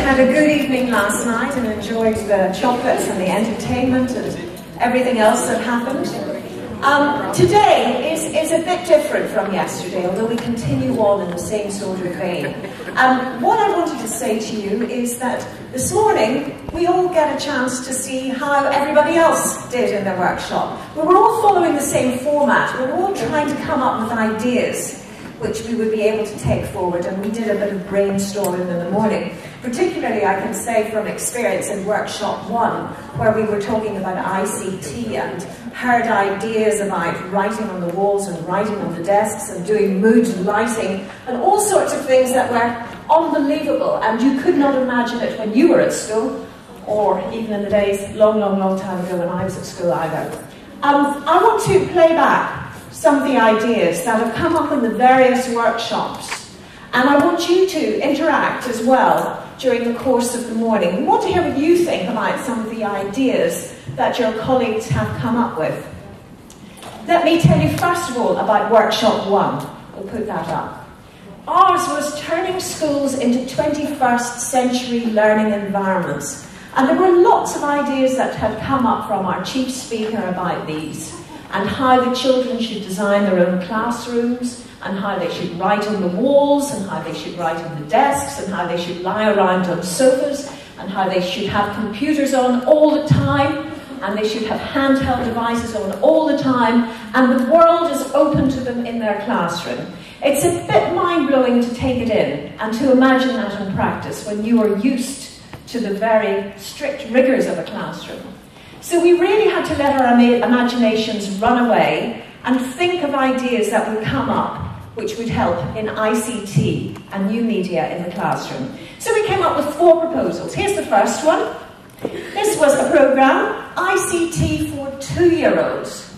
had a good evening last night and enjoyed the chocolates and the entertainment and everything else that happened. Today is a bit different from yesterday, although we continue on in the same sort of vein. What I wanted to say to you is that this morning we all get a chance to see how everybody else did in their workshop. We were all following the same format. We were all trying to come up with ideas which we would be able to take forward, and we did a bit of brainstorming in the morning. Particularly, I can say from experience in workshop 1, where we were talking about ICT and heard ideas about writing on the walls and writing on the desks and doing mood lighting and all sorts of things that were unbelievable, and you could not imagine it when you were at school, or even in the days long time ago when I was at school either. I want to play back some of the ideas that have come up in the various workshops, and I want you to interact as well during the course of the morning. We want to hear what you think about some of the ideas that your colleagues have come up with. Let me tell you first of all about workshop 1. We'll put that up. Ours was turning schools into 21st century learning environments, and there were lots of ideas that had come up from our chief speaker about these, and how the children should design their own classrooms, and how they should write on the walls, and how they should write on the desks, and how they should lie around on sofas, and how they should have computers on all the time, and they should have handheld devices on all the time, and the world is open to them in their classroom. It's a bit mind-blowing to take it in, and to imagine that in practice when you are used to the very strict rigours of a classroom. So we really had to let our imaginations run away and think of ideas that would come up which would help in ICT and new media in the classroom. So we came up with 4 proposals. Here's the first one. This was a programme, ICT for 2-year-olds.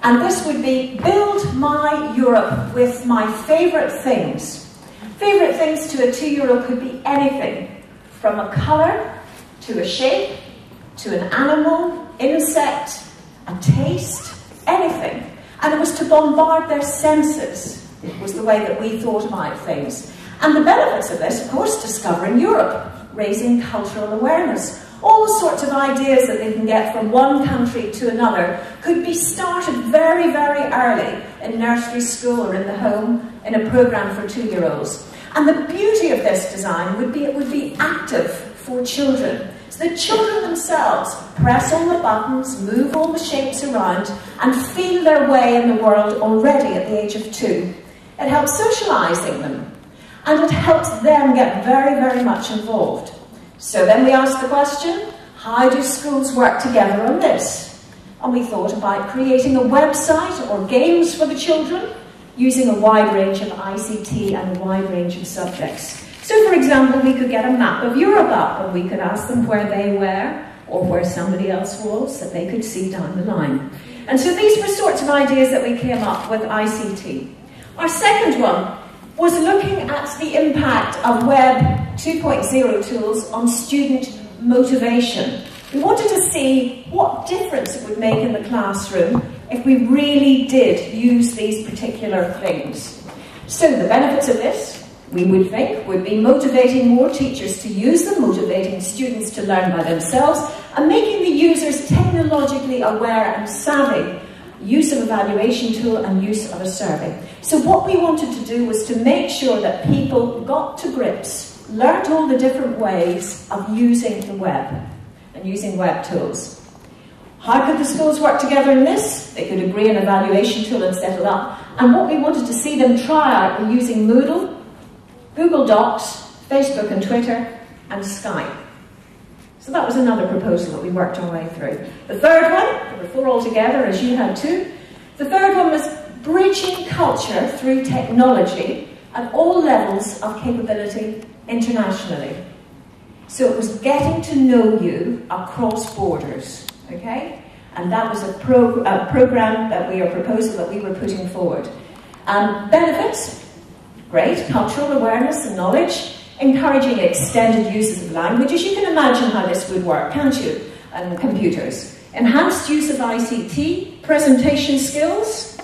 And this would be Build My Europe with my favourite things. Favourite things to a 2-year-old could be anything, from a colour to a shape, to an animal, insect, a taste, anything. And it was to bombard their senses, was the way that we thought about things. And the benefits of this, of course, discovering Europe, raising cultural awareness. All sorts of ideas that they can get from one country to another could be started very, very early in nursery school or in the home in a programme for 2-year-olds. And the beauty of this design would be it would be active for children. So the children themselves press all the buttons, move all the shapes around, and feel their way in the world already at the age of 2. It helps socialising them, and it helps them get very, very much involved. So then we asked the question, how do schools work together on this? And we thought about creating a website or games for the children, using a wide range of ICT and a wide range of subjects. So, for example, we could get a map of Europe up, and we could ask them where they were, or where somebody else was, that they could see down the line. And so these were sorts of ideas that we came up with ICT. Our second one was looking at the impact of Web 2.0 tools on student motivation. We wanted to see what difference it would make in the classroom if we really did use these particular things. So the benefits of this, we would think, would be motivating more teachers to use them, motivating students to learn by themselves, and making the users technologically aware and savvy, use of evaluation tool and use of a survey. So what we wanted to do was to make sure that people got to grips, learnt all the different ways of using the web and using web tools. How could the schools work together in this? They could agree an evaluation tool and set it up. And what we wanted to see them try out were using Moodle, Google Docs, Facebook and Twitter, and Skype. So that was another proposal that we worked our way through. The third one, there were 4 altogether, as you had too. The third one was bridging culture through technology at all levels of capability internationally. So it was getting to know you across borders, okay? And that was a program that we are proposal that we were putting forward. Benefits, great, cultural awareness and knowledge, encouraging extended uses of languages. You can imagine how this would work, can't you? And computers. Enhanced use of ICT, presentation skills,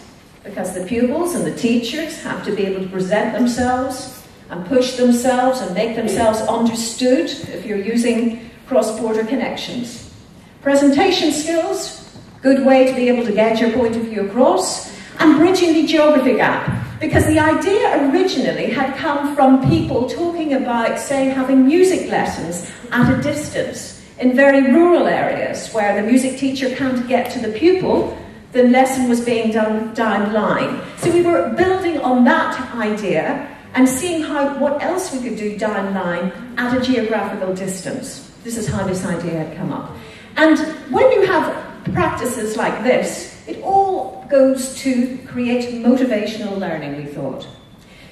because the pupils and the teachers have to be able to present themselves. and push themselves and make themselves understood if you're using cross-border connections. Presentation skills, good way to be able to get your point of view across, and bridging the geography gap. Because the idea originally had come from people talking about, say, having music lessons at a distance in very rural areas where the music teacher can't get to the pupil. The lesson was being done down line. So we were building on that idea and seeing what else we could do down line at a geographical distance. This is how this idea had come up. And when you have practices like this, it all goes to create motivational learning, we thought.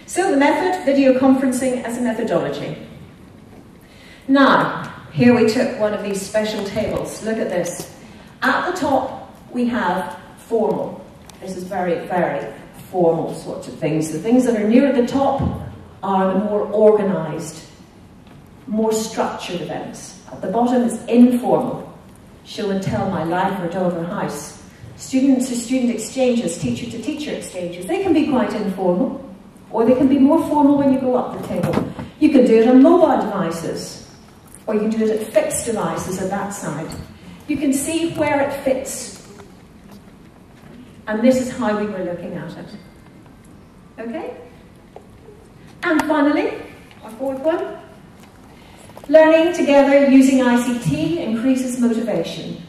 So the method, video conferencing as a methodology. Now, here we took one of these special tables. Look at this. At the top, we have formal. This is very, very formal sorts of things. The things that are near the top are the more organized, more structured events. At the bottom is informal. Show and tell my life or Dover House. Student-to-student exchanges, teacher-to-teacher exchanges. They can be quite informal, or they can be more formal when you go up the table. You can do it on mobile devices, or you can do it at fixed devices at that side. You can see where it fits. And this is how we were looking at it. Okay? And finally, our fourth one. Learning together using ICT increases motivation.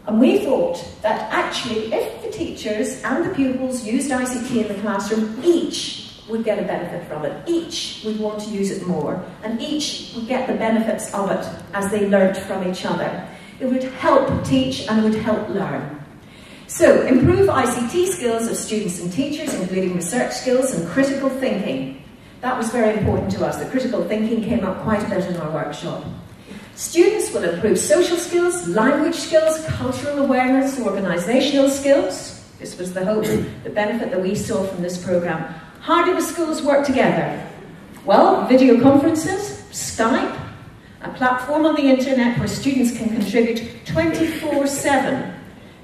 And we thought that actually, if the teachers and the pupils used ICT in the classroom, each would get a benefit from it. Each would want to use it more. And each would get the benefits of it as they learnt from each other. It would help teach and it would help learn. So, improve ICT skills of students and teachers, including research skills and critical thinking. That was very important to us. The critical thinking came up quite a bit in our workshop. Students will improve social skills, language skills, cultural awareness, organisational skills. This was the hope, the benefit that we saw from this programme. How do the schools work together? Well, video conferences, Skype, a platform on the internet where students can contribute 24/7.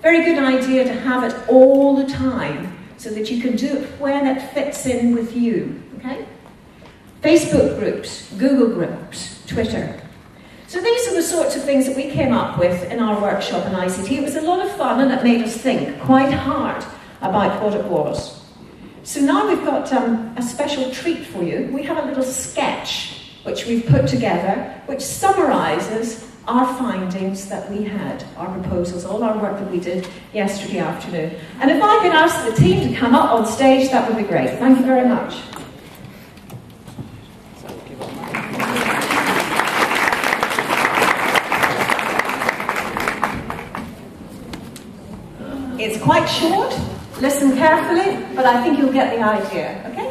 Very good idea to have it all the time so that you can do it when it fits in with you. Okay? Facebook groups, Google groups, Twitter. So these are the sorts of things that we came up with in our workshop in ICT. It was a lot of fun and it made us think quite hard about what it was. So now we've got a special treat for you. We have a little sketch which we've put together which summarises our findings that we had, our proposals, all our work that we did yesterday afternoon. And if I could ask the team to come up on stage, that would be great. Thank you very much. It's quite short, listen carefully, but I think you'll get the idea, okay?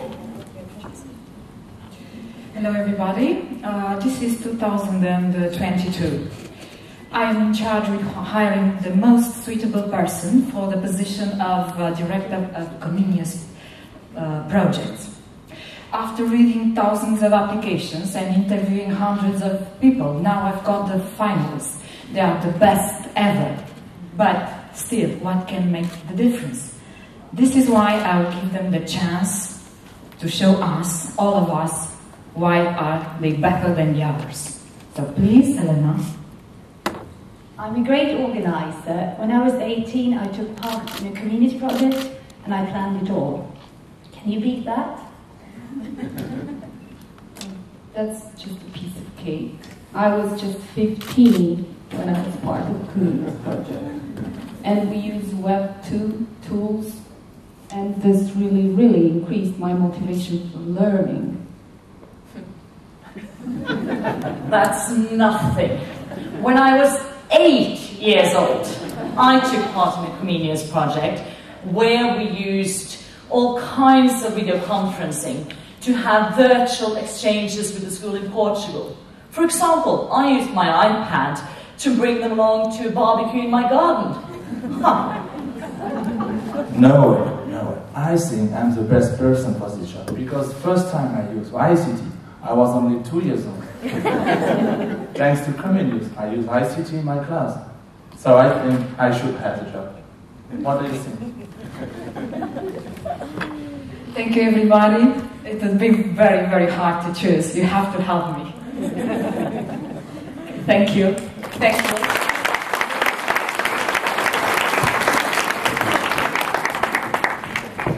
Hello everybody, this is 2022. I am in charge of hiring the most suitable person for the position of Director of Comenius Project. After reading thousands of applications and interviewing hundreds of people, now I've got the finalists. They are the best ever. But still, what can make the difference? This is why I will give them the chance to show us, all of us, why are they better than the others. So please, Elena. I'm a great organizer. When I was 18, I took part in a Comenius project and I planned it all. Can you beat that? That's just a piece of cake. I was just 15 when I was part of the Comenius project. And we use Web 2 tools, and this really increased my motivation for learning. That's nothing. When I was 8 years old, I took part in the Comenius project where we used all kinds of video conferencing to have virtual exchanges with the school in Portugal. For example, I used my iPad to bring them along to a barbecue in my garden. No way. I think I'm the best person for this job because first time I used ICT, I was only 2 years old. Thanks to Comenius, I use ICT in my class. So I think I should have the job. What do you think? Thank you, everybody. it would be very, very hard to choose. You have to help me. Thank you. Thank you.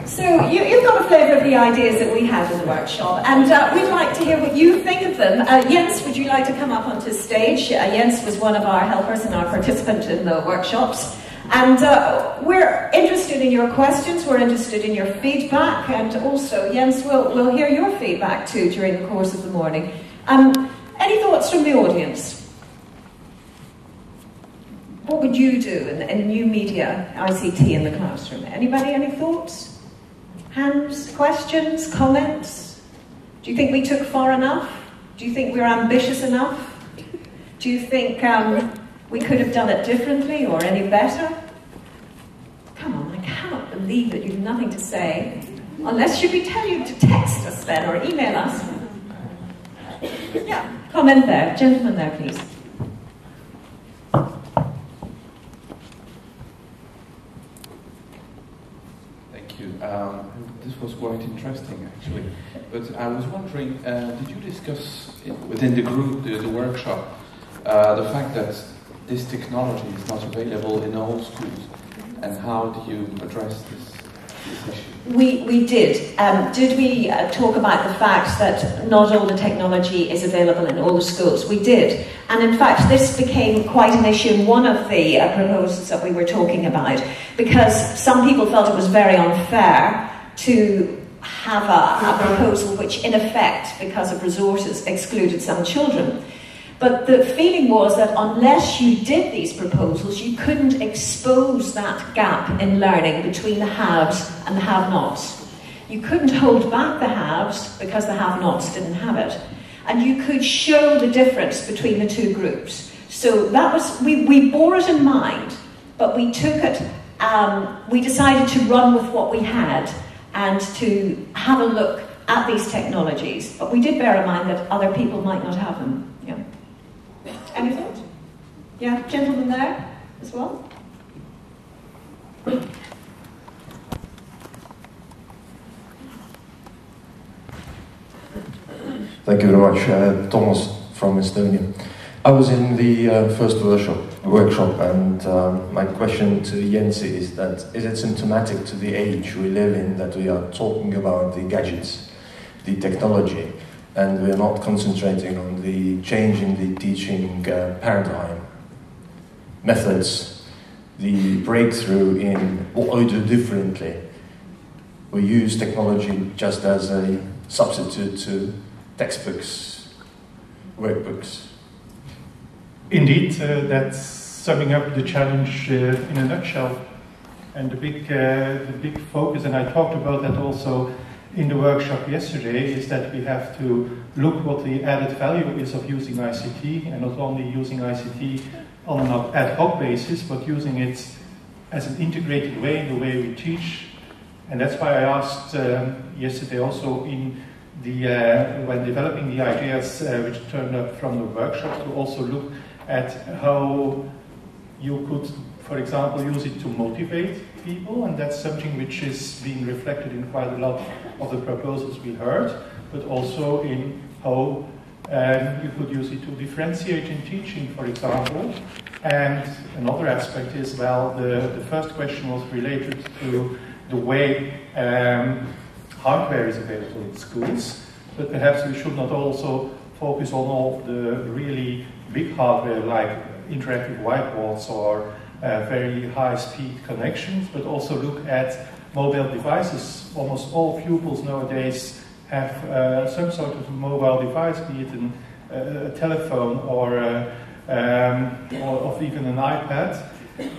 So you've got a flavour of the ideas that we had in the workshop, and we'd like to hear what you think of them. Jens, would you like to come up onto stage? Jens was one of our helpers and our participant in the workshops. And we're interested in your questions, we're interested in your feedback, and also, Jens, we'll hear your feedback too during the course of the morning. Any thoughts from the audience? What would you do in new media, ICT in the classroom? Anybody, any thoughts? Hands, questions, comments? Do you think we took far enough? Do you think we're ambitious enough? Do you think we could have done it differently or any better? Come on, I cannot believe that you have nothing to say. Unless should we tell you to text us then or email us? Yeah, comment there. Gentleman there, please. Thank you. This was quite interesting, actually. But I was wondering, did you discuss within the group, the workshop, the fact that this technology is not available in all schools, and how do you address this issue? We did. Did we talk about the fact that not all the technology is available in all the schools? We did. And in fact, this became quite an issue in one of the proposals that we were talking about, because some people felt it was very unfair to have a proposal which, in effect, because of resources, excluded some children. But the feeling was that unless you did these proposals, you couldn't expose that gap in learning between the haves and the have-nots. You couldn't hold back the haves because the have-nots didn't have it. And you could show the difference between the two groups. So that was, we bore it in mind, but we took it, we decided to run with what we had and to have a look at these technologies. But we did bear in mind that other people might not have them. Yeah. Any thoughts? Yeah, gentleman there as well. Thank you very much. Thomas from Estonia. I was in the first workshop, and my question to Jens is that, is it symptomatic to the age we live in that we are talking about the gadgets, the technology, and we are not concentrating on the change in the teaching paradigm, methods, the breakthrough in what we do differently? We use technology just as a substitute to textbooks, workbooks. Indeed, that's summing up the challenge in a nutshell. And the big focus, and I talked about that also in the workshop yesterday, is that we have to look what the added value is of using ICT, and not only using ICT on an ad hoc basis, but using it as an integrated way in the way we teach. And that's why I asked yesterday also in the when developing the ideas which turned up from the workshop, to also look at how you could, for example, use it to motivate people, and that's something which is being reflected in quite a lot of the proposals we heard, but also in how you could use it to differentiate in teaching, for example. And another aspect is, well, the first question was related to the way hardware is available in schools, but perhaps we should not also focus on all the really big hardware like interactive whiteboards or very high-speed connections, but also look at mobile devices. Almost all pupils nowadays have some sort of mobile device, be it a telephone or even an iPad.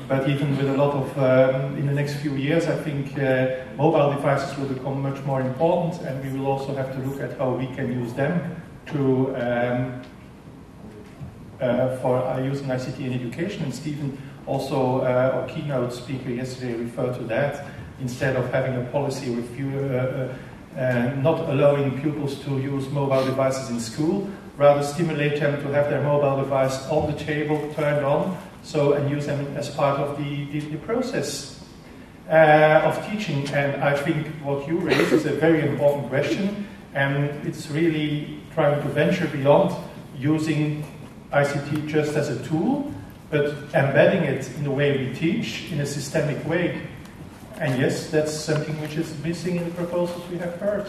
But even with a lot of, in the next few years, I think mobile devices will become much more important, and we will also have to look at how we can use them to for using ICT in education. And Stephen, also our keynote speaker yesterday, referred to that. Instead of having a policy with not allowing pupils to use mobile devices in school, rather stimulate them to have their mobile device on the table, turned on, and use them as part of the process of teaching. And I think what you raised is a very important question, And it's really trying to venture beyond using ICT just as a tool, but embedding it in the way we teach in a systemic way. And yes, that's something which is missing in the proposals we have heard.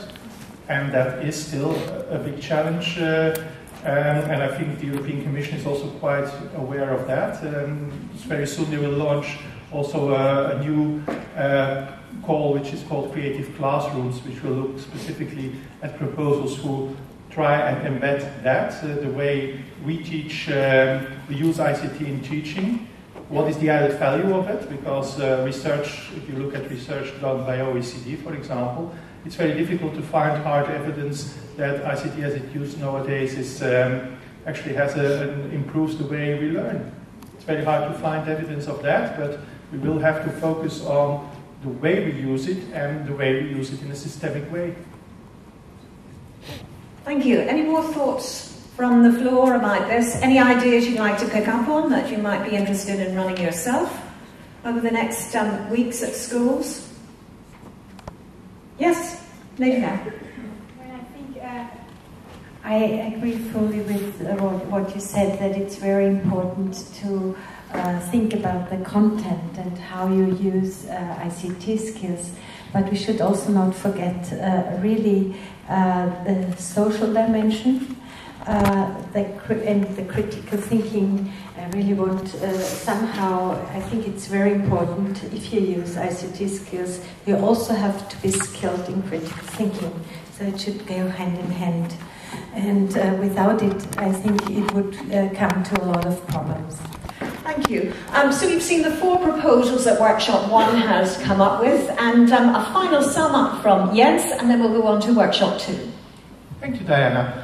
And that is still a big challenge. And I think the European Commission is also quite aware of that. Very soon they will launch also a new call which is called Creative Classrooms, which will look specifically at proposals who try and embed that, the way we teach, we use ICT in teaching. What is the added value of it? Because research, if you look at research done by OECD, for example, it's very difficult to find hard evidence that ICT as it's used nowadays is actually improves the way we learn. It's very hard to find evidence of that, but we will have to focus on the way we use it and the way we use it in a systemic way. Thank you. Any more thoughts from the floor about this? Any ideas you'd like to pick up on that you might be interested in running yourself over the next weeks at schools? Yes, Mîţă. Well, I think I agree fully with what you said, that it's very important to think about the content and how you use ICT skills. But we should also not forget really the social dimension, and the critical thinking. I really want somehow, I think it's very important if you use ICT skills, you also have to be skilled in critical thinking. So it should go hand in hand. And without it, I think it would come to a lot of problems. Thank you. So we've seen the 4 proposals that Workshop 1 has come up with, and a final sum up from Jens, and then we'll go on to Workshop 2. Thank you, Diana.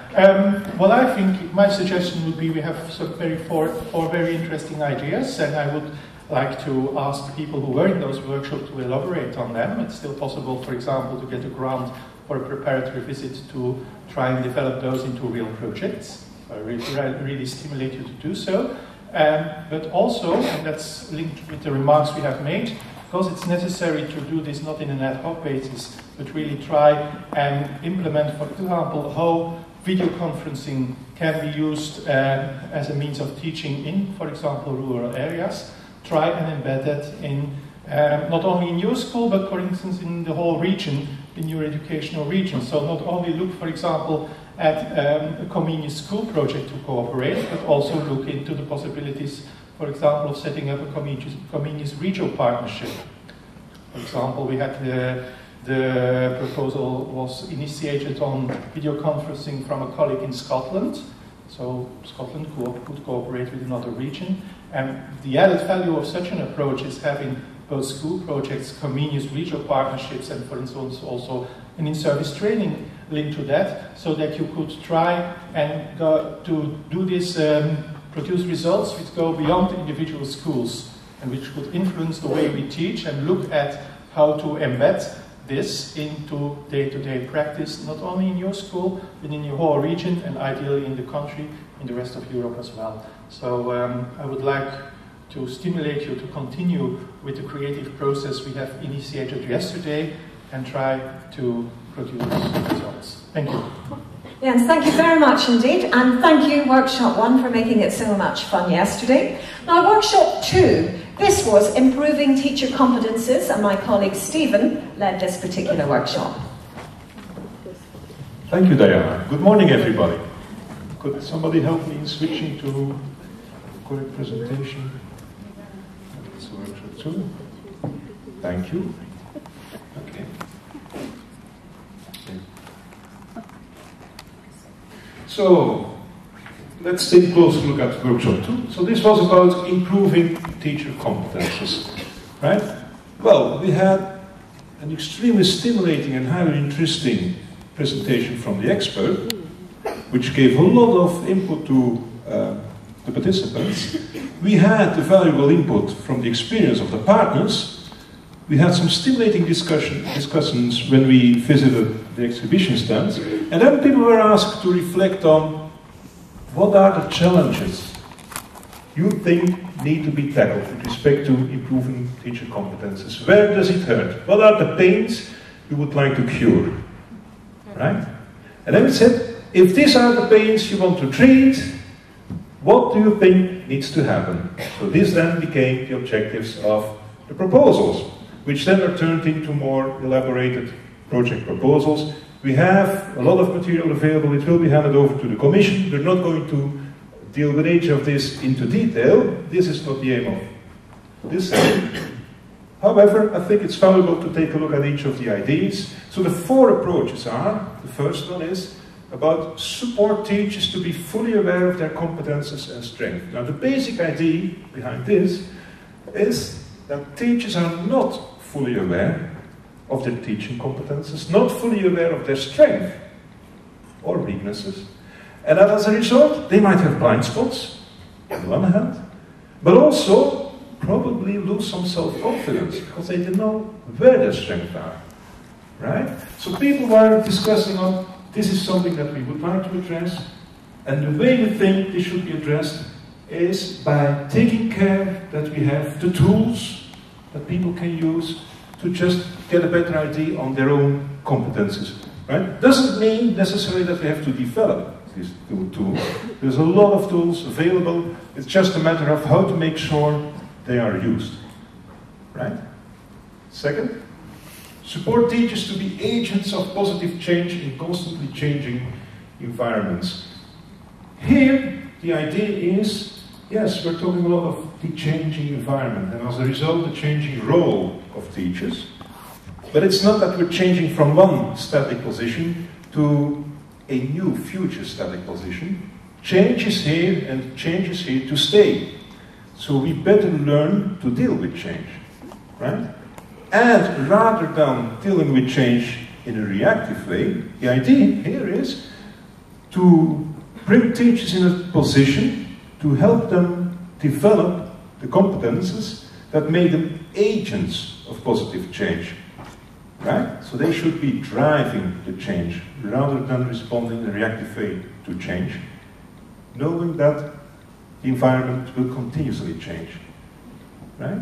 Well, I think my suggestion would be we have some four very interesting ideas, and I would like to ask people who were in those workshops to elaborate on them. It's still possible, for example, to get a grant for a preparatory visit to try and develop those into real projects. I really stimulate you to do so. But also, and that's linked with the remarks we have made, because it's necessary to do this not in an ad hoc basis, but really try and implement, for example, how video conferencing can be used as a means of teaching in, for example, rural areas. Try and embed that in not only in your school, but for instance in the whole region, in your educational region. So not only look, for example, at a Comenius school project to cooperate, but also look into the possibilities, for example, of setting up a Comenius regional partnership. For example, we had the proposal was initiated on video conferencing from a colleague in Scotland. So Scotland could cooperate with another region. And the added value of such an approach is having both school projects, Comenius regional partnerships, and for instance also an in-service training linked to that, so that you could try and go to do this, produce results which go beyond individual schools and which could influence the way we teach and look at how to embed this into day-to-day practice, not only in your school, but in your whole region and ideally in the country, in the rest of Europe as well. So I would like to stimulate you to continue with the creative process we have initiated yesterday and try to produce results. Thank you. Yes, thank you very much indeed, and thank you Workshop 1 for making it so much fun yesterday. Now Workshop 2, this was improving teacher competences, and my colleague Stephen led this particular workshop. Thank you, Diana. Good morning, everybody. Could somebody help me in switching to correct presentation? That's Workshop 2. Thank you. Okay. So, let's take a closer look at Workshop 2. So this was about improving teacher competences, right? Well, we had an extremely stimulating and highly interesting presentation from the expert, which gave a lot of input to the participants. We had the valuable input from the experience of the partners. We had some stimulating discussions when we visited the exhibition stands, and then people were asked to reflect on what are the challenges you think need to be tackled with respect to improving teacher competences. Where does it hurt? What are the pains you would like to cure? Right? And then we said, if these are the pains you want to treat, what do you think needs to happen? So this then became the objectives of the proposals, which then are turned into more elaborated project proposals. We have a lot of material available. It will be handed over to the Commission. We're not going to deal with each of this into detail. This is not the aim of this session. However, I think it's valuable to take a look at each of the ideas. So the 4 approaches are, the first one is about support teachers to be fully aware of their competences and strengths. Now the basic idea behind this is that teachers are not fully aware of their teaching competences, not fully aware of their strength or weaknesses, and that as a result they might have blind spots on the one hand, but also probably lose some self-confidence because they don't know where their strengths are, right? So people were discussing on this is something that we would like to address, and the way we think this should be addressed is by taking care that we have the tools that people can use to just get a better idea on their own competences, right? Doesn't mean necessarily that we have to develop these tools. There's a lot of tools available. It's just a matter of how to make sure they are used, right? Second, support teachers to be agents of positive change in constantly changing environments. Here, the idea is, yes, we're talking a lot of the changing environment, and as a result, the changing role of teachers. But it's not that we're changing from one static position to a new future static position. Change is here, and change is here to stay. So we better learn to deal with change, right? And rather than dealing with change in a reactive way, the idea here is to bring teachers in a position to help them develop the competences that make them agents of positive change, right? So they should be driving the change rather than responding in a reactive way to change, knowing that the environment will continuously change, right?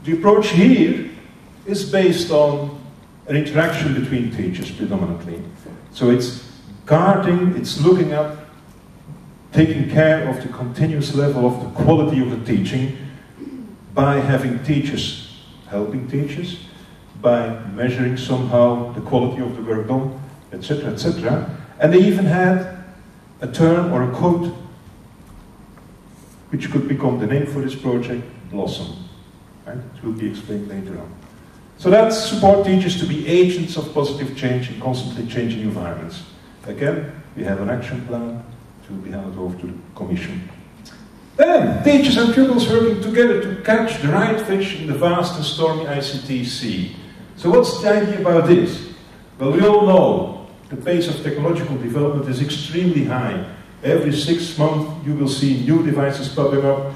The approach here is based on an interaction between teachers predominantly. So it's guarding, it's looking at, taking care of the continuous level of the quality of the teaching by having teachers helping teachers, by measuring somehow the quality of the work done, etc., etc. And they even had a term or a quote which could become the name for this project, Blossom. Right? It will be explained later on. So that's support teachers to be agents of positive change in constantly changing environments. Again, we have an action plan to be handed over to the Commission. Then, teachers and pupils working together to catch the right fish in the vast and stormy ICT sea. So what's the idea about this? Well, we all know the pace of technological development is extremely high. Every 6 months you will see new devices popping up,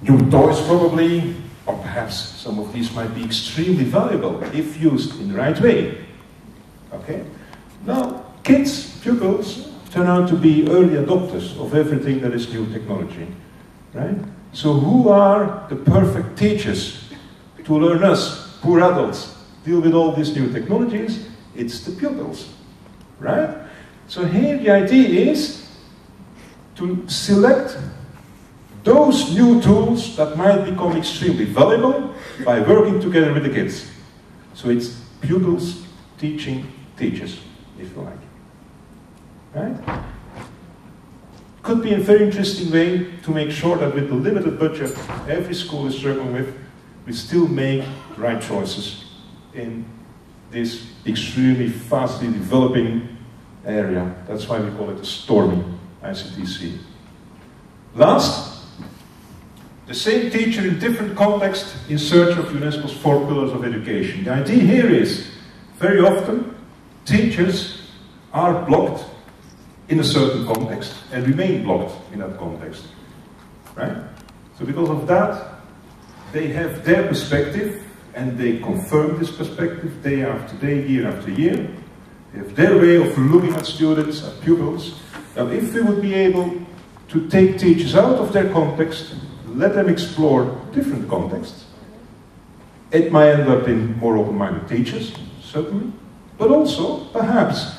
new toys probably, or perhaps some of these might be extremely valuable if used in the right way. Okay? Now, kids, pupils, turn out to be early adopters of everything that is new technology. Right? So who are the perfect teachers to learn us, poor adults, deal with all these new technologies? It's the pupils. Right? So here the idea is to select those new tools that might become extremely valuable by working together with the kids. So it's pupils teaching teachers, if you like. Right? Could be a very interesting way to make sure that with the limited budget every school is struggling with, we still make the right choices in this extremely fastly developing area. That's why we call it a stormy ICTC. Last, the same teacher in different context in search of UNESCO's 4 pillars of education. The idea here is, very often, teachers are blocked in a certain context and remain blocked in that context. Right? So because of that, they have their perspective and they confirm this perspective day after day, year after year. They have their way of looking at students, at pupils. Now, if we would be able to take teachers out of their context, let them explore different contexts, it might end up in more open-minded teachers, certainly, but also, perhaps,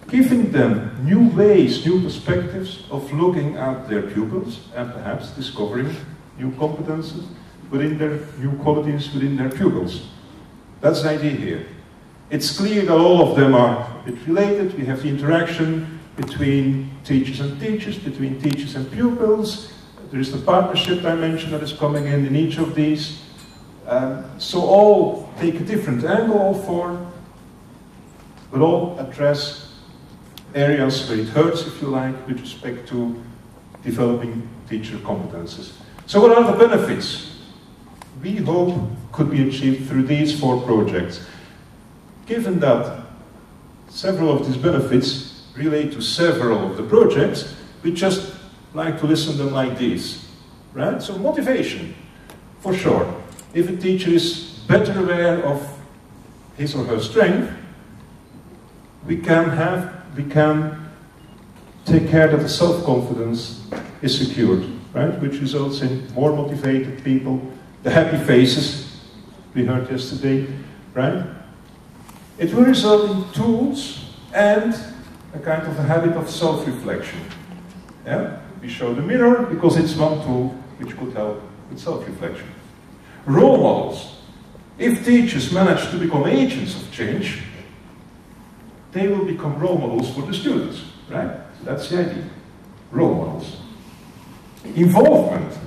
giving them new ways, new perspectives of looking at their pupils and perhaps discovering new competences within their new qualities within their pupils. That's the idea here. It's clear that all of them are a bit related. We have the interaction between teachers and teachers, between teachers and pupils. There is the partnership dimension that is coming in each of these. So all take a different angle, all four, but all address areas where it hurts, if you like, with respect to developing teacher competences. So what are the benefits we hope could be achieved through these four projects? Given that several of these benefits relate to several of the projects, we just like to listen to them like this, right? So motivation, for sure. If a teacher is better aware of his or her strength, we can take care that the self-confidence is secured, right? Which results in more motivated people, the happy faces we heard yesterday, right? It will result in tools and a kind of a habit of self-reflection. Yeah? We show the mirror because it's one tool which could help with self-reflection. Role models. If teachers manage to become agents of change, they will become role models for the students, right? So that's the idea. Role models. Involvement.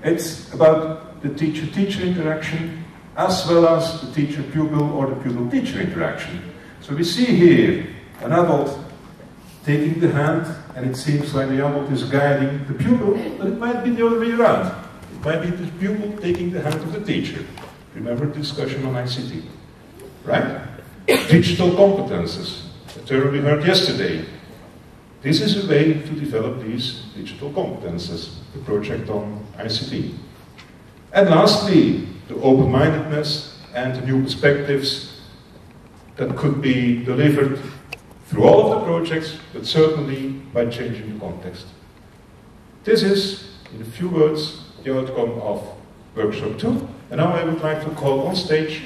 It's about the teacher-teacher interaction as well as the teacher-pupil or the pupil-teacher interaction. So we see here an adult taking the hand, and it seems like the adult is guiding the pupil, but it might be the other way around. It might be the pupil taking the hand of the teacher. Remember the discussion on ICT, right? Digital competences, a term we heard yesterday. This is a way to develop these digital competences, the project on ICT. And lastly, the open-mindedness and the new perspectives that could be delivered through all of the projects, but certainly by changing the context. This is, in a few words, the outcome of workshop 2. And now I would like to call on stage,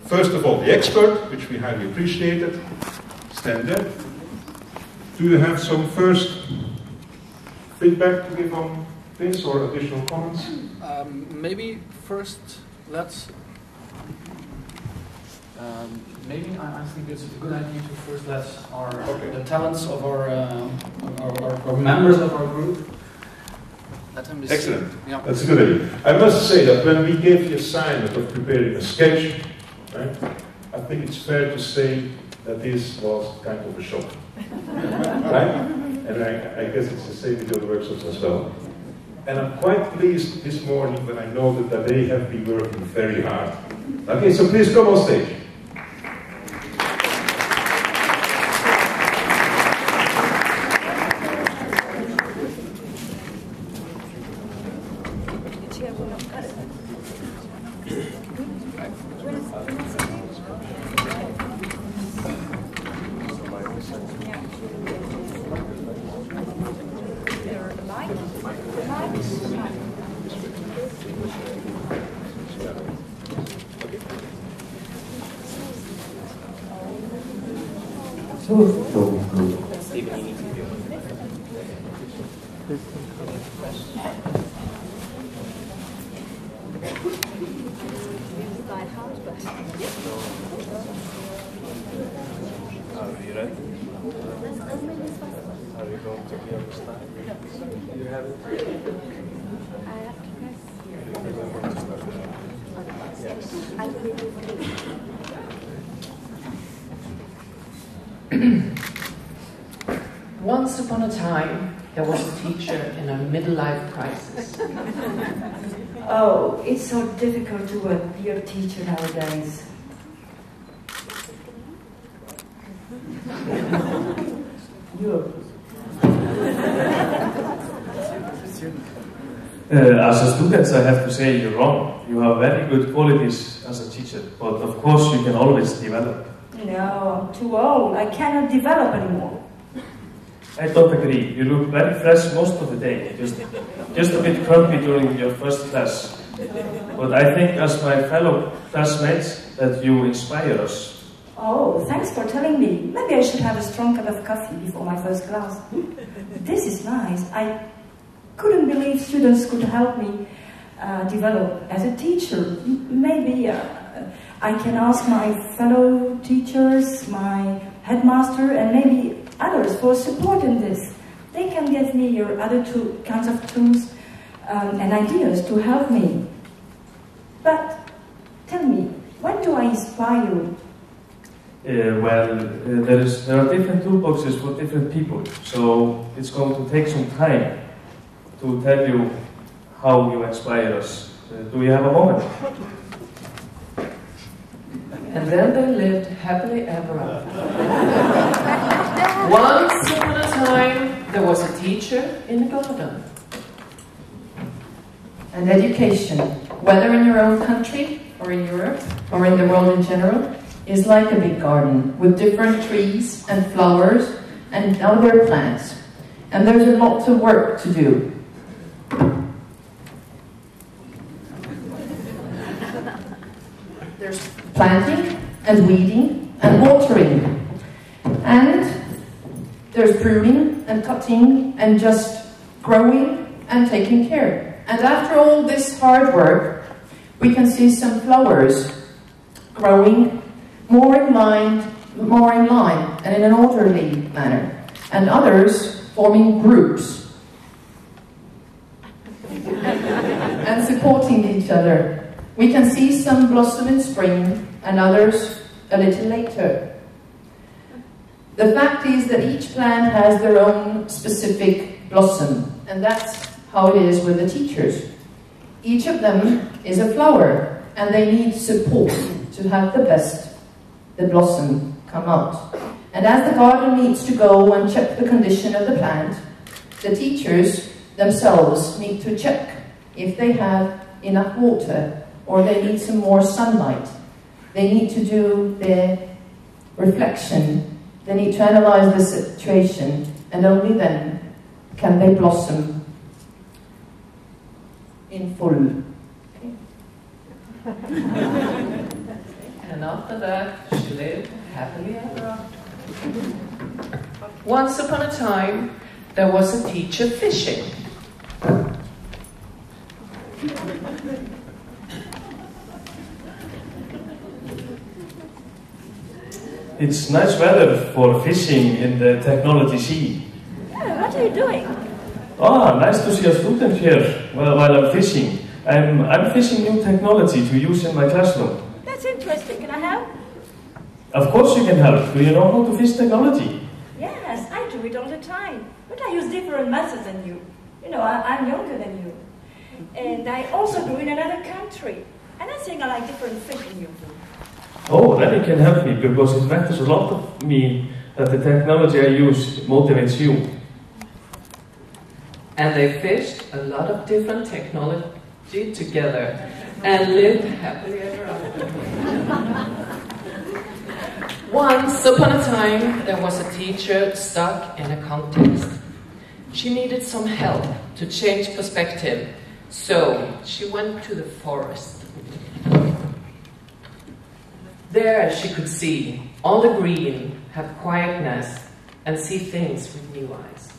first of all, the expert, which we highly appreciated. Stand there. Do you have some first feedback to give on this or additional comments? Maybe first, let's... maybe I think it's a good idea to first let the talents of our members of our group. Let them Excellent. Yeah. That's a good idea. I must say that when we gave the assignment of preparing a sketch, right, I think it's fair to say that this was kind of a shock. Right? And I guess it's the same with the other workshops as well. And I'm quite pleased this morning when I know that they have been working very hard. Okay, so please come on stage. Once upon a time, there was a teacher in a midlife crisis. Oh, it's so difficult to be a teacher nowadays. As a student, I have to say you're wrong. You have very good qualities as a teacher, but of course you can always develop. No, I'm too old. I cannot develop anymore. I don't agree. You look very fresh most of the day, just a bit grumpy during your first class. But I think, as my fellow classmates, that you inspire us. Oh, thanks for telling me. Maybe I should have a strong cup of coffee before my first class. This is nice. I couldn't believe students could help me develop as a teacher. Maybe I can ask my fellow teachers, my headmaster, and maybe others for support in this. They can give me your other kinds of tools and ideas to help me. But tell me, when do I inspire you? There are different toolboxes for different people, so it's going to take some time to tell you how you inspire us. Do you have a moment? And then they lived happily ever after. Once upon a time, there was a teacher in a garden. And education, whether in your own country, or in Europe, or in the world in general, is like a big garden with different trees and flowers and other plants. And there's a lot of work to do. There's planting and weeding and watering. And there's pruning and cutting and just growing and taking care. And after all this hard work, we can see some flowers growing more in line and in an orderly manner, and others forming groups and supporting each other. We can see some blossom in spring and others a little later. The fact is that each plant has their own specific blossom, and that's how it is with the teachers. Each of them is a flower, and they need support to have the blossom come out. And as the garden needs to go and check the condition of the plant, the teachers themselves need to check if they have enough water or they need some more sunlight. They need to do their reflection. They need to analyze the situation, and only then can they blossom in full. And after that, she lived happily ever after. Once upon a time, there was a teacher fishing. It's nice weather for fishing in the technology sea. Yeah, what are you doing? Ah, nice to see a student here while I'm fishing. I'm fishing new technology to use in my classroom. That's interesting. Can I help? Of course you can help. Do you know how to fish technology? Yes, I do it all the time. But I use different methods than you. You know, I'm younger than you. And I also grew in another country. And I think I like different fish than you do. Oh, then you can help me, because it matters a lot of me that the technology I use motivates you. And they fished a lot of different technology together and lived happily ever after. Once upon a time, there was a teacher stuck in a context. She needed some help to change perspective, so she went to the forest. There she could see all the green, have quietness, and see things with new eyes.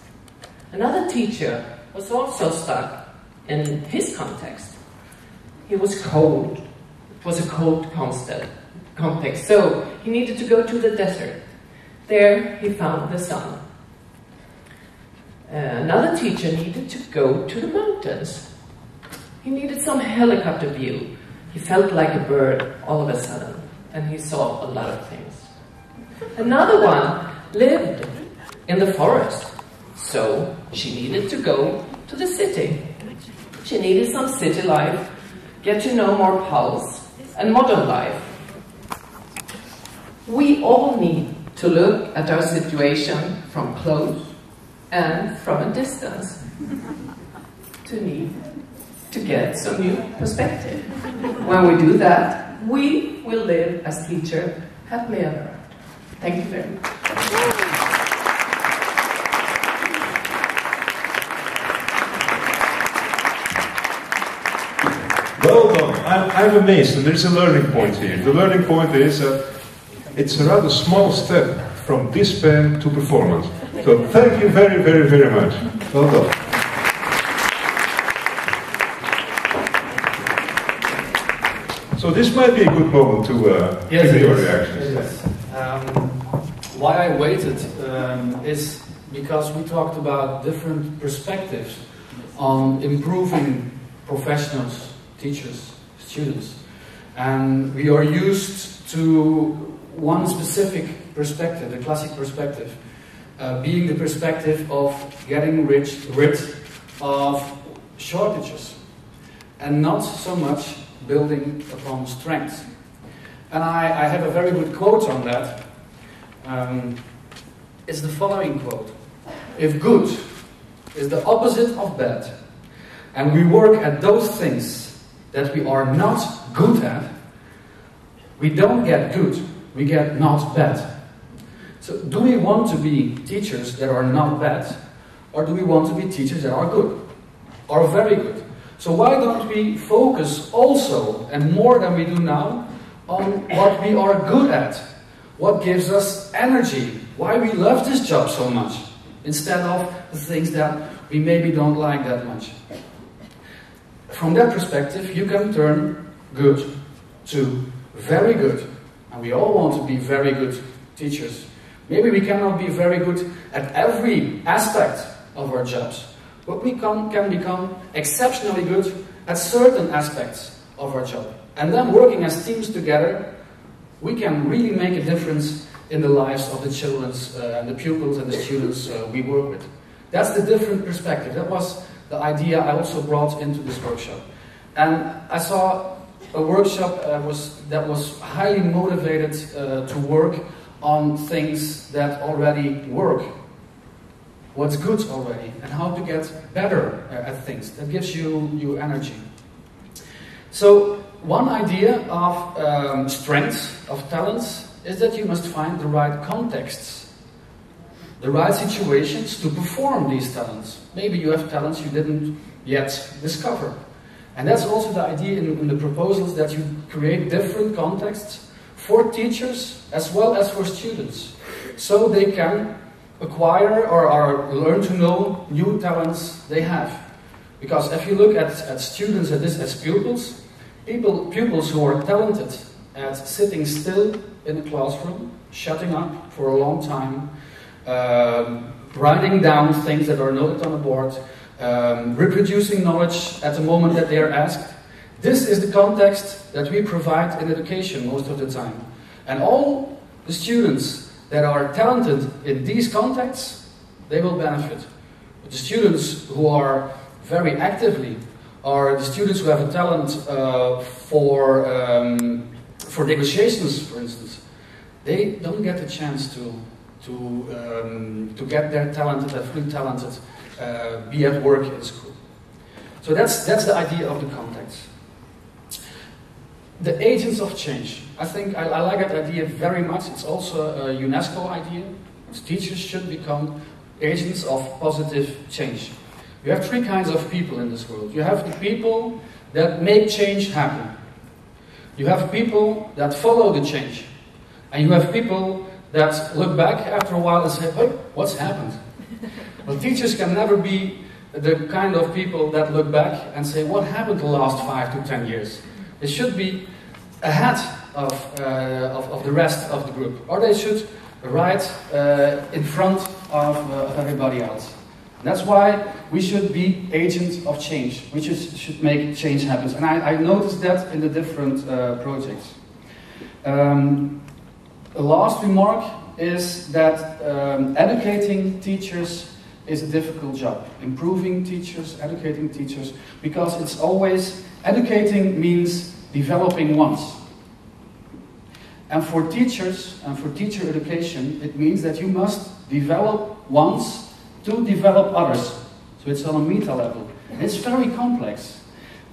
Another teacher was also stuck in his context. He was cold. It was a cold context, so he needed to go to the desert. There he found the sun. Another teacher needed to go to the mountains. He needed some helicopter view. He felt like a bird all of a sudden, and he saw a lot of things. Another one lived in the forest, so she needed to go to the city. She needed some city life, get to know more pulse, and modern life. We all need to look at our situation from close and from a distance to get some new perspective. When we do that, we will live as teachers happily ever after. Thank you very much. Well done. I'm amazed, and there's a learning point here. The learning point is it's a rather small step from despair to performance. So thank you very, very, very much. Well done. So this might be a good moment to give your reactions. Yes. Why I waited is because we talked about different perspectives on improving professionals, teachers, students. And we are used to one specific perspective, the classic perspective, being the perspective of getting rid of shortages and not so much building upon strength. And I have a very good quote on that. It's the following quote: if good is the opposite of bad, and we work at those things that we are not good at, we don't get good, we get not bad. So do we want to be teachers that are not bad, or do we want to be teachers that are good, or very good? So why don't we focus also, and more than we do now, on what we are good at, what gives us energy, why we love this job so much, instead of the things that we maybe don't like that much. From that perspective, you can turn good to very good. And we all want to be very good teachers. Maybe we cannot be very good at every aspect of our jobs, but we can become exceptionally good at certain aspects of our job. And then working as teams together, we can really make a difference in the lives of the children and the pupils and the students we work with. That's the different perspective. That was the idea I also brought into this workshop. And I saw a workshop that was highly motivated to work on things that already work. What's good already, and how to get better at things. That gives you energy. So one idea of strengths, of talents, is that you must find the right contexts, the right situations to perform these talents. Maybe you have talents you didn't yet discover. And that's also the idea in the proposals, that you create different contexts for teachers as well as for students, so they can acquire or learn to know new talents they have. Because if you look at students as pupils, pupils who are talented at sitting still in a classroom, shutting up for a long time, writing down things that are noted on a board, reproducing knowledge at the moment that they are asked. This is the context that we provide in education most of the time. And all the students that are talented in these contexts, they will benefit. But the students who are very actively, or the students who have a talent for negotiations, for instance, they don't get the chance to get their talented, fully talented, be at work in school. So that's the idea of the context. The agents of change. I think I like that idea very much. It's also a UNESCO idea. Teachers should become agents of positive change. You have three kinds of people in this world. You have the people that make change happen. You have people that follow the change. And you have people that look back after a while and say, hey, what's happened? Well, teachers can never be the kind of people that look back and say, what happened the last 5 to 10 years? They should be ahead of the rest of the group. Or they should right in front of everybody else. And that's why we should be agents of change. We should make change happen. And I noticed that in the different projects. The last remark is that educating teachers is a difficult job. Improving teachers, educating teachers, because it's always, educating means developing once. And for teachers, and for teacher education, it means that you must develop once to develop others. So it's on a Mîţă level. It's very complex.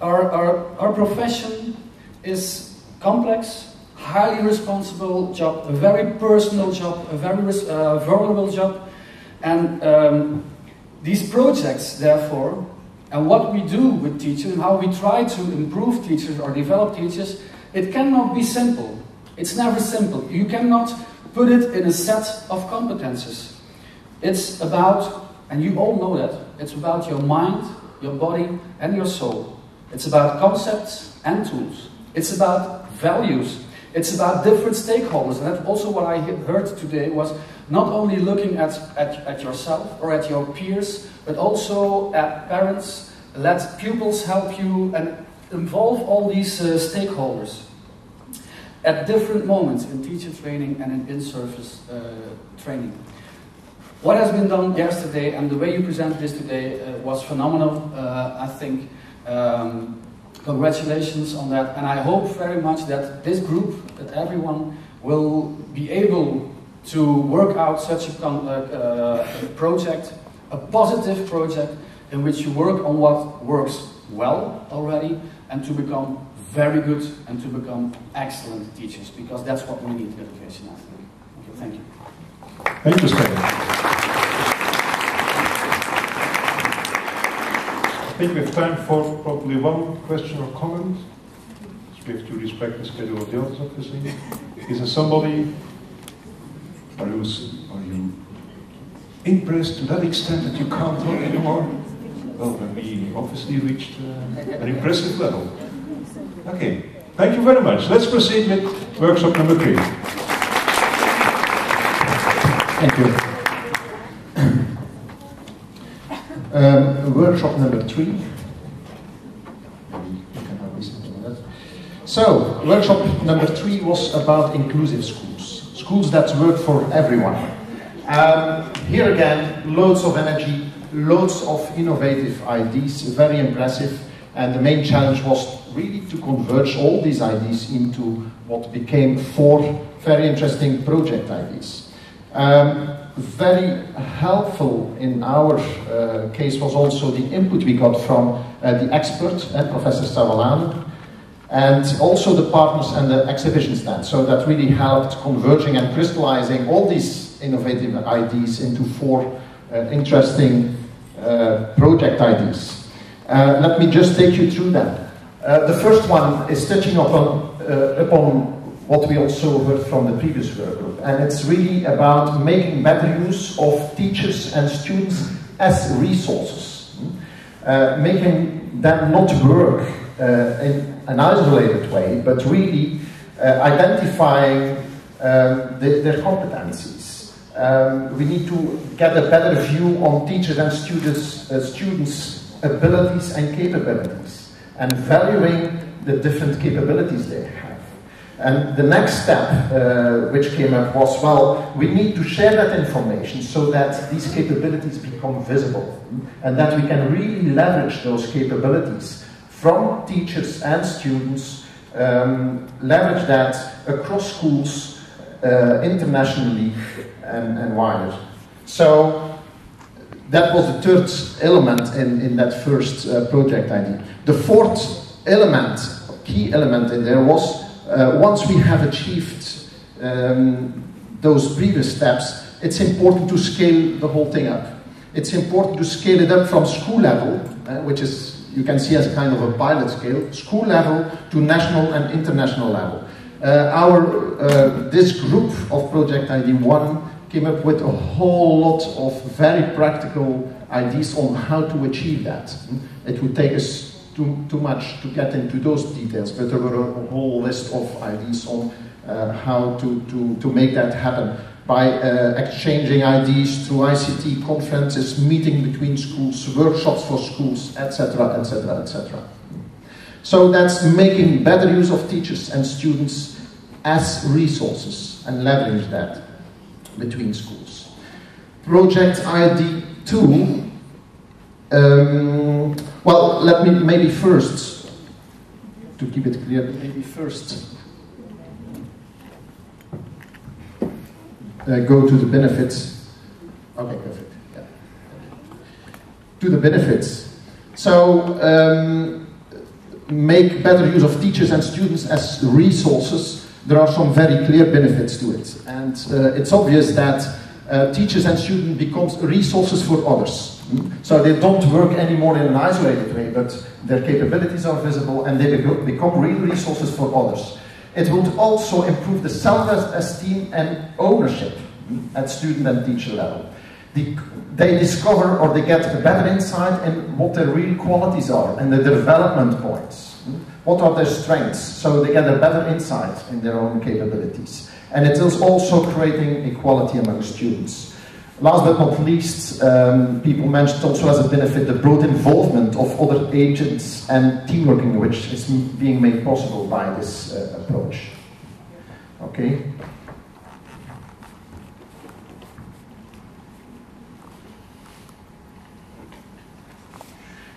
Our profession is complex, highly responsible job, a very personal job, a very vulnerable job. And these projects, therefore, and what we do with teachers, and how we try to improve teachers or develop teachers, it cannot be simple. It's never simple. You cannot put it in a set of competences. It's about, and you all know that, it's about your mind, your body, and your soul. It's about concepts and tools. It's about values. It's about different stakeholders. And that's also what I heard today, was not only looking at yourself or at your peers, but also at parents. Let pupils help you and involve all these stakeholders at different moments in teacher training and in in-service training. What has been done yesterday and the way you presented this today was phenomenal. I think congratulations on that, and I hope very much that this group, that everyone will be able to work out such a project, a positive project, in which you work on what works well already, and to become very good and to become excellent teachers, because that's what we need in education, I think. Okay, thank you. Thank you, Stijn. I think we have time for probably one question or comment. We have to respect the schedule of the others, obviously. Is there somebody? Are you impressed to that extent that you can't talk anymore? Well, then we obviously reached an impressive level. Okay, thank you very much. Let's proceed with workshop number 3. Thank you. Workshop number 3. Maybe you can have listen to that. So, workshop number 3 was about inclusive schools. Schools that work for everyone. Here again, loads of energy, loads of innovative ideas, very impressive. And the main challenge was really to converge all these ideas into what became 4 very interesting project ideas. Very helpful in our case was also the input we got from the expert, Professor Savalan, and also the partners and the exhibition stand. So that really helped converging and crystallizing all these innovative ideas into 4 interesting project ideas. Let me just take you through them. The first one is touching upon what we also heard from the previous work group, and it's really about making better use of teachers and students as resources, making them not work in an isolated way, but really identifying their competencies. We need to get a better view on teachers and students' abilities and capabilities, and valuing the different capabilities they have. And the next step which came up was, well, we need to share that information so that these capabilities become visible, and that we can really leverage those capabilities from teachers and students, leverage that across schools, internationally and wider. So that was the 3rd element in that first project idea. The 4th element, key element in there was, once we have achieved those previous steps, it's important to scale the whole thing up. It's important to scale it up from school level, which is, you can see as kind of a pilot scale, school level to national and international level. This group of Project ID 1 came up with a whole lot of very practical ideas on how to achieve that. It would take us too much to get into those details, but there were a whole list of ideas on how to make that happen by exchanging ideas through ICT conferences, meeting between schools, workshops for schools, etc., etc., etc. So that's making better use of teachers and students as resources and leverage that between schools. Project ID 2. Well, let me maybe first, to keep it clear, go to the benefits. Okay, perfect. Yeah. To the benefits. So, make better use of teachers and students as resources. There are some very clear benefits to it. And it's obvious that teachers and students become resources for others. So they don't work anymore in an isolated way, but their capabilities are visible and they become real resources for others. It would also improve the self-esteem and ownership at student and teacher level. They discover or they get a better insight in what their real qualities are and the development points. What are their strengths? So they get a better insight in their own capabilities. And it is also creating equality among students. Last but not least, people mentioned also as a benefit the broad involvement of other agents and teamworking, which is being made possible by this approach. Okay.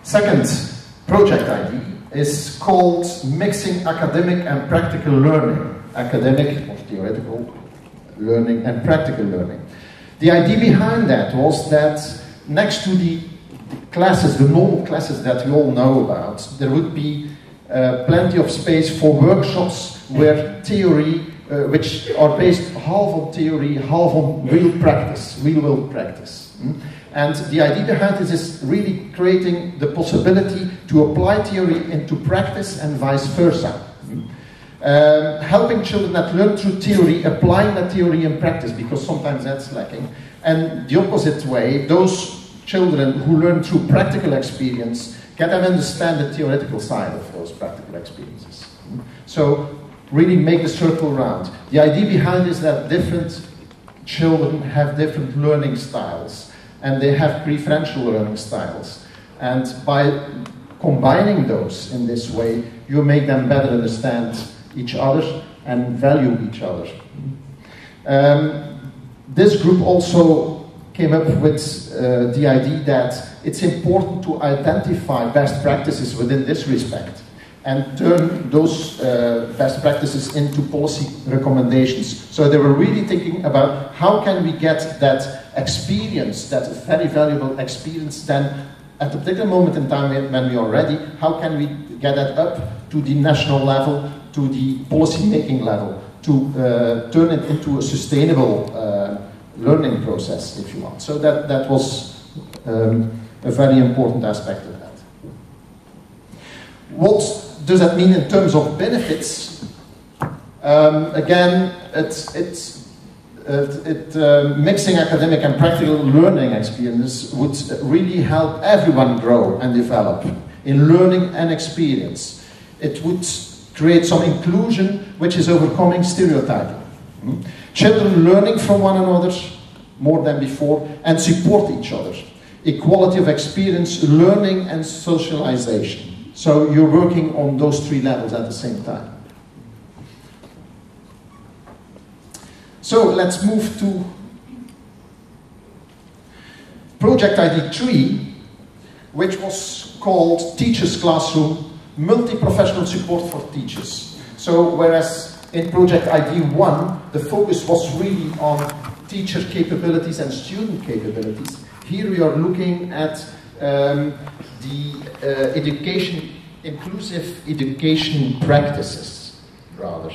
Second project idea is called Mixing Academic and Practical Learning. Academic or theoretical learning and practical learning. The idea behind that was that next to the classes, the normal classes that we all know about, there would be plenty of space for workshops where theory, which are based half on theory, half on real practice, real-world practice. And the idea behind this is really creating the possibility to apply theory into practice and vice versa. Helping children that learn through theory, applying that theory in practice, because sometimes that's lacking. And the opposite way, those children who learn through practical experience can then understand the theoretical side of those practical experiences. So really make the circle round. The idea behind is that different children have different learning styles, and they have preferential learning styles. And by combining those in this way, you make them better understand each other and value each other. This group also came up with the idea that it's important to identify best practices within this respect and turn those best practices into policy recommendations. So they were really thinking about how can we get that experience, that very valuable experience, then at a particular moment in time when we are ready, how can we get that up to the national level, to the policy-making level, to turn it into a sustainable learning process, if you want. So that was a very important aspect of that. What does that mean in terms of benefits? Again, mixing academic and practical learning experience would really help everyone grow and develop in learning and experience. It would create some inclusion, which is overcoming stereotyping. Children learning from one another more than before and support each other. Equality of experience, learning and socialization. So you're working on those three levels at the same time. So let's move to project ID 3, which was called Teachers Classroom, Multi-Professional Support for Teachers. So whereas in project ID 1, the focus was really on teacher capabilities and student capabilities, here we are looking at inclusive education practices, rather.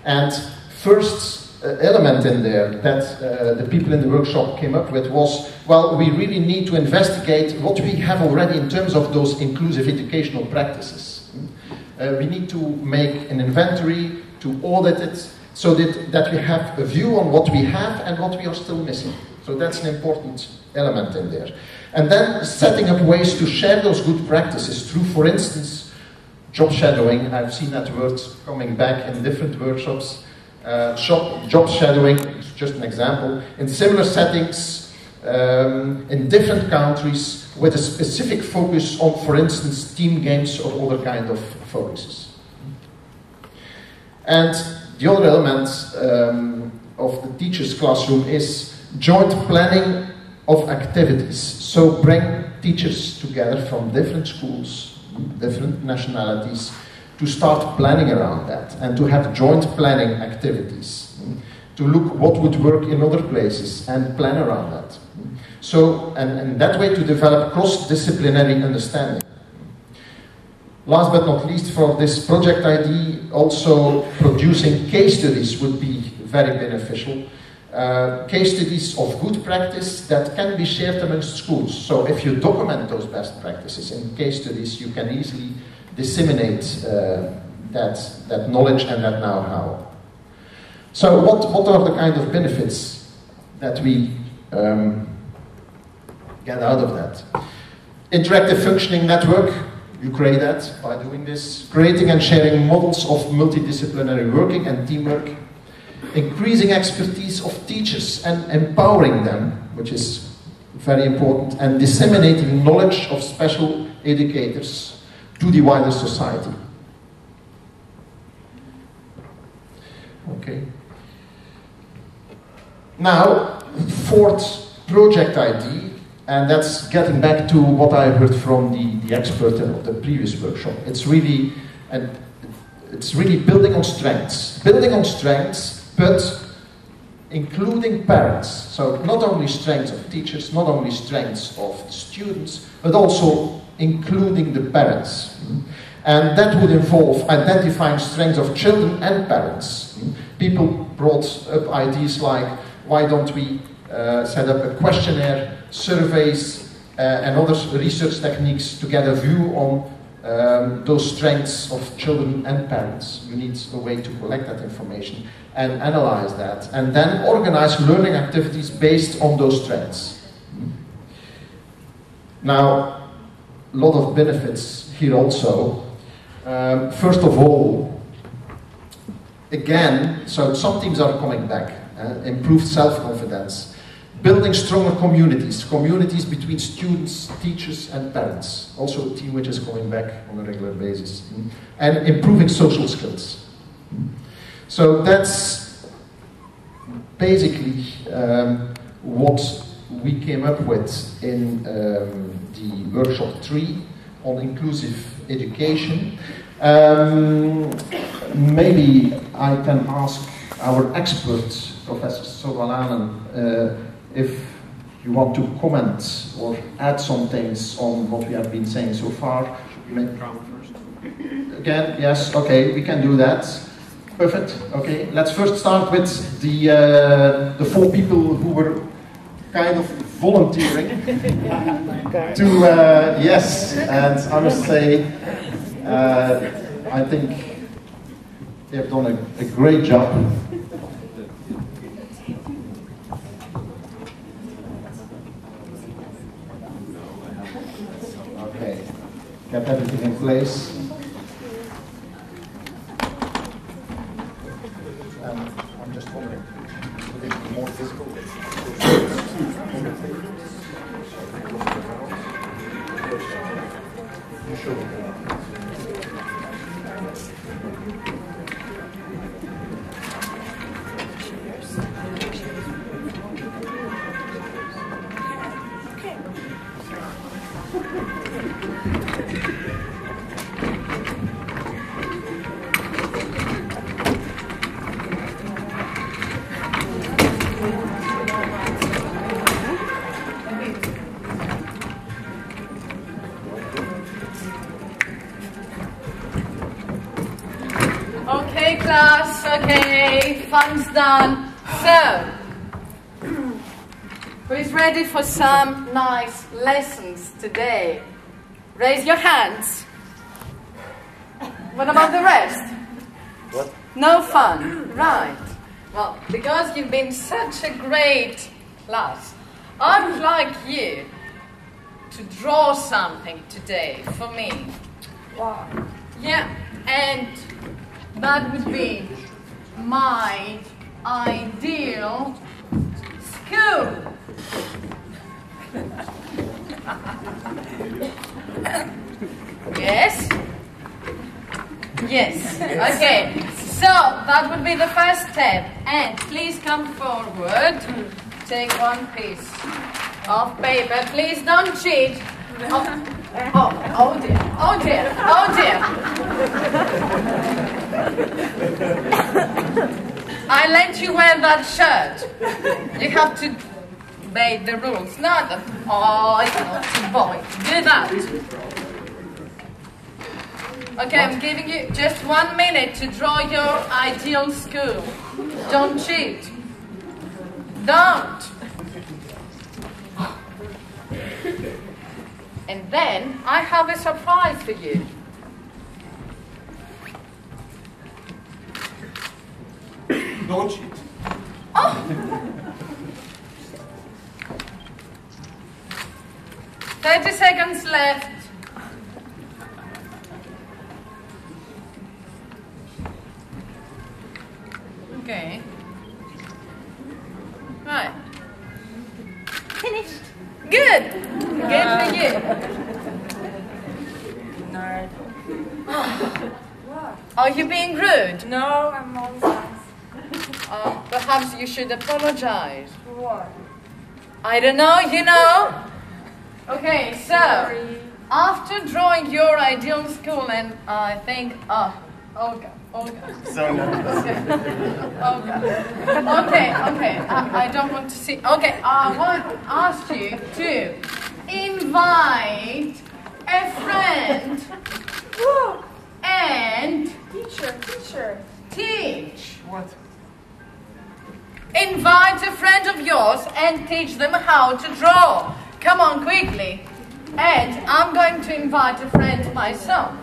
And first element in there that the people in the workshop came up with was, well, we really need to investigate what we have already in terms of those inclusive educational practices. We need to make an inventory, to audit it, so that we have a view on what we have and what we are still missing. So that's an important element in there. And then setting up ways to share those good practices through, for instance, job shadowing. I've seen that word coming back in different workshops. Job shadowing is just an example. In similar settings, in different countries, with a specific focus on, for instance, team games or other kind of focuses. And the other element of the teacher's classroom is joint planning of activities. So bring teachers together from different schools, different nationalities, to start planning around that and to have joint planning activities, to look what would work in other places and plan around that. So, and that way to develop cross-disciplinary understanding. Last but not least, for this project ID, also producing case studies would be very beneficial. Case studies of good practice that can be shared amongst schools. So if you document those best practices in case studies, you can easily disseminate that knowledge and that know-how. So what are the kind of benefits that we get out of that? Interactive functioning network, you create that by doing this. Creating and sharing models of multidisciplinary working and teamwork. Increasing expertise of teachers and empowering them, which is very important, and disseminating knowledge of special educators to the wider society. Okay. Now, fourth project ID, and that's getting back to what I heard from the expert of the previous workshop. It's really building on strengths. Building on strengths, but including parents. So not only strengths of teachers, not only strengths of students, but also including the parents. And that would involve identifying strengths of children and parents. People brought up ideas like, why don't we set up a questionnaire, surveys, and other research techniques to get a view on those strengths of children and parents. You need a way to collect that information and analyze that, and then organize learning activities based on those strengths. Now, a lot of benefits here also. First of all, again, so some teams are coming back. Improved self-confidence. Building stronger communities. Communities between students, teachers and parents. Also a team which is coming back on a regular basis. And improving social skills. So that's basically what we came up with in the workshop 3 on inclusive education. Maybe I can ask our expert, Professor Sovalainen, if you want to comment or add some things on what we have been saying so far. Again, yes, okay, we can do that. Perfect, okay. Let's first start with the 4 people who were kind of volunteering to, yes, and I must say, I think they've done a great job. Okay, get everything in place. I'm just wondering, would it be more difficult? Okay, class, okay, fun's done. So, who is ready for some nice lessons today? Raise your hands. What about the rest? What? No fun, right. Well, because you've been such a great class, I would like you to draw something today for me. Wow. Yeah, and that would be my ideal school. Yes? Yes. Okay. So that would be the first step. And please come forward. Take one piece of paper. Please don't cheat. Oh dear. Oh dear. Oh dear. I let you wear that shirt. You have to obey the rules. Not the naughty boy. Do that. Okay, I'm giving you just 1 minute to draw your ideal school. Don't cheat. Don't. And then I have a surprise for you. Don't cheat. Oh! 30 seconds left. Okay. Right. Finished. Good. Good for you. Nerd. Are you being rude? No, I'm all nice. Perhaps you should apologize. For what? I don't know, you know. Okay, so after drawing your ideal school, and I think, Olga. So nervous. Olga. Okay. I don't want to see. Okay, I want to ask you to invite a friend and Teacher. teach. What? Invite a friend of yours and teach them how to draw. Come on, quickly. And I'm going to invite a friend myself.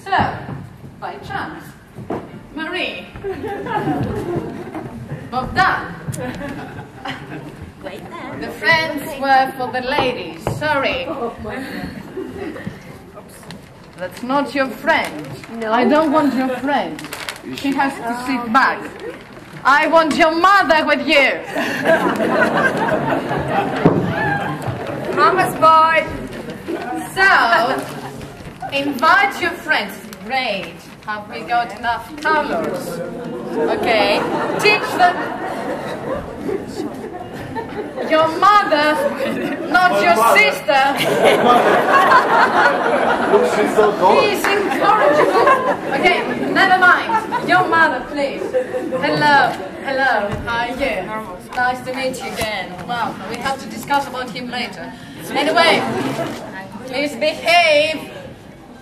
So, by chance, Marie, Bogdan. Wait there. The friends were for the ladies. Sorry. That's not your friend. No. I don't want your friend. She has to sit back. I want your mother with you. Mama's boy. So, invite your friends. Great. Have we got enough colors? Okay. Teach them. Your mother, not your sister. She's so cold. He's incorrigible. Okay, never mind. Your mother, please. Hello. How are you? Nice to meet you again. Well, we have to discuss about him later. Anyway, please behave.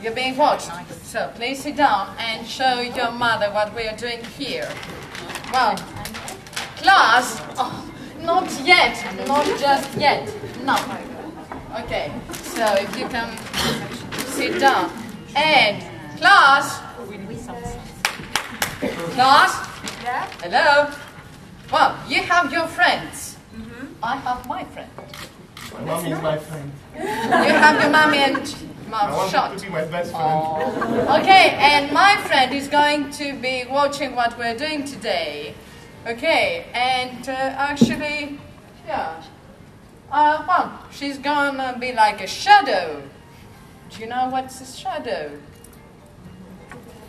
You're being watched. So please sit down and show your mother what we are doing here. Well, class. Not yet, not just yet. No. Okay, so if you can sit down. And class. Class? Yeah? Hello? Well, you have your friends. I have my friend. My mommy is my friend. You have your mommy and I mouth want shut. her to be my best friend. Okay, and my friend is going to be watching what we're doing today. Okay, and actually, yeah. Well, she's gonna be like a shadow. Do you know what's a shadow?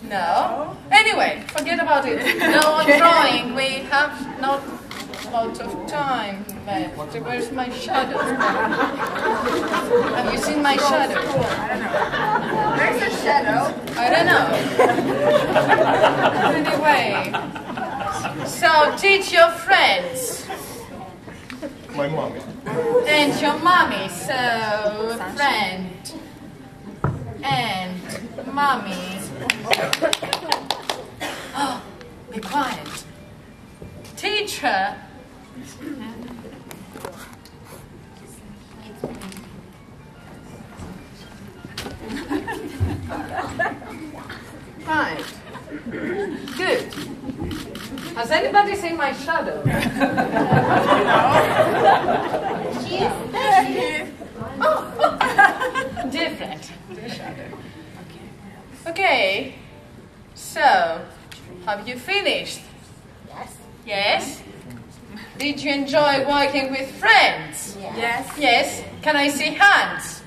No? Anyway, forget about it. No drawing. We have not a lot of time left. Where's my shadow? Have you seen my shadow? I don't know. Where's the shadow? I don't know. Anyway, so teach your friends. My mommy. And your mommy, so friend and mommy. Oh, be quiet. Teacher. Right. Good. Has anybody seen my shadow? Different. Okay. So, have you finished? Yes. Yes? Did you enjoy working with friends? Yes. Yes? Can I see hands?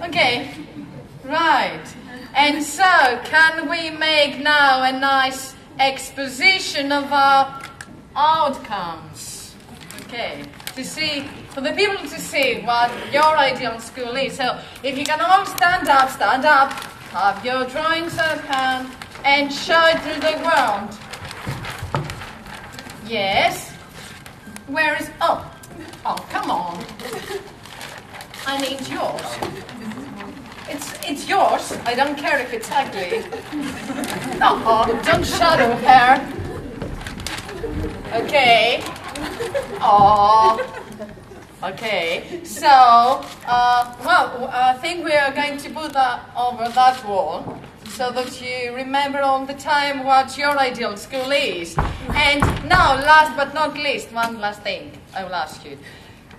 Okay. Right. And so, can we make now a nice exposition of our outcomes? Okay. To see, for the people to see what your ideal school is. So, if you can all stand up, have your drawings at hand, and show it to the world. Yes? Where is, oh, come on. I need yours. It's yours. I don't care if it's ugly. Don't shadow her. Okay. Okay. So, well, I think we are going to put that over that wall. so that you remember all the time what your ideal school is. And now, last but not least, one last thing I will ask you.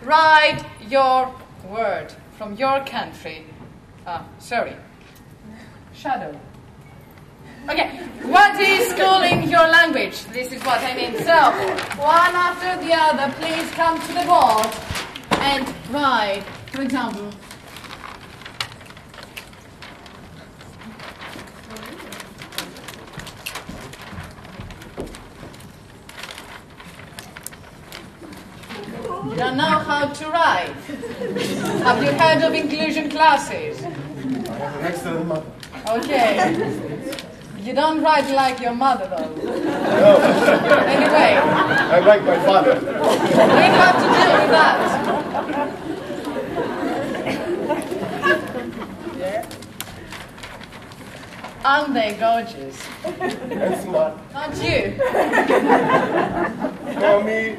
Write your word from your country. Shadow. Okay, what is school in your language? This is what I mean. So, one after the other, please come to the board and write, for example, you don't know how to write. Have you heard of inclusion classes? I have an excellent mother. Okay. You don't write like your mother, though. No. Anyway. I like my father. We have to deal with that. Yeah. Aren't they gorgeous? That's smart. Not you. For me.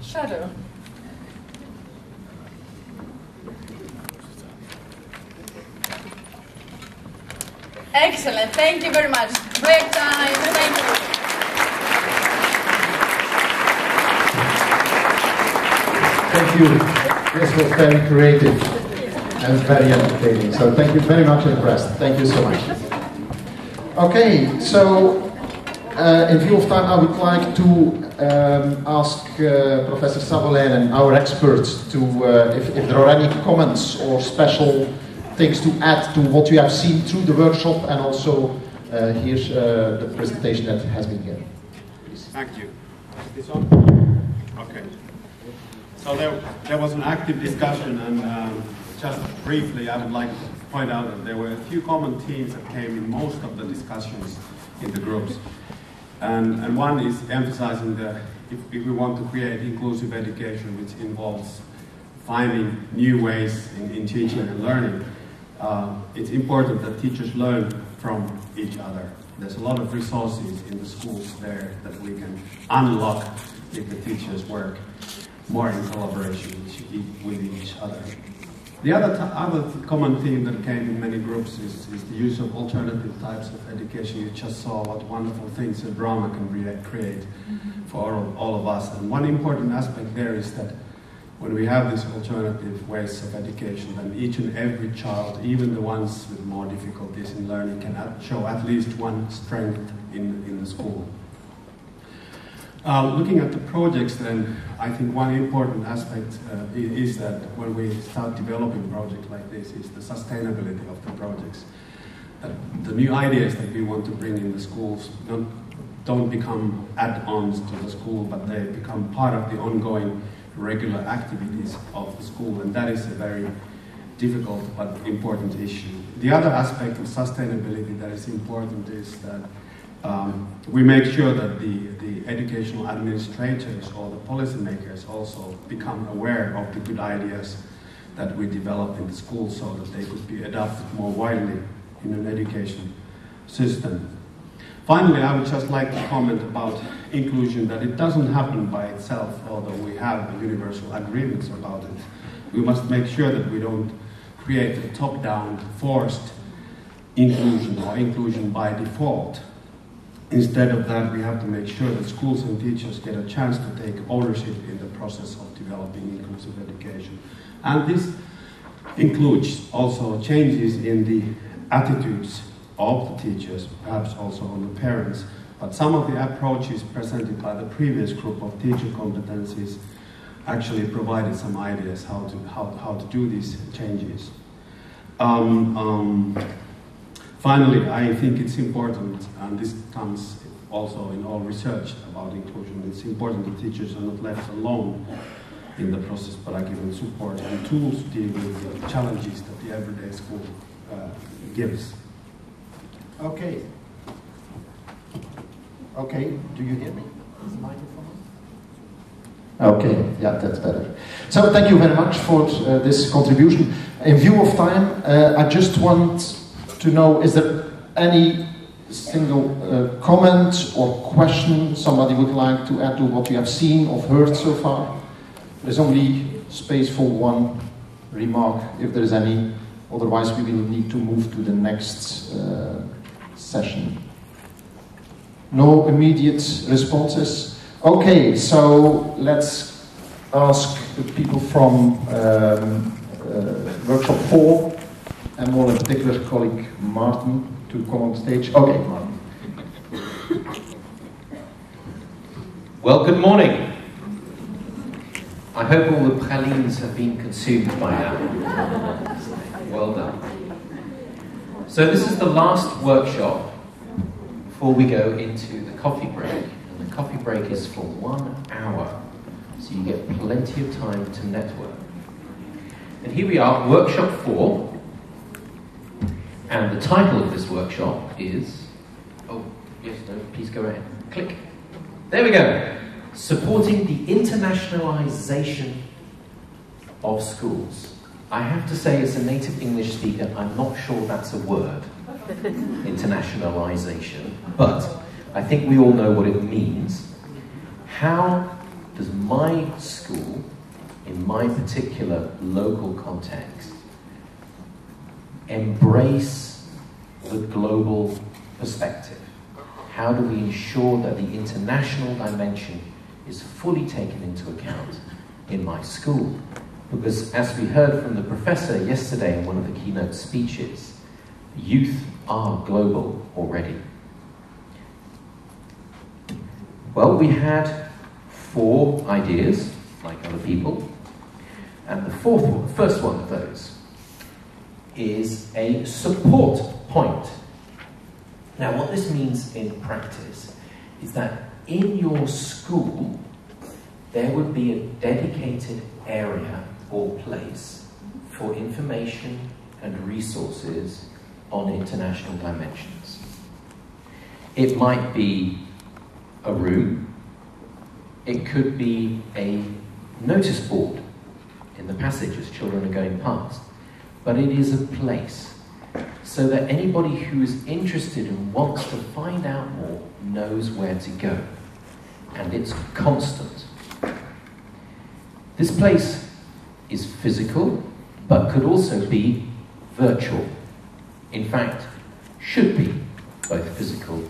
Shadow. Excellent. Thank you very much. Break time. Thank you. Thank you. This was very creative and very entertaining. So thank you very much, impressed. Thank you so much. Okay, so in view of time, I would like to ask Professor Savolen, our experts, to if there are any comments or special things to add to what you have seen through the workshop, and also here's the presentation that has been given. Please. Thank you. Is this on? Okay. So there was an active discussion, and just briefly, I would like to point out that there were a few common themes that came in most of the discussions in the groups. And one is emphasizing that if we want to create inclusive education, which involves finding new ways in teaching and learning, it's important that teachers learn from each other. There's a lot of resources in the schools there that we can unlock if the teachers work more in collaboration with each other. The other common theme that came in many groups is the use of alternative types of education. You just saw what wonderful things a drama can create for all of us. And one important aspect there is that when we have these alternative ways of education, then each and every child, even the ones with more difficulties in learning, can show at least one strength in the school. Looking at the projects then, I think one important aspect is that when we start developing projects like this is the sustainability of the projects. That the new ideas that we want to bring in the schools don't become add-ons to the school, but they become part of the ongoing regular activities of the school, and that is a very difficult but important issue. The other aspect of sustainability that is important is that we make sure that the educational administrators or the policymakers also become aware of the good ideas that we develop in the school so that they could be adopted more widely in an education system. Finally, I would just like to comment about inclusion, that it doesn't happen by itself, although we have universal agreements about it. We must make sure that we don't create a top-down forced inclusion or inclusion by default. Instead of that, we have to make sure that schools and teachers get a chance to take ownership in the process of developing inclusive education. And this includes also changes in the attitudes of the teachers, perhaps also on the parents. But some of the approaches presented by the previous group of teacher competencies actually provided some ideas how to do these changes. Finally, I think it's important, and this comes also in all research about inclusion, it's important that teachers are not left alone in the process, but are given support and tools to deal with the challenges that the everyday school gives. Okay. Okay, do you hear me? Is the microphone on? Okay, yeah, that's better. So thank you very much for this contribution. In view of time, I just want to know, is there any a single comment or question somebody would like to add to what we have seen or heard so far? There's only space for one remark, if there is any. Otherwise, we will need to move to the next session. No immediate responses? Okay, so let's ask the people from workshop 4, and more in particular colleague Martin, to come on stage. Okay, Martin. Well, good morning. I hope all the pralines have been consumed by now. Well done. So this is the last workshop before we go into the coffee break. And the coffee break is for 1 hour, so you get plenty of time to network. And here we are, workshop 4. And the title of this workshop is... Oh, yes, no, please go ahead. Click. There we go. Supporting the internationalization of schools. I have to say, as a native English speaker, I'm not sure that's a word, internationalization, but I think we all know what it means. How does my school, in my particular local context, embrace the global perspective? How do we ensure that the international dimension is fully taken into account in my school? Because as we heard from the professor yesterday in one of the keynote speeches, youth are global already. Well, we had 4 ideas, like other people, and the first one of those is a support point. Now, what this means in practice is that in your school, there would be a dedicated area or place for information and resources on international dimensions. It might be a room, it could be a notice board in the passage as children are going past, but it is a place so that anybody who is interested and wants to find out more knows where to go. And it's constant. This place is physical, but could also be virtual. In fact, should be both physical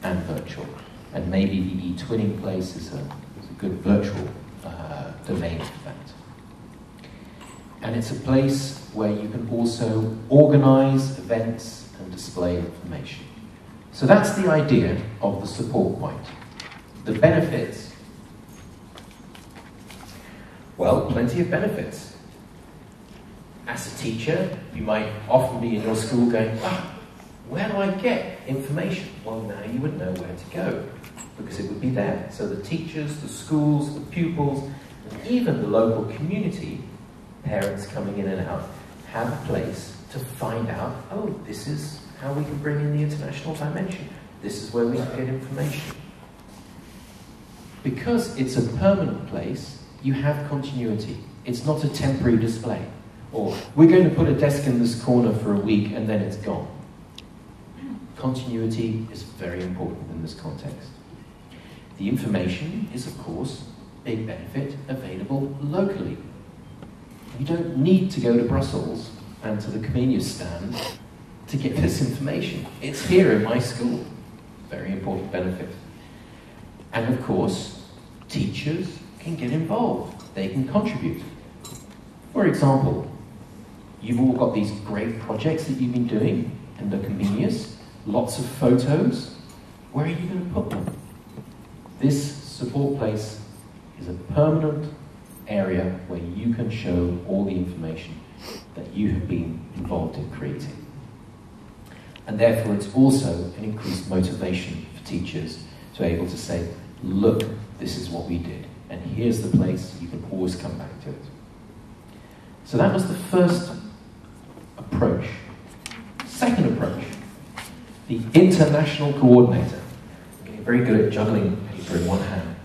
and virtual. And maybe the e-twinning place is a good virtual domain for that. And it's a place where you can also organize events and display information. So that's the idea of the support point. The benefits, well, plenty of benefits. As a teacher, you might often be in your school going, where do I get information? Well, now you would know where to go, because it would be there. So the teachers, the schools, the pupils, and even the local community, parents coming in and out, have a place to find out, oh, this is how we can bring in the international dimension. This is where we can get information. Because it's a permanent place, you have continuity. It's not a temporary display. Or, we're going to put a desk in this corner for a week and then it's gone. Continuity is very important in this context. The information is, of course, a benefit available locally. You don't need to go to Brussels and to the Comenius stand to get this information. It's here in my school. Very important benefit. And of course, teachers can get involved. They can contribute. For example, you've all got these great projects that you've been doing in the Comenius, lots of photos. Where are you going to put them? This support place is a permanent area where you can show all the information that you have been involved in creating. And therefore it's also an increased motivation for teachers to be able to say, look, this is what we did, and here's the place, you can always come back to it. So that was the first approach. Second approach, the international coordinator. I'm getting very good at juggling paper in one hand.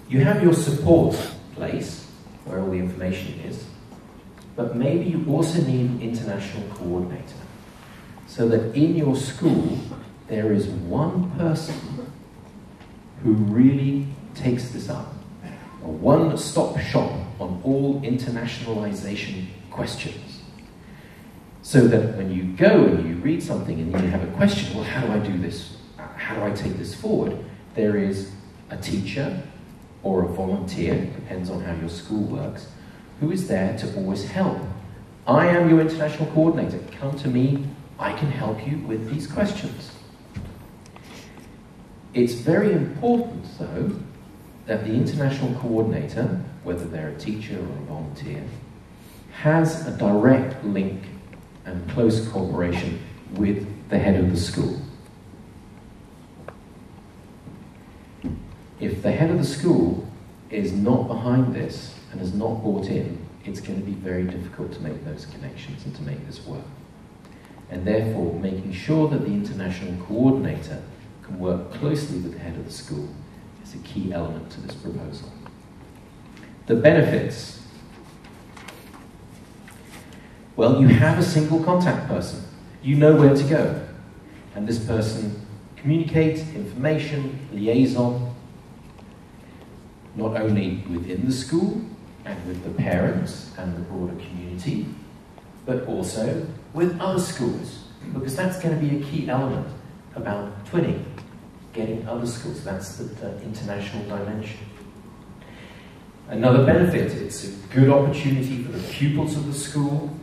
You have your support place, where all the information is, but maybe you also need an international coordinator, so that in your school there is one person who really takes this up, a one-stop shop on all internationalization questions, so that when you go and you read something and you have a question, well, how do I do this? How do I take this forward? There is a teacher or a volunteer, depends on how your school works, who is there to always help. I am your international coordinator. Come to me, I can help you with these questions. It's very important, though, that the international coordinator, whether they're a teacher or a volunteer, has a direct link and close cooperation with the head of the school. If the head of the school is not behind this and is not bought in, it's going to be very difficult to make those connections and to make this work. And therefore, making sure that the international coordinator can work closely with the head of the school is a key element to this proposal. The benefits. Well, you have a single contact person. You know where to go. And this person communicates information, liaison, not only within the school and with the parents and the broader community, but also with other schools, because that's going to be a key element about twinning, getting other schools. That's the international dimension. Another benefit, it's a good opportunity for the pupils of the school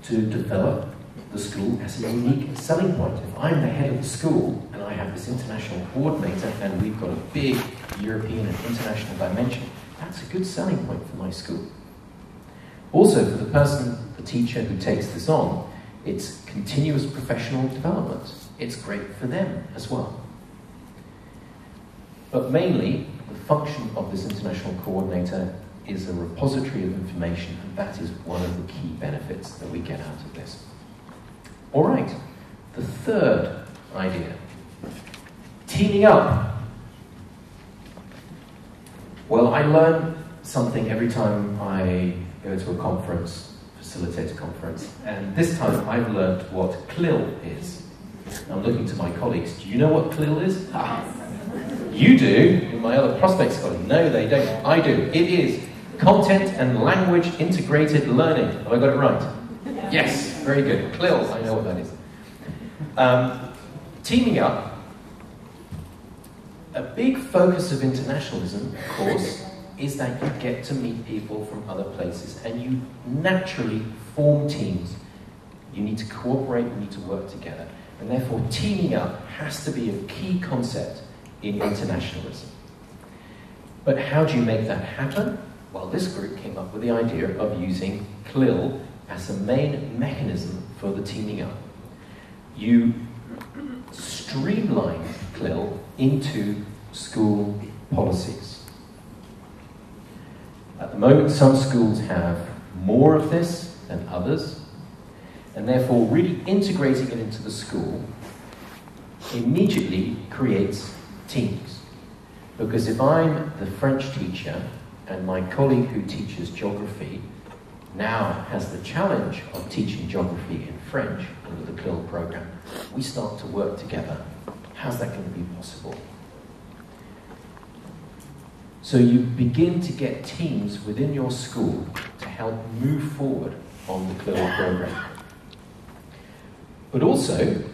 to develop the school as a unique selling point. If I'm the head of the school and I have this international coordinator and we've got a big European and international dimension, that's a good selling point for my school. Also, for the person, the teacher who takes this on, it's continuous professional development. It's great for them as well. But mainly, the function of this international coordinator is a repository of information, and that is one of the key benefits that we get out of this. All right, the third idea, teaming up. Well, I learn something every time I go to a conference, facilitate a conference, and this time I've learned what CLIL is. I'm looking to my colleagues. Do you know what CLIL is? You do. My other prospects got it. No, they don't. I do. It is Content and Language Integrated Learning. Have I got it right? Yes, very good. CLIL, I know what that is. Teaming up. A big focus of internationalism, of course, is that you get to meet people from other places and you naturally form teams. You need to cooperate, you need to work together. And therefore, teaming up has to be a key concept in internationalism. But how do you make that happen? Well, this group came up with the idea of using CLIL as a main mechanism for the teaming up. You streamline CLIL into school policies. At the moment, some schools have more of this than others, and therefore really integrating it into the school immediately creates teams. Because if I'm the French teacher and my colleague who teaches geography now has the challenge of teaching geography in French under the CLIL program, we start to work together. How's that going to be possible? So you begin to get teams within your school to help move forward on the CLIL program. But also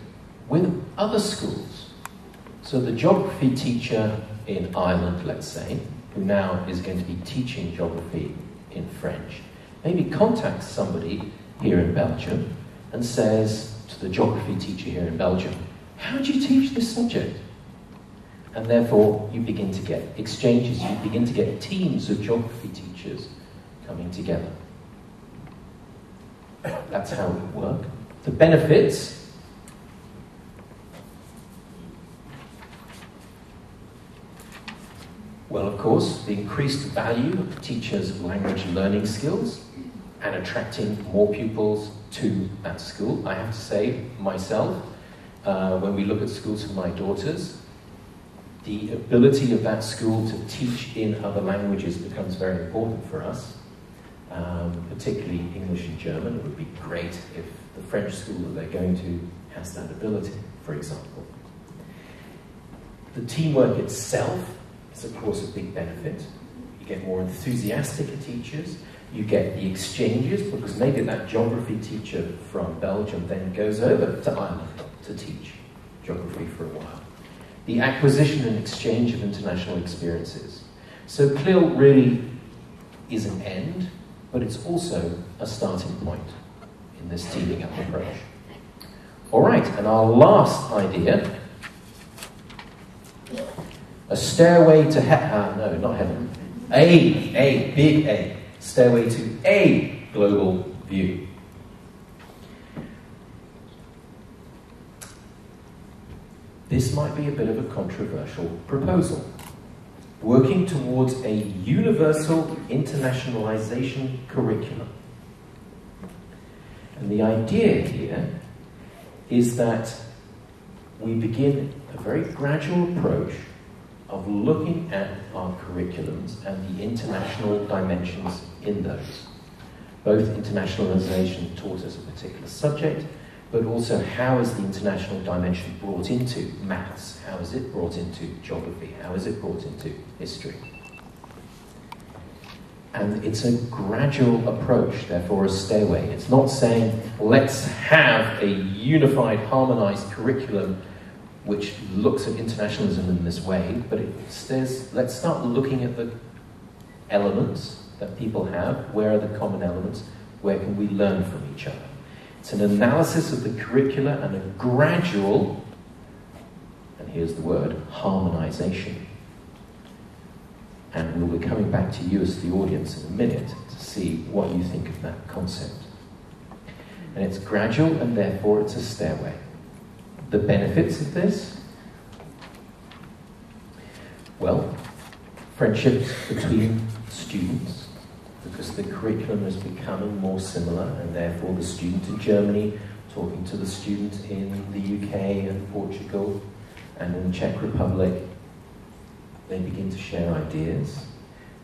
with other schools. So the geography teacher in Ireland, let's say, who now is going to be teaching geography in French, maybe contacts somebody here in Belgium and says to the geography teacher here in Belgium, how do you teach this subject? And therefore, you begin to get exchanges, you begin to get teams of geography teachers coming together. That's how it would work. The benefits. Well, of course, the increased value of teachers' language learning skills and attracting more pupils to that school. I have to say, myself, when we look at schools for my daughters, the ability of that school to teach in other languages becomes very important for us. particularly English and German. It would be great if the French school that they're going to has that ability, for example. The teamwork itself is, of course, a big benefit. You get more enthusiastic teachers. You get the exchanges, because maybe that geography teacher from Belgium then goes over to Ireland to teach geography for a while. The acquisition and exchange of international experiences. So CLIL really is an end, but it's also a starting point in this teaming up approach. All right, and our last idea, a stairway to heaven, no, not heaven, a big A, stairway to a global view. This might be a bit of a controversial proposal. Working towards a universal internationalization curriculum. And the idea here is that we begin a very gradual approach of looking at our curriculums and the international dimensions in those. Both internationalization taught as a particular subject, but also how is the international dimension brought into maths? How is it brought into geography? How is it brought into history? And it's a gradual approach, therefore a stairway. It's not saying, let's have a unified, harmonized curriculum which looks at internationalism in this way, but it says, let's start looking at the elements that people have. Where are the common elements? Where can we learn from each other? It's an analysis of the curricula and a gradual, and here's the word, harmonization. And we'll be coming back to you as the audience in a minute to see what you think of that concept. And it's gradual, and therefore it's a stairway. The benefits of this? Well, friendships between students, because the curriculum is becoming more similar, and therefore the student in Germany talking to the student in the UK and Portugal and in the Czech Republic, they begin to share ideas.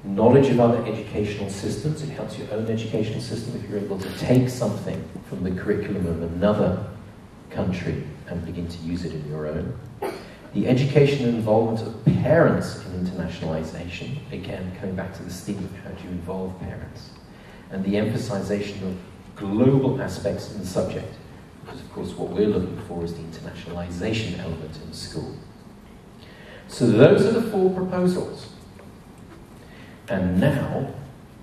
Knowledge of other educational systems, it helps your own educational system if you're able to take something from the curriculum of another country and begin to use it in your own. The education and involvement of parents in internationalization, again, coming back to this theme of how do you involve parents, and the emphasization of global aspects in the subject, because of course what we're looking for is the internationalization element in school. So those are the 4 proposals. And now,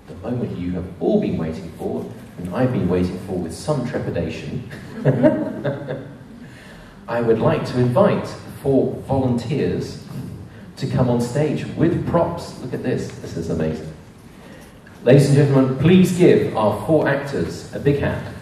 the moment you have all been waiting for, and I've been waiting for with some trepidation, I would like to invite 4 volunteers to come on stage with props. Look at this. This is amazing. Ladies and gentlemen, please give our 4 actors a big hand.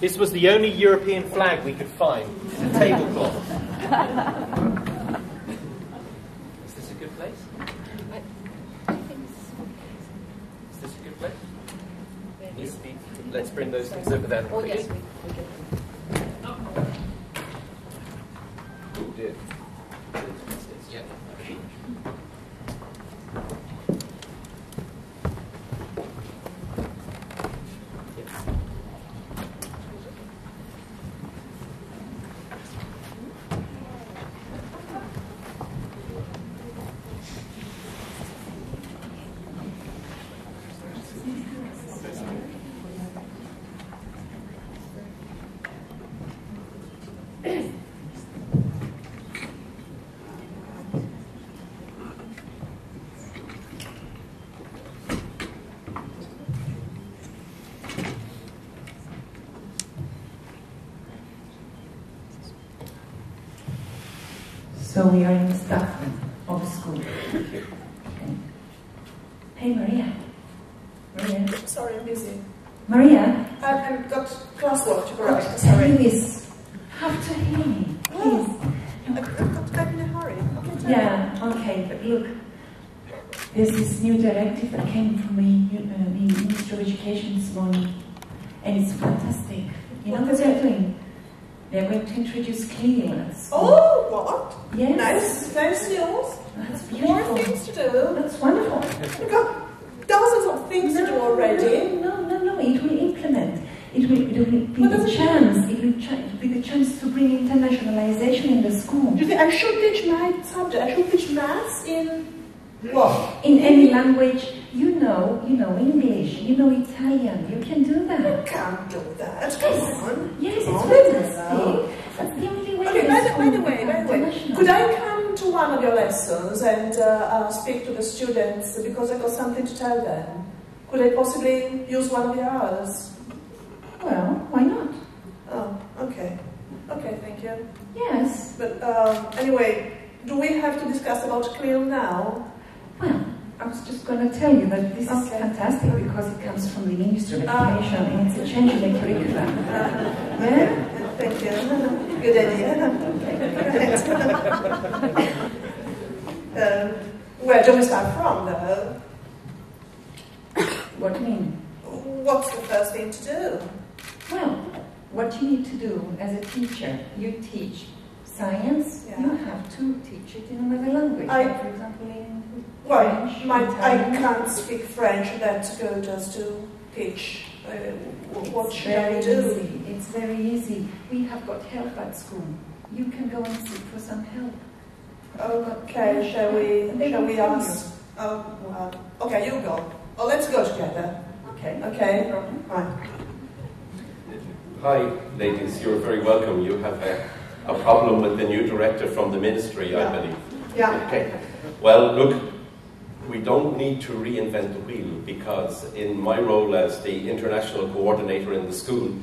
This was the only European flag we could find. It's a tablecloth. Is this a good place? Is this a good place? Yes. Let's bring those things over there. Oh, yes. Oh dear. Yeah. So we are in the staff of the school. Okay. Hey, Maria. Maria. Sorry, I'm busy. Maria. I've got classwork to correct. Tell Sorry. me this. Have to hear me, please. I'm in a hurry. Okay, Yeah, okay, but look. There's this new directive that came from the Ministry of Education this morning, and it's fantastic. You know what they're doing? They're going to introduce cleanliness. Oh, what? Yes. Nice news. That's beautiful. More things to do. That's wonderful. We've got dozens of things to do already. No, it will implement. It will be the chance. It will be the chance to bring internationalization in the school. Do you think I should teach my subject? I should teach maths in what? In any language. You know English, you know Italian. You can do that. You can't do that. Come on. Yes, it's fantastic. That's the only way. Okay, by the way, could I come to one of your lessons and speak to the students because I got something to tell them? Could I possibly use one of your hours? Well, why not? Oh, okay. Okay, thank you. Yes. But anyway, do we have to discuss about CLIL now? Well, I was just going to tell you that this is fantastic because it comes from the Ministry of Education and it's a change in the curriculum. Yeah? Thank you. Good idea. Where do we start from, though? What do you mean? What's the first thing to do? Well, what you need to do as a teacher, you teach science, you have to teach it in another language. For example, in French, I can't speak French that good as to teach. What should I do? It's very easy. We have got help at school. You can go and seek for some help. Okay, shall we ask? Okay, you go. Oh, let's go together. Okay. Okay. No problem. Right. Hi, ladies. You're very welcome. You have a problem with the new director from the ministry, I believe. Yeah. Okay. Well, look, we don't need to reinvent the wheel because in my role as the international coordinator in the school,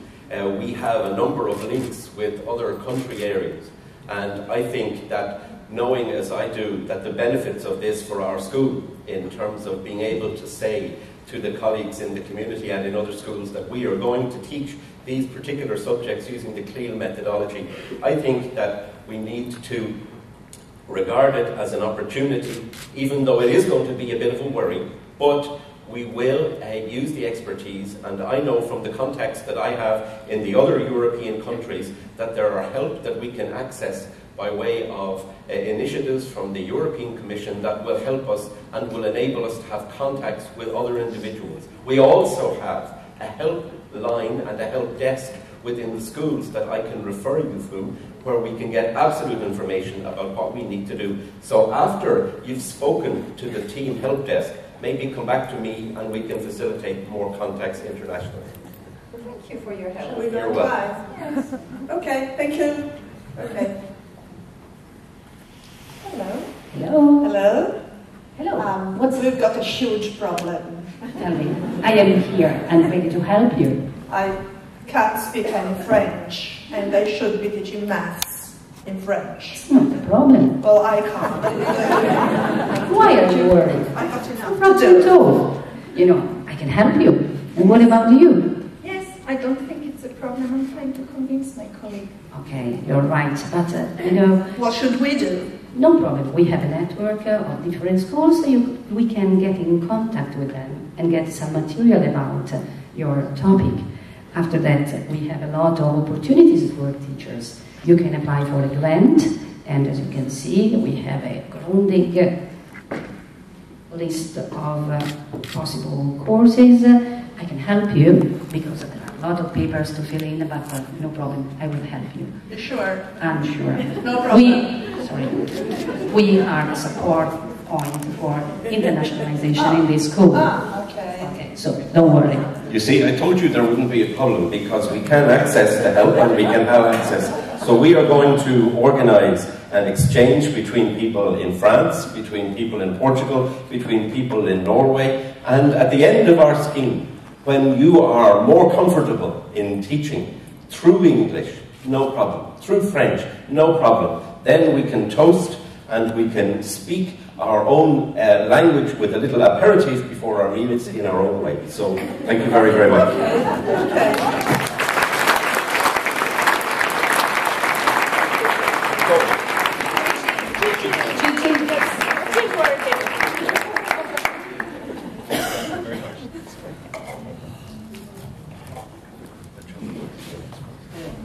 we have a number of links with other country areas. And I think that knowing as I do that the benefits of this for our school in terms of being able to say to the colleagues in the community and in other schools that we are going to teach these particular subjects using the CLIL methodology, I think that we need to regard it as an opportunity, even though it is going to be a bit of a worry, but we will use the expertise, and I know from the context that I have in the other European countries that there are help that we can access by way of initiatives from the European Commission that will help us and will enable us to have contacts with other individuals. We also have a help line and a help desk within the schools that I can refer you through where we can get absolute information about what we need to do. So after you've spoken to the team help desk, maybe come back to me and we can facilitate more contacts internationally. Thank you for your help. Shall we go You're welcome. Yes. Okay, thank you. Okay. Hello. Hello. Hello. Hello. We've got a huge problem. Tell me. I am here and ready to help you. I can't speak any French, and I should be teaching maths in French. It's not a problem. Well, I can't. Why are you worried? I got enough Not to at all. You know, I can help you. And what about you? Yes, I don't think it's a problem. I'm trying to convince my colleague. Okay, you're right. But, you know... What should we do? No problem. We have a network of different schools, so we can get in contact with them and get some material about your topic. After that, we have a lot of opportunities for teachers. You can apply for a grant, and as you can see, we have a grundig list of possible courses. I can help you, because there are a lot of papers to fill in, but no problem, I will help you. You sure? I'm sure. No problem. We are the support point for internationalization in this school. Okay. So don't worry. You see, I told you there wouldn't be a problem because we can access the help and we can have access. So we are going to organize an exchange between people in France, between people in Portugal, between people in Norway, and at the end of our scheme, when you are more comfortable in teaching through English, no problem, through French, no problem, then we can toast and we can speak our own language with a little aperitif before our meals in our own way. So thank you very, very much.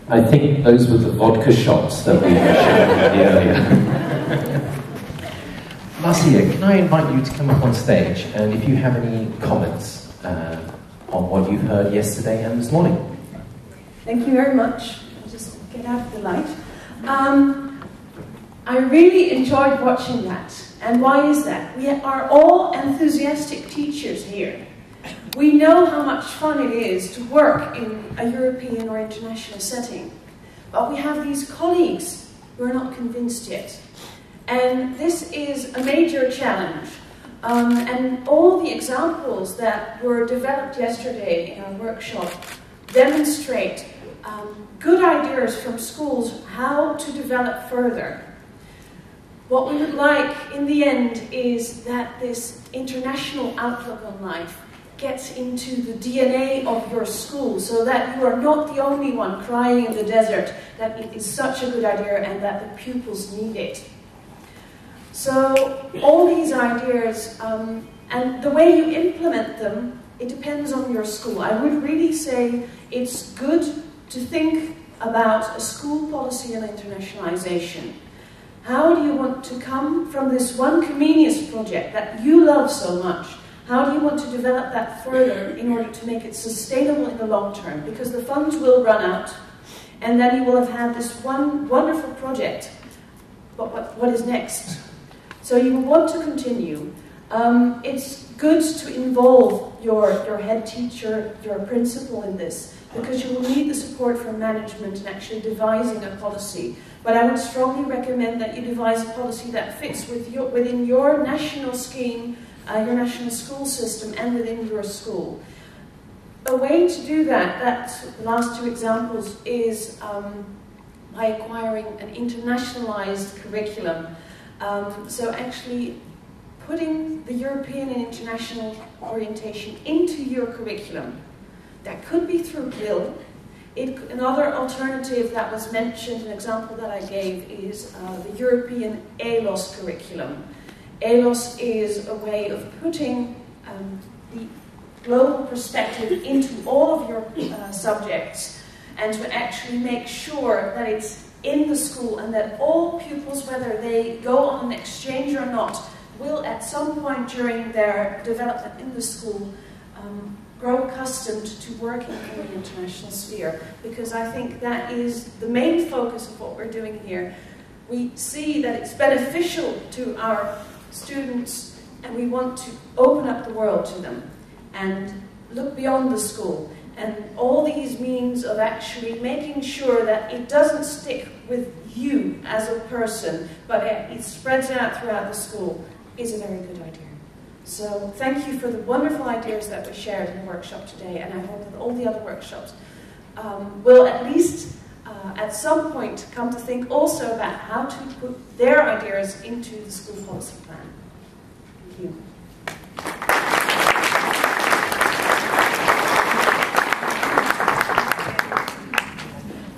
I think those were the vodka shots that we were sharing earlier. Marcia, can I invite you to come up on stage, and if you have any comments on what you've heard yesterday and this morning. Thank you very much. I'll just get out of the light. I really enjoyed watching that. And why is that? We are all enthusiastic teachers here. We know how much fun it is to work in a European or international setting. But we have these colleagues who are not convinced yet. And this is a major challenge. And all the examples that were developed yesterday in our workshop demonstrate good ideas from schools how to develop further. What we would like in the end is that this international outlook on life gets into the DNA of your school, so that you are not the only one crying in the desert that it is such a good idea and that the pupils need it. So all these ideas, and the way you implement them, it depends on your school. I would really say it's good to think about a school policy on internationalization. How do you want to come from this one Comenius project that you love so much? How do you want to develop that further in order to make it sustainable in the long term? Because the funds will run out, and then you will have had this one wonderful project. But what is next? So you will want to continue. It's good to involve your head teacher, your principal in this, because you will need the support from management in actually devising a policy. But I would strongly recommend that you devise a policy that fits within your national scheme, your national school system, and within your school. A way to do that, the last two examples, is by acquiring an internationalized curriculum. So actually putting the European and international orientation into your curriculum. That could be through GLIL. Another alternative that was mentioned, an example that I gave, is the European ALOS curriculum. ALOS is a way of putting the global perspective into all of your subjects, and to actually make sure that it's in the school and that all pupils, whether they go on an exchange or not, will at some point during their development in the school grow accustomed to working in the international sphere, because I think that is the main focus of what we're doing here. We see that it's beneficial to our students, and we want to open up the world to them and look beyond the school. And all these means of actually making sure that it doesn't stick with you as a person, but it spreads out throughout the school, is a very good idea. So thank you for the wonderful ideas that we shared in the workshop today, and I hope that all the other workshops will at least at some point come to think also about how to put their ideas into the school policy plan. Thank you.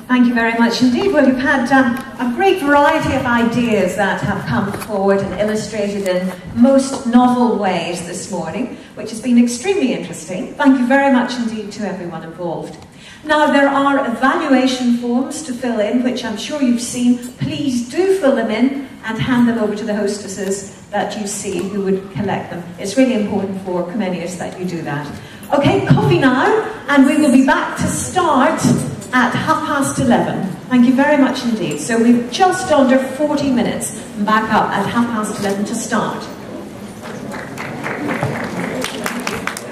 Thank you very much indeed. Well, you've had a great variety of ideas that have come forward and illustrated in most novel ways this morning, which has been extremely interesting. Thank you very much indeed to everyone involved. Now, there are evaluation forms to fill in, which I'm sure you've seen. Please do fill them in and hand them over to the hostesses that you see who would collect them. It's really important for Comenius that you do that. Okay, coffee now, and we will be back to start at 11:30. Thank you very much indeed. So we've just under 40 minutes back up at 11:30 to start.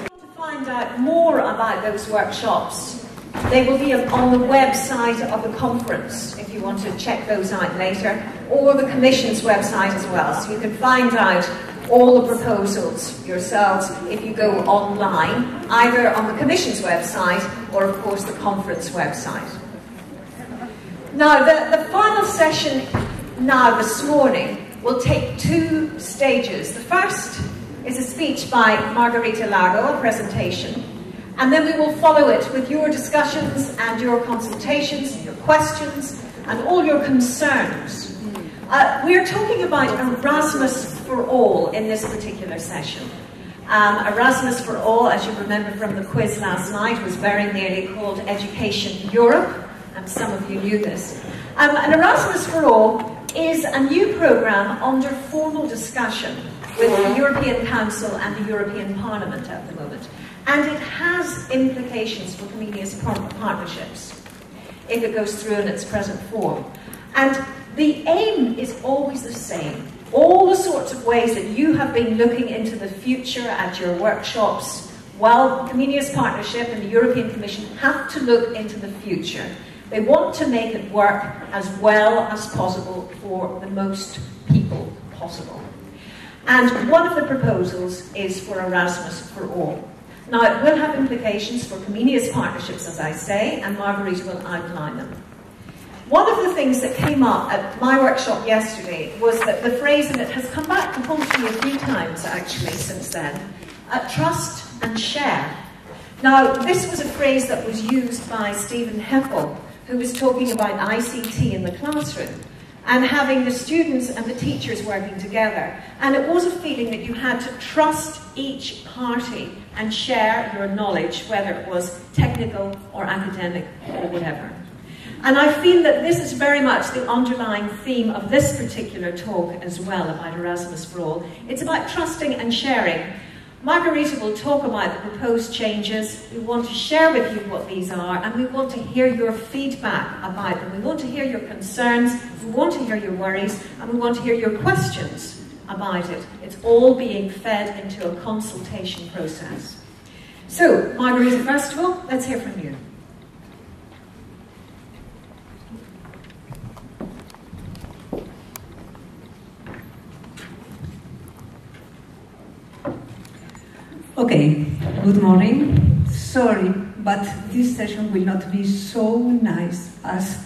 To find out more about those workshops, they will be on the website of the conference if you want to check those out later, or the Commission's website as well. So you can find out all the proposals yourselves if you go online, either on the Commission's website or, of course, the conference website. Now, the final session now this morning will take 2 stages. The first is a speech by Margarita Lago, a presentation, and then we will follow it with your discussions and your consultations, and your questions, and all your concerns. We are talking about Erasmus for All in this particular session. Erasmus for All, as you remember from the quiz last night, was very nearly called Education Europe, and some of you knew this. And Erasmus for All is a new programme under formal discussion with the European Council and the European Parliament at the moment. And it has implications for Comenius Partnerships if it goes through in its present form. And the aim is always the same. All the sorts of ways that you have been looking into the future at your workshops, while Comenius Partnership and the European Commission have to look into the future. They want to make it work as well as possible for the most people possible. And one of the proposals is for Erasmus for All. Now, it will have implications for Comenius Partnerships, as I say, and Marguerite will outline them. One of the things that came up at my workshop yesterday was that the phrase, and it has come back to haunt me a few times actually since then, trust and share. Now, this was a phrase that was used by Stephen Heppel, who was talking about ICT in the classroom and having the students and the teachers working together. And it was a feeling that you had to trust each party and share your knowledge, whether it was technical or academic or whatever. And I feel that this is very much the underlying theme of this particular talk as well about Erasmus for All. It's about trusting and sharing. Margarita will talk about the proposed changes. We want to share with you what these are, and we want to hear your feedback about them. We want to hear your concerns, we want to hear your worries, and we want to hear your questions about it. It's all being fed into a consultation process. So, Margarita, first of all, let's hear from you. Okay, good morning. Sorry, but this session will not be so nice as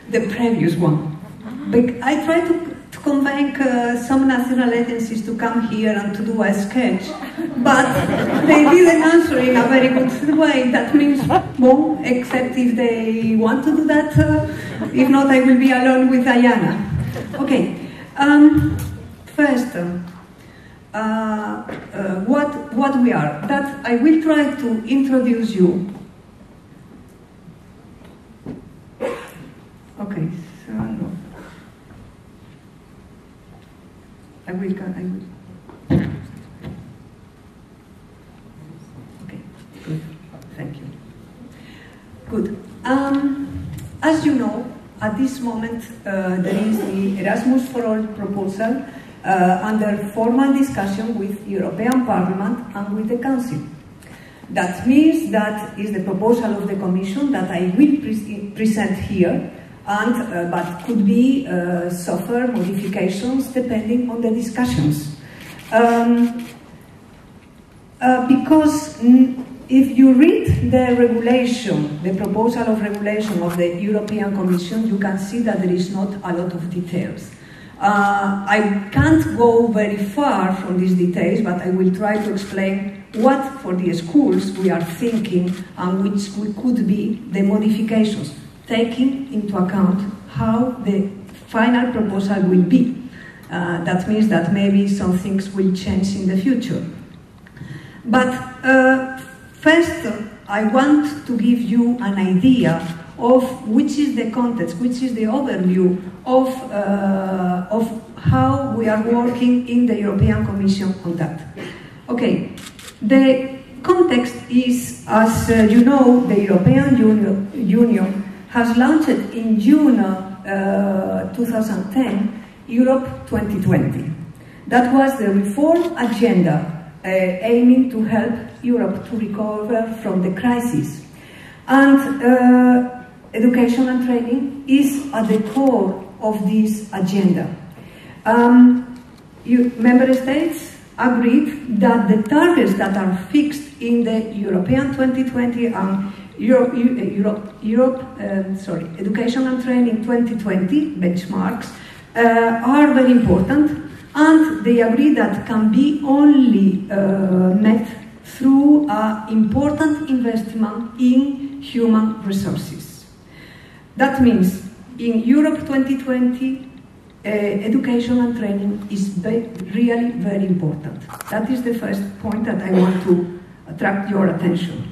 the previous one. But I tried to convince some national agencies to come here and to do a sketch, but they didn't answer in a very good way. That means, well, except if they want to do that, if not, I will be alone with Diana. Okay, first, what we are. That I will try to introduce you. Okay, so I will. Okay, good. Thank you. Good. As you know, at this moment there is the Erasmus for All proposal. Under formal discussion with European Parliament and with the Council. That means that is the proposal of the Commission that I will present here, and but could be suffer modifications depending on the discussions. Because if you read the regulation, the proposal of regulation of the European Commission, you can see that there is not a lot of details. I can't go very far from these details, but I will try to explain what for the schools we are thinking and which could be the modifications, taking into account how the final proposal will be. That means that maybe some things will change in the future. But first, I want to give you an idea of which is the context, which is the overview of how we are working in the European Commission on that. Okay, the context is, as you know, the European Union has launched in June 2010 Europe 2020. That was the reform agenda aiming to help Europe to recover from the crisis. And education and training is at the core of this agenda. Member States agreed that the targets that are fixed in the European 2020 and Education and Training 2020 benchmarks are very important, And they agree that can be only met through important investment in human resources. That means in Europe 2020, education and training is really very important. That is the first point that I want to attract your attention.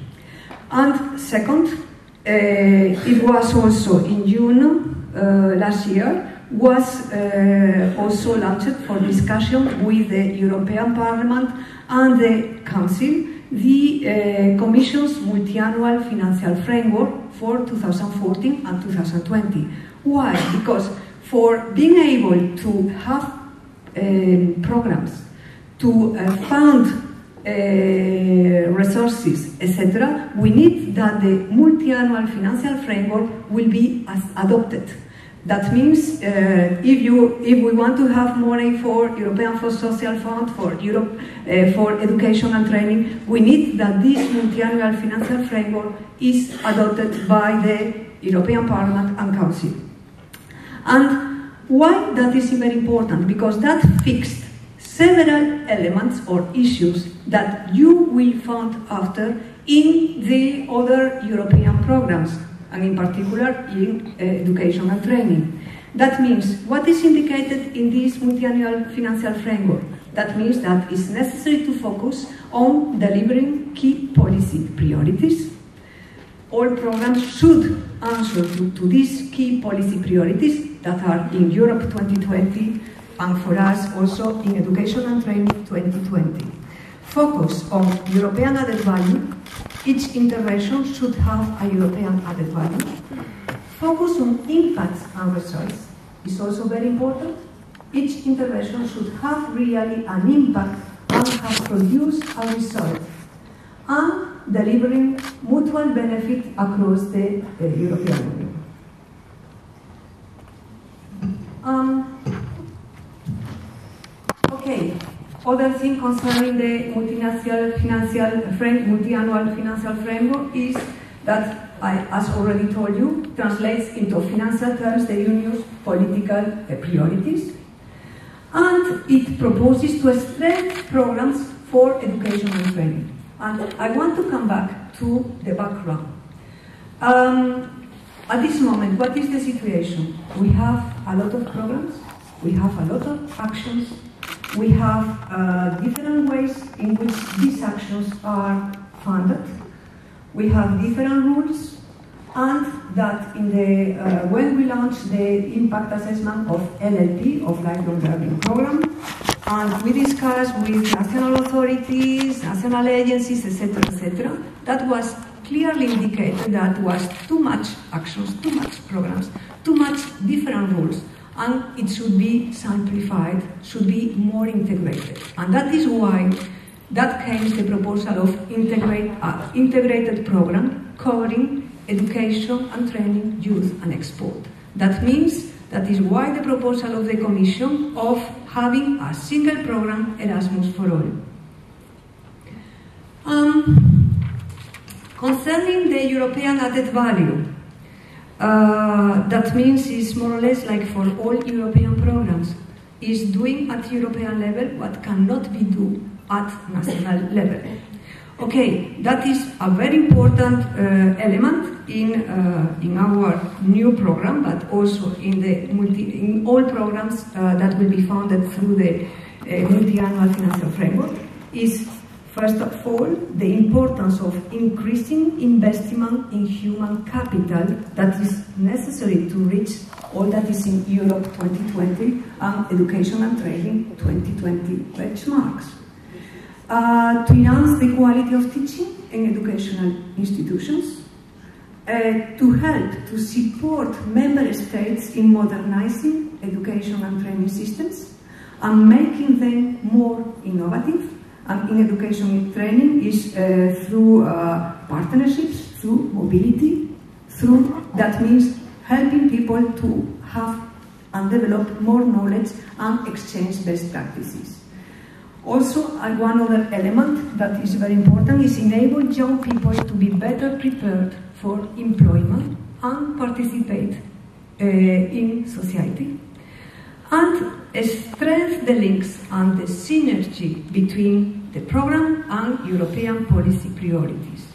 And second, it was also in June last year, was also launched for discussion with the European Parliament and the Council, the Commission's multi-annual financial framework for 2014 and 2020. Why? Because for being able to have programs, to fund resources, etc., we need that the multi-annual financial framework will be adopted. That means if we want to have money for European for Social Fund, for Europe, for education and training, we need that this multi-annual financial framework is adopted by the European Parliament and Council. And why that is very important? Because that fixed several elements or issues that you will find after in the other European programs, and in particular in education and training. That means what is indicated in this multi-annual financial framework? That means that it's necessary to focus on delivering key policy priorities. All programs should answer to these key policy priorities that are in Europe 2020 and for us also in education and training 2020. Focus on European added value. Each intervention should have a European added value. Focus on impacts and results is also very important. Each intervention should have really an impact and have produced a result. And delivering mutual benefit across the European Union. Okay. Other thing concerning the multi-annual financial framework is that, as already told you, translates into financial terms the Union's political priorities, and it proposes to strengthen programs for education and training. And I want to come back to the background. At this moment, what is the situation? We have a lot of programs, we have a lot of actions, we have different ways in which these actions are funded. We have different rules, and that in the when we launched the impact assessment of LLP, of Lifelong Learning Programme, and we discussed with national authorities, national agencies, etc., that was clearly indicated that was too much actions, too much programs, too much different rules, and it should be simplified, should be more integrated. And that is why that came the proposal of integrated program covering education and training, youth and export. That means that is why the proposal of the Commission of having a single program, Erasmus for all. Concerning the European added value, that means it's more or less like for all European programs, is doing at European level what cannot be done at national level. Okay, that is a very important element in our new program, but also in all programs that will be funded through the multi-annual financial framework, is first of all the importance of increasing investment in human capital that is necessary to reach all that is in Europe 2020 and education and training 2020 benchmarks. To enhance the quality of teaching in educational institutions, to help to support member states in modernizing education and training systems and making them more innovative. And in education and training is through partnerships, through mobility, that means helping people to have and develop more knowledge and exchange best practices. Also, one other element that is very important is enable young people to be better prepared for employment and participate in society. And strengthen the links and the synergy between the program and European policy priorities.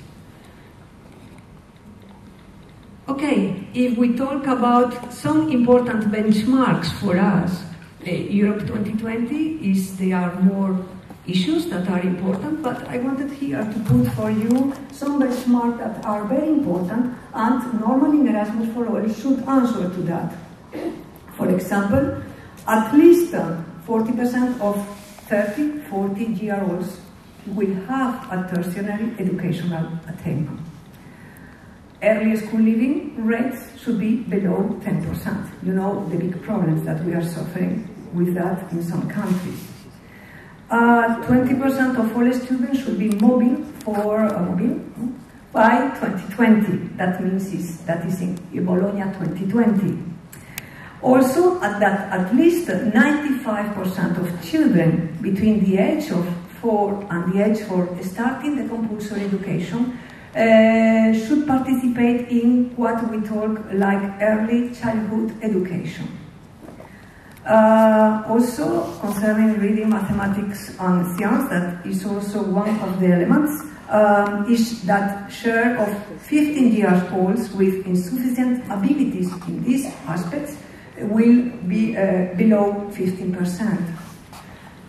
Okay, if we talk about some important benchmarks for us, Europe 2020 there are more issues that are important, but I wanted here to put for you some benchmarks that are very important and normally in Erasmus for All should answer to that. For example, at least 40% of 30-40-year-olds will have a tertiary educational attainment. Early school leaving rates should be below 10%. You know the big problems that we are suffering with that in some countries. 20% of all students should be mobile by 2020. That means that is in Bologna 2020. Also, at least 95% of children between the age of 4 and the age for starting the compulsory education should participate in what we talk like early childhood education. Also, concerning reading, mathematics, and science, that is also one of the elements, is that share of 15-year-olds with insufficient abilities in these aspects will be below 15%.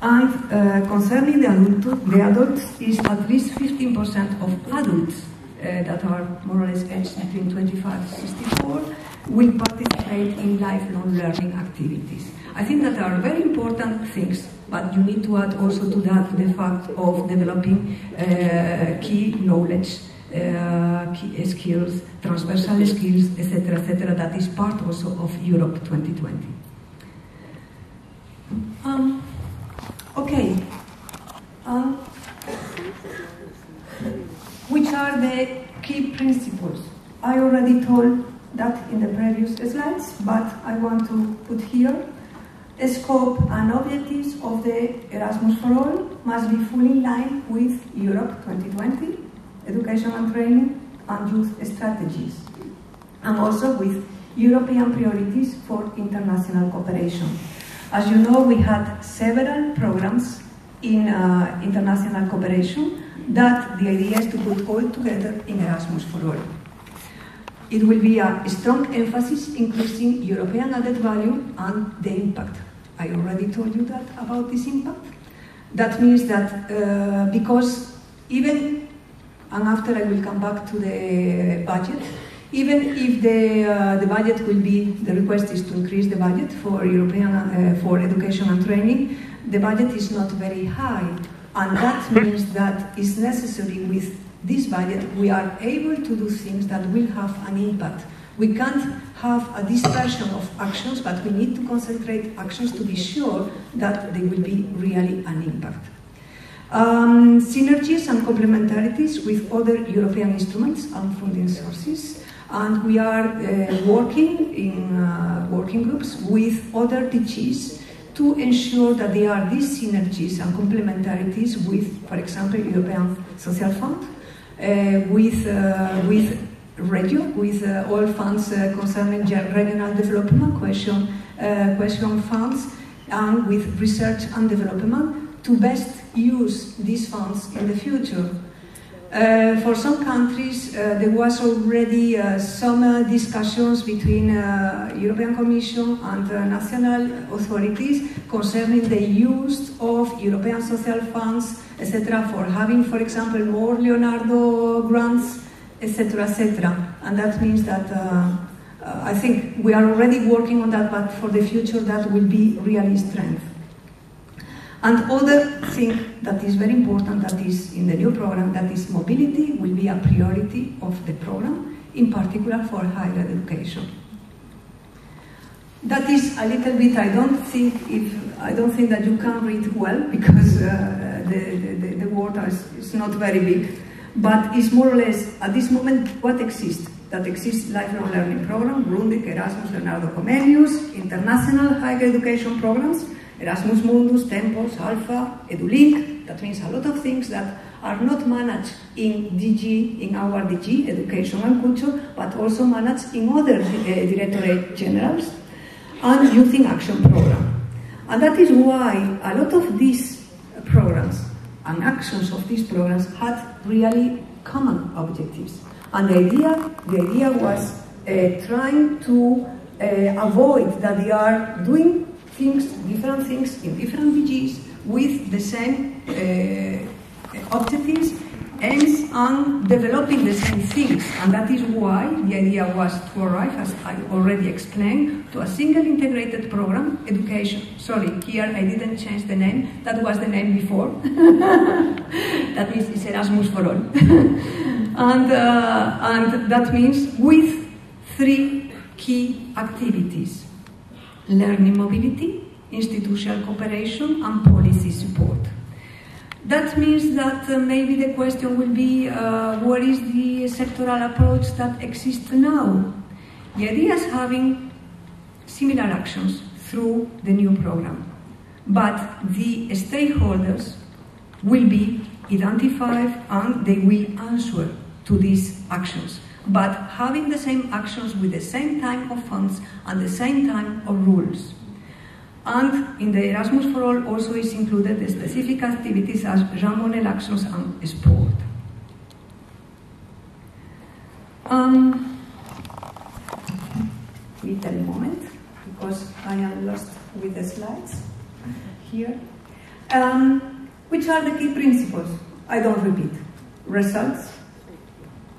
And concerning the adults, is at least 15% of adults that are more or less aged between 25 and 64 will participate in lifelong learning activities. I think that are very important things, but you need to add also to that the fact of developing key knowledge, key skills, transversal skills, etc., that is part also of Europe 2020. Okay. Which are the key principles? I already told that in the previous slides, but I want to put here the scope and objectives of the Erasmus for All must be fully in line with Europe 2020, education and training, and youth strategies, and also with European priorities for international cooperation. As you know, we had several programs in international cooperation that the idea is to put all together in Erasmus for All. It will be a strong emphasis increasing European added value and the impact. I already told you that about this impact. That means that because even, and after I will come back to the budget, even if the budget will be, the request is to increase the budget for European, for education and training, the budget is not very high. And that means that it's necessary with this budget, we are able to do things that will have an impact. We can't have a dispersion of actions, but we need to concentrate actions to be sure that they will be really an impact. Synergies and complementarities with other European instruments and funding sources. And we are working in working groups with other DGs to ensure that there are these synergies and complementarities with, for example, European Social Fund, with REGIO, with all funds concerning regional development, cohesion funds, and with research and development to best use these funds in the future. For some countries, there was already some discussions between European Commission and national authorities concerning the use of European social funds, etc., for having, for example, more Leonardo grants, etc., etc. And that means that I think we are already working on that, but for the future that will be really strength. And other thing that is very important that is in the new program, that is mobility, will be a priority of the program, in particular for higher education. That is a little bit, I don't think that you can read well, because the word is not very big, but it's more or less, at this moment, what exists? That exists Lifelong Learning Programme, Grundig, Erasmus, Leonardo Comenius, international higher education programs, Erasmus Mundus, Tempos, Alpha, EduLink. That means a lot of things that are not managed in DG, in our DG, Education and Culture, but also managed in other Directorate Generals, and Youth in Action Program. And that is why a lot of these programs and actions of these programs had really common objectives. And the idea was trying to avoid that they are doing different things in different BGs with the same objectives, aims, and developing the same things. And that is why the idea was to arrive, as I already explained, to a single integrated program, education. Sorry, here I didn't change the name. That was the name before. That means it's Erasmus for all. And that means with 3 key activities: learning mobility, institutional cooperation, and policy support. That means that maybe the question will be, what is the sectoral approach that exists now? The idea is having similar actions through the new program, but the stakeholders will be identified and they will answer to these actions, but having the same actions with the same time of funds and the same time of rules. And in the Erasmus for All also is included the specific activities as Jean Monnet actions and sport. Little moment, because I am lost with the slides here. Which are the key principles? I don't repeat. Results,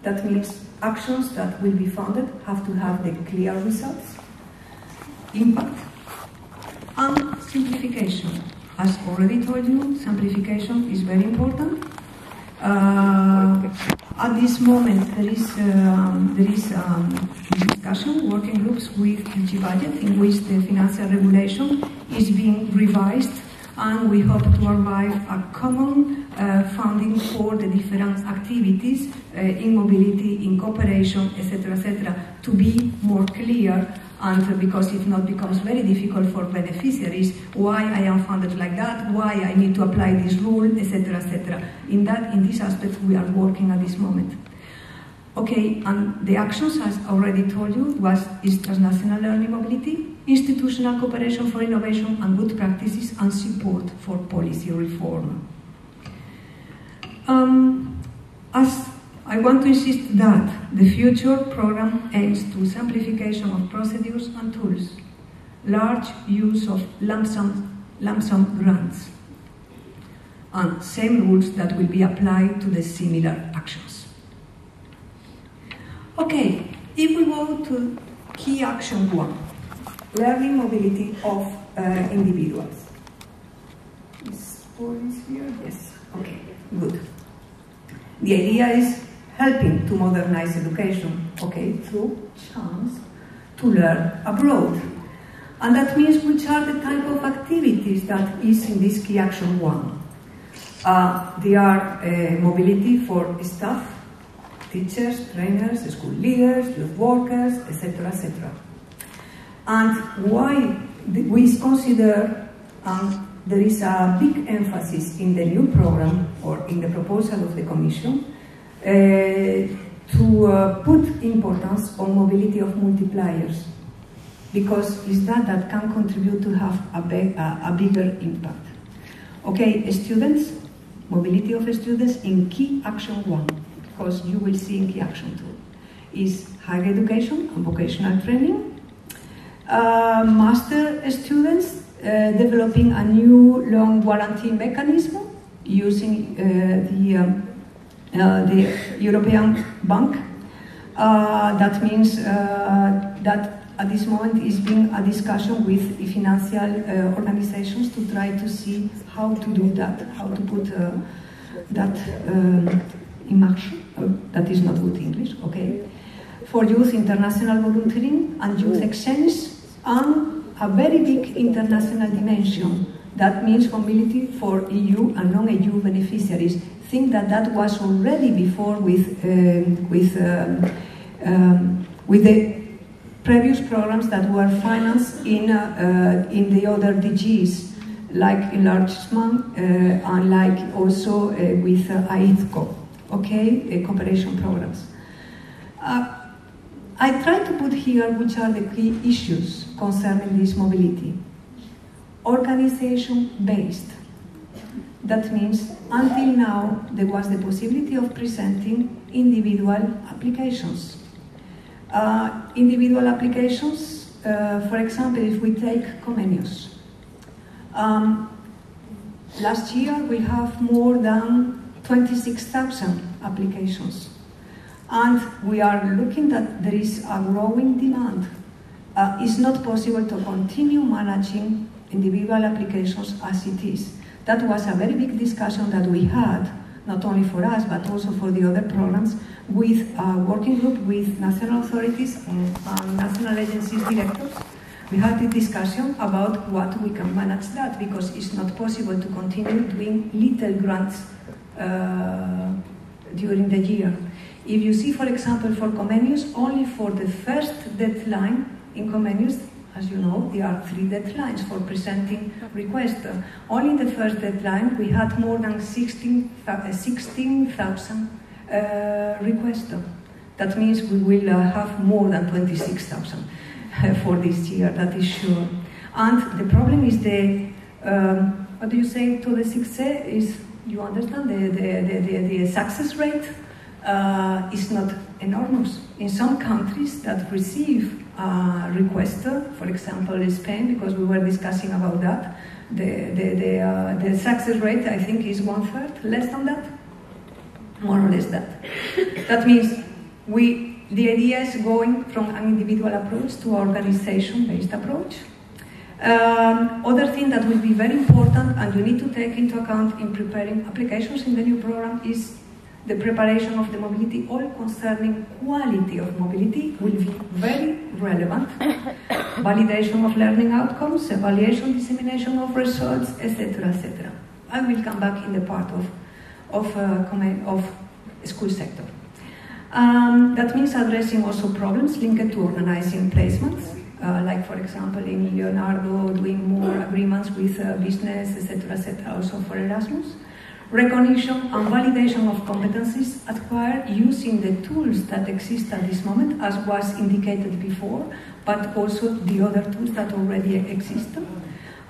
that means actions that will be funded have to have the clear results. Impact, and simplification. As already told you, simplification is very important. At this moment, there is discussion, working groups with DG Budget, in which the financial regulation is being revised, and we hope to arrive at common funding for the different activities in mobility, in cooperation, etc., to be more clear. And because if not, becomes very difficult for beneficiaries, why I am funded like that, why I need to apply this rule, etc., etc. In this aspect, we are working at this moment. Okay, and the actions, as already told you, is transnational learning mobility, institutional cooperation for innovation and good practices, and support for policy reform. As I want to insist that the future program aims to simplification of procedures and tools, large use of lump sum grants, and same rules that will be applied to the similar actions. Okay, if we go to key action 1, learning mobility of individuals. Is Paul here? Yes. Okay, good. The idea is helping to modernize education, okay, through chance to learn abroad. And that means which are the type of activities that is in this key action 1. They are mobility for staff, teachers, trainers, school leaders, youth workers, etc., etc. And why we consider there is a big emphasis in the new program or in the proposal of the Commission to put importance on mobility of multipliers, because it's that can contribute to have a bigger impact. Okay, students, mobility of students in key action 1, because you will see in key action 2, is higher education and vocational training. Master students developing a new loan guarantee mechanism using the European Bank. That means that at this moment is being a discussion with financial organizations to try to see how to do that, how to put that in action. That is not good English, okay. For youth, international volunteering and youth exchange, and a very big international dimension. That means mobility for EU and non-EU beneficiaries. Think that was already before with the previous programs that were financed in the other DGs, like enlargement and like also with AIDCO, okay, cooperation programs. I try to put here which are the key issues concerning this mobility. organization-based. That means until now there was the possibility of presenting individual applications. Individual applications, for example, if we take Comenius. Last year we have more than 26,000 applications, and we are looking that there is a growing demand. It's not possible to continue managing individual applications as it is. That was a very big discussion that we had, not only for us, but also for the other programs, with a working group with national authorities and national agencies directors. We had the discussion about what we can manage that, because it's not possible to continue doing little grants during the year. If you see, for example, for Comenius, only for the first deadline in Comenius, as you know, there are 3 deadlines for presenting requests. Only in the first deadline we had more than 16,000 requests. That means we will have more than 26,000 for this year, that is sure. And the problem is what do you say to the success is, you understand, the success rate is not enormous. In some countries that receive request, for example in Spain, because we were discussing about that, the success rate I think is 1/3, less than that, more or less that. That means the idea is going from an individual approach to an organization-based approach. Other thing that will be very important and you need to take into account in preparing applications in the new program is the preparation of the mobility, all concerning quality of mobility will be very relevant. Validation of learning outcomes, evaluation, dissemination of results, etc., etc. I will come back in the part of school sector. That means addressing also problems linked to organizing placements, like for example in Leonardo doing more agreements with business, etc., etc., also for Erasmus. Recognition and validation of competencies acquired using the tools that exist at this moment, as was indicated before, but also the other tools that already exist.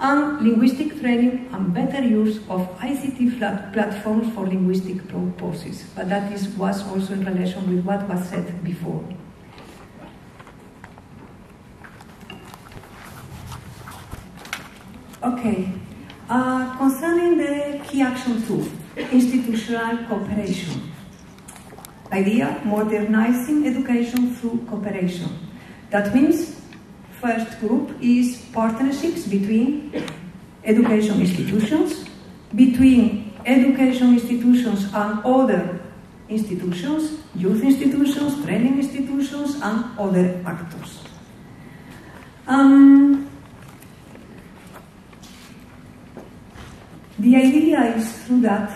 And linguistic training and better use of ICT platforms for linguistic purposes. But that was also in relation with what was said before. Okay. Concerning the key action 2, institutional cooperation. Idea, modernizing education through cooperation. That means first group is partnerships between education institutions, between education institutions and other institutions, youth institutions, training institutions and other actors. The idea is through that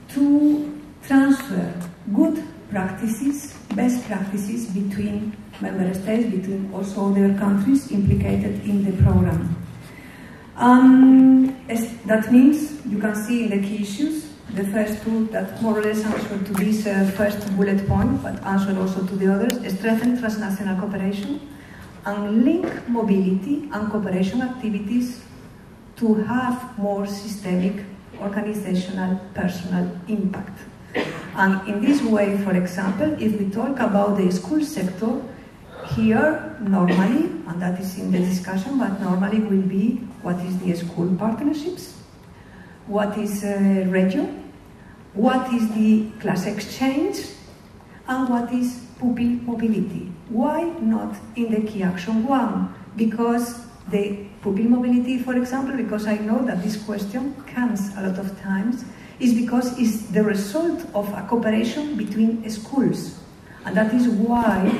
to transfer good practices, best practices between member states, between also other countries implicated in the program. That means you can see in the key issues, the first two that more or less answer to this first bullet point, but answer also to the others, strengthen transnational cooperation and link mobility and cooperation activities to have more systemic organizational personal impact. And in this way, for example, if we talk about the school sector, here normally, and that is in the discussion, but normally will be what is the school partnerships, what is regio, what is the class exchange, and what is pupil mobility. Why not in the key action 1? Because the pupil mobility, for example, because I know that this question comes a lot of times, is because it's the result of a cooperation between schools. And that is why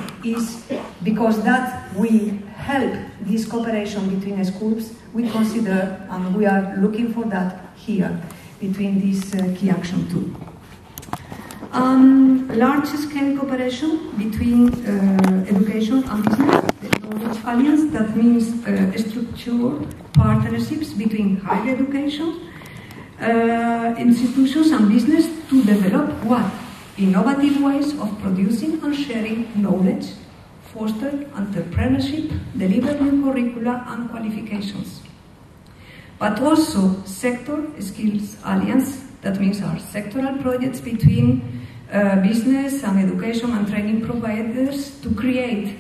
because that will help this cooperation between schools, we consider and we are looking for that here between this key action 2. Large-scale cooperation between education and business. Alliance, that means structured partnerships between higher education institutions and business to develop what? Innovative ways of producing and sharing knowledge, foster entrepreneurship, deliver new curricula and qualifications. but also sector skills alliance, that means our sectoral projects between business and education and training providers to create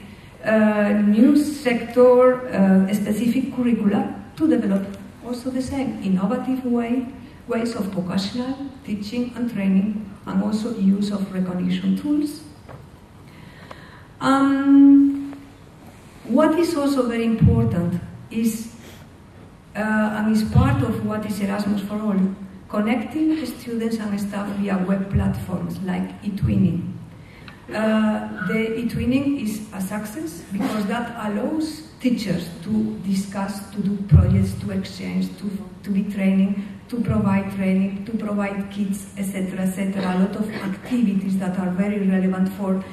new sector specific curricula to develop also the same innovative ways of vocational teaching and training, and also use of recognition tools. What is also very important is, and is part of what is Erasmus for All, connecting students and staff via web platforms like eTwinning. The eTwinning is a success because that allows teachers to discuss, to do projects, to exchange, to be training, to provide kits, etc., etc. A lot of activities that are very relevant for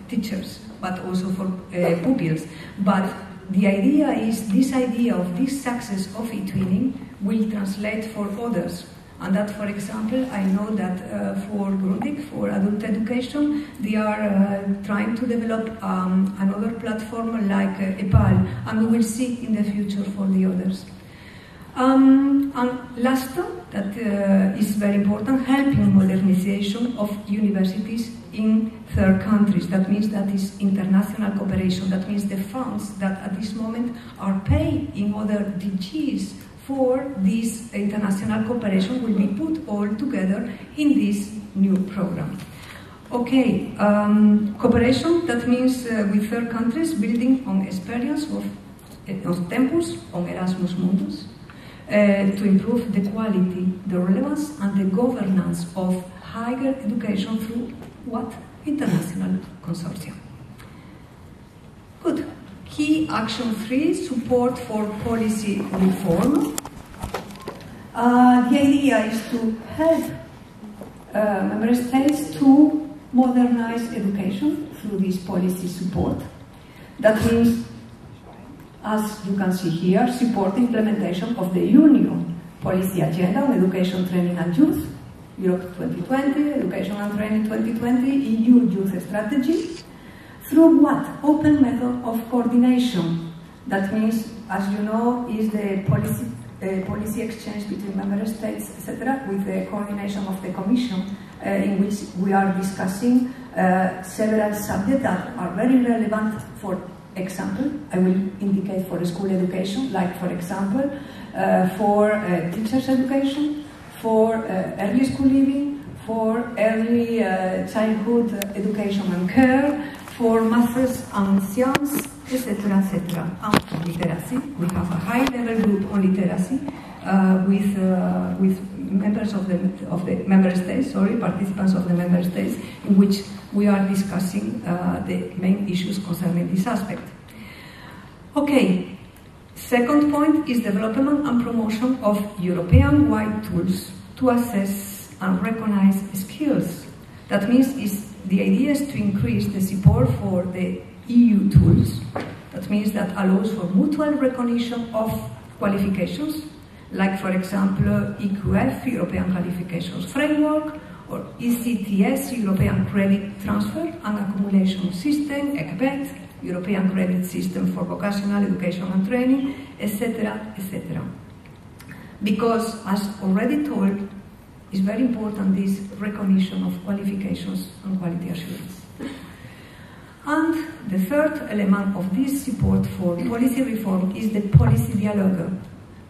teachers, but also for pupils. But the idea is this success of eTwinning will translate for others. And that, for example, I know that for Grundig, for adult education, they are trying to develop another platform like EPAL, and we will see in the future for the others. And last, that is very important, helping modernization of universities in third countries. That means that is international cooperation. That means the funds that at this moment are paid in other DGs for this international cooperation will be put all together in this new program. Okay, cooperation, that means with third countries, building on experience of Tempus, on Erasmus Mundus, to improve the quality, the relevance and the governance of higher education through what? International consortia. Good. Key action 3, support for policy reform. The idea is to help member states to modernize education through this policy support. That means, as you can see here, support implementation of the Union policy agenda on education, training and youth, Europe 2020, Education and Training 2020, EU Youth Strategy, through what? Open method of coordination. That means, as you know, is the policy exchange between member states, etc., with the coordination of the Commission, in which we are discussing several subjects that are very relevant. For example, I will indicate for school education, like for example, for teachers' education, for early school living, for early childhood education and care, for masters and science, etc., etc. And for literacy, we have a high-level group on literacy with members of the member states, participants of the member states, in which we are discussing the main issues concerning this aspect. Okay, second point is development and promotion of European-wide tools to assess and recognize skills. That means the idea is to increase the support for the EU tools. That means that allows for mutual recognition of qualifications, like for example EQF, European Qualifications Framework, or ECTS, European Credit Transfer and Accumulation System, ECBET, European Credit System for Vocational Education and Training, etc., etc. Because, as already told, it's very important this recognition of qualifications and quality assurance. And the third element of this support for policy reform is the policy dialogue.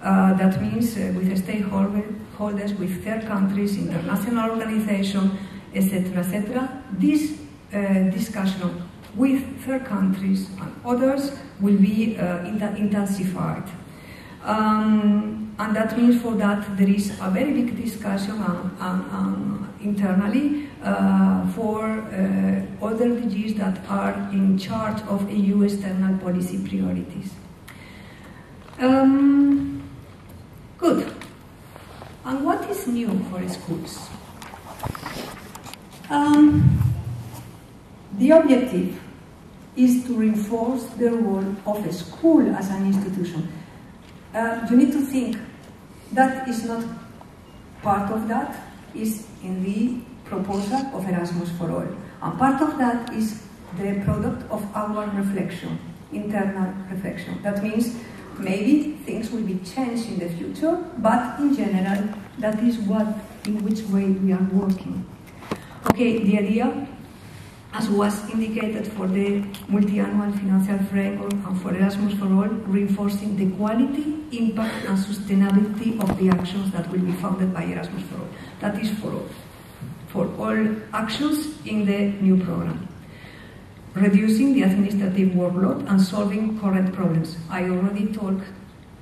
That means with stakeholders, with third countries, international organizations, etc., etc. This discussion with third countries and others will be intensified. And that means for that there is a very big discussion internally for other DGs that are in charge of EU external policy priorities. Good. And what is new for schools? The objective is to reinforce the role of a school as an institution. You need to think that is not part of that is in the proposal of Erasmus for All. And part of that is the product of our reflection, internal reflection. That means Maybe things will be changed in the future, but in general, that is in which way we are working. Okay, the idea, as was indicated for the multi-annual financial framework and for Erasmus for All, reinforcing the quality, impact and sustainability of the actions that will be funded by Erasmus for All. That is for all actions in the new program. Reducing the administrative workload and solving current problems. I already talked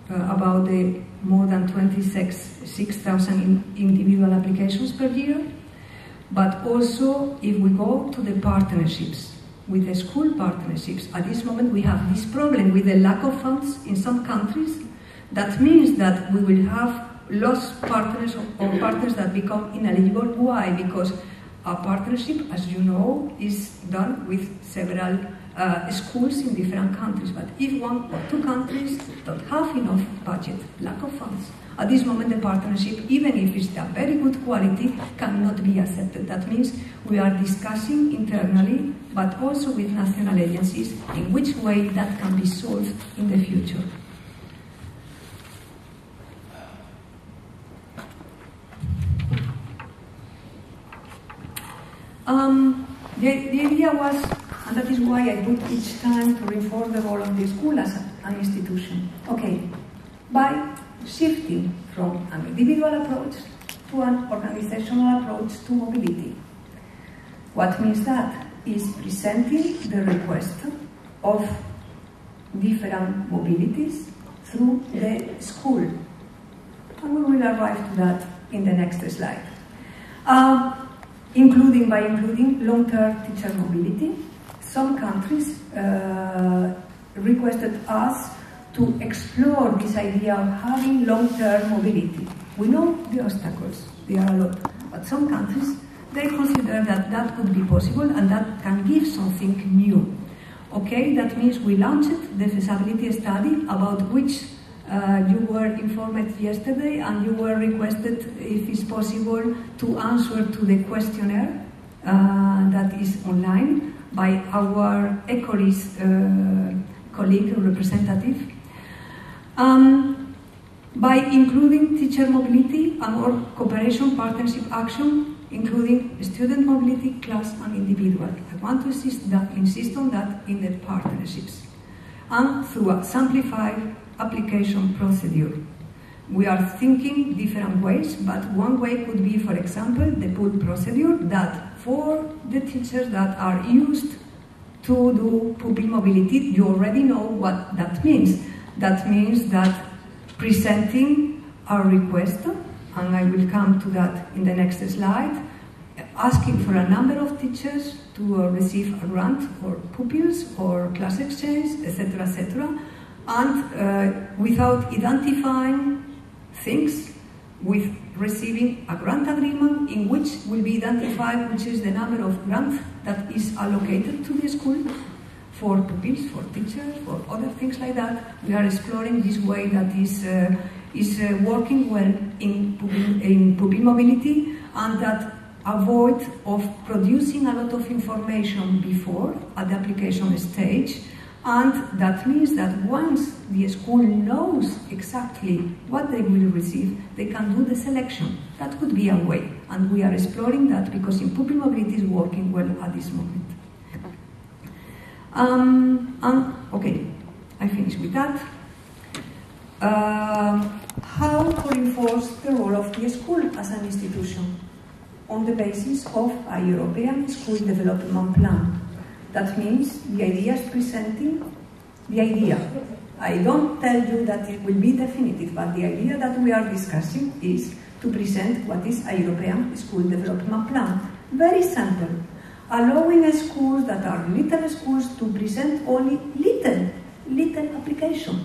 about the more than 26,000 individual applications per year, but also if we go to the partnerships, with the school partnerships, at this moment we have this problem with the lack of funds in some countries. That means that we will have lost partners or partners that become ineligible. Why? Because a partnership, as you know, is done with several schools in different countries. But if one or two countries don't have enough budget, lack of funds, at this moment the partnership, even if it's a very good quality, cannot be accepted. That means we are discussing internally, but also with national agencies, in which way that can be solved in the future. The idea was, and that is why I put each time to reinforce the role of the school as an institution. Okay, by shifting from an individual approach to an organizational approach to mobility. What means that is presenting the request of different mobilities through the school. And we will arrive to that in the next slide. Including long-term teacher mobility. Some countries requested us to explore this idea of having long-term mobility. We know the obstacles, there are a lot, but some countries, they consider that that could be possible and that can give something new. Okay, that means we launched the feasibility study about which you were informed yesterday, and you were requested, if it's possible, to answer to the questionnaire that is online by our ECORIS colleague representative. By including teacher mobility and or cooperation partnership action, including student mobility, class and individual. I want to insist on that in the partnerships. And through a simplified application procedure. We are thinking different ways, but one way could be, for example, the pool procedure, that for the teachers that are used to do pupil mobility, you already know what that means. That means that presenting a request, and I will come to that in the next slide, asking for a number of teachers to receive a grant for pupils or class exchange, etc., etc., and without identifying things, with receiving a grant agreement in which will be identified which is the number of grants that is allocated to the school for pupils, for teachers, for other things like that. We are exploring this way that is working well in pupil mobility, and that avoid of producing a lot of information before at the application stage. And that means that once the school knows exactly what they will receive, they can do the selection. That could be a way, and we are exploring that because in pupil mobility is working well at this moment. Okay, I finish with that. How to reinforce the role of the school as an institution on the basis of a European School Development Plan. That means the idea is presenting the idea. I don't tell you that it will be definitive, but the idea that we are discussing is to present what is a European School Development Plan. Very simple. Allowing schools that are little schools to present only little application.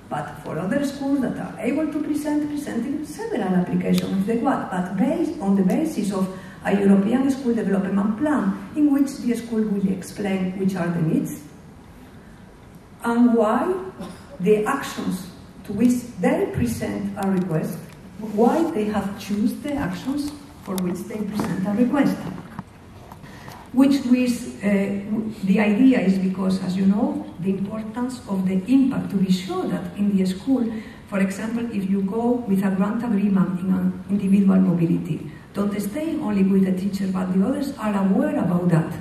But for other schools that are able to presenting several applications if they want, but based on the basis of a European School Development Plan, in which the school will explain which are the needs and why the actions to which they present a request, why they have chosen the actions for which they present a request. which is, the idea is because, as you know, the importance of the impact, to be sure that in the school, for example, if you go with a grant agreement in an individual mobility, don't stay only with the teacher, but the others are aware about that.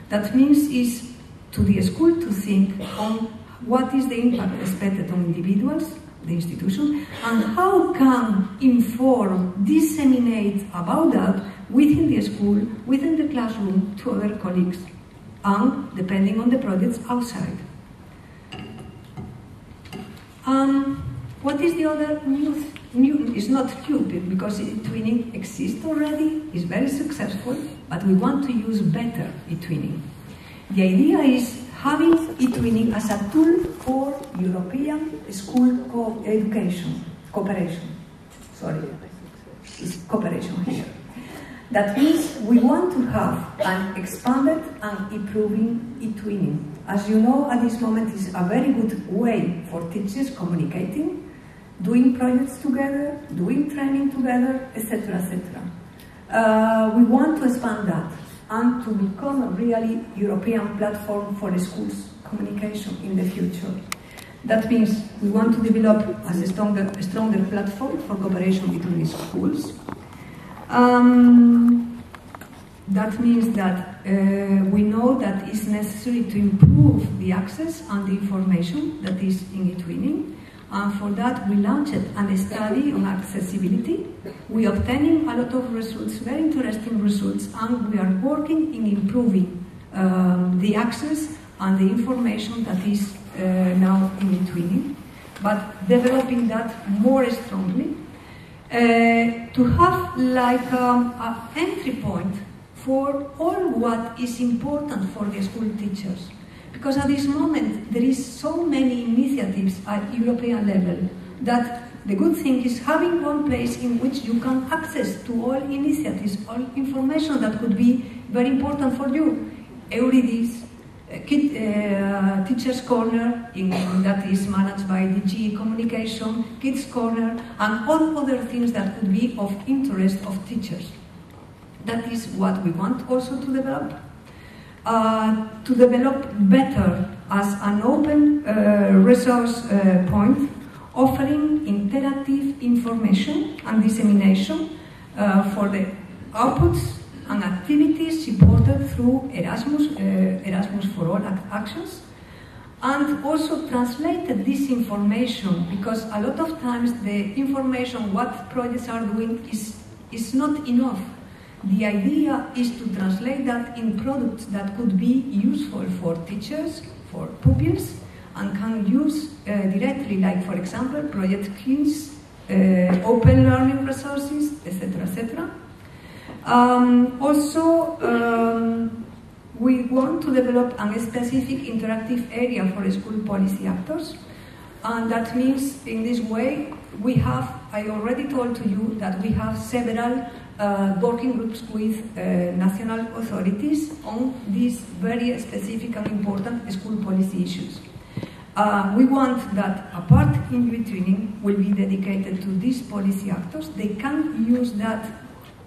That means is to the school to think on what is the impact expected on individuals, the institution, and how can inform, disseminate about that within the school, within the classroom, to other colleagues, and depending on the projects outside. What is the other new? It's not new, because e-twinning exists already, is very successful, but we want to use better e-twinning. The idea is having e-twinning as a tool for European school cooperation. Sorry, it's cooperation here. That means we want to have an expanded and improving e-twinning. As you know, at this moment is a very good way for teachers communicating, doing projects together, doing training together, etc., etc. We want to expand that and to become a really European platform for schools communication in the future. That means we want to develop as a stronger platform for cooperation between schools. That means that we know that it's necessary to improve the access and the information that is in e-twinning. And for that, we launched a study on accessibility. We are obtaining a lot of results, very interesting results, and we are working in improving the access and the information that is now in e-twinning, but developing that more strongly to have like an entry point for all what is important for the school teachers. Because at this moment, there is so many initiatives at European level that the good thing is having one place in which you can access to all initiatives, all information that could be very important for you. Euridis, Teachers Corner, that is managed by DG Communication, Kids Corner, and all other things that could be of interest of teachers. That is what we want also to develop. To develop better as an open resource point, offering interactive information and dissemination for the outputs and activities supported through Erasmus for All actions, and also translated this information, because a lot of times the information what projects are doing is not enough. The idea is to translate that in products that could be useful for teachers, for pupils, and can use directly, like for example, project kits, open learning resources, etc., etc. We want to develop a specific interactive area for school policy actors, and that means in this way we have, I already told to you that we have several working groups with national authorities on these very specific and important school policy issues. We want that a part in e-twinning will be dedicated to these policy actors. They can use that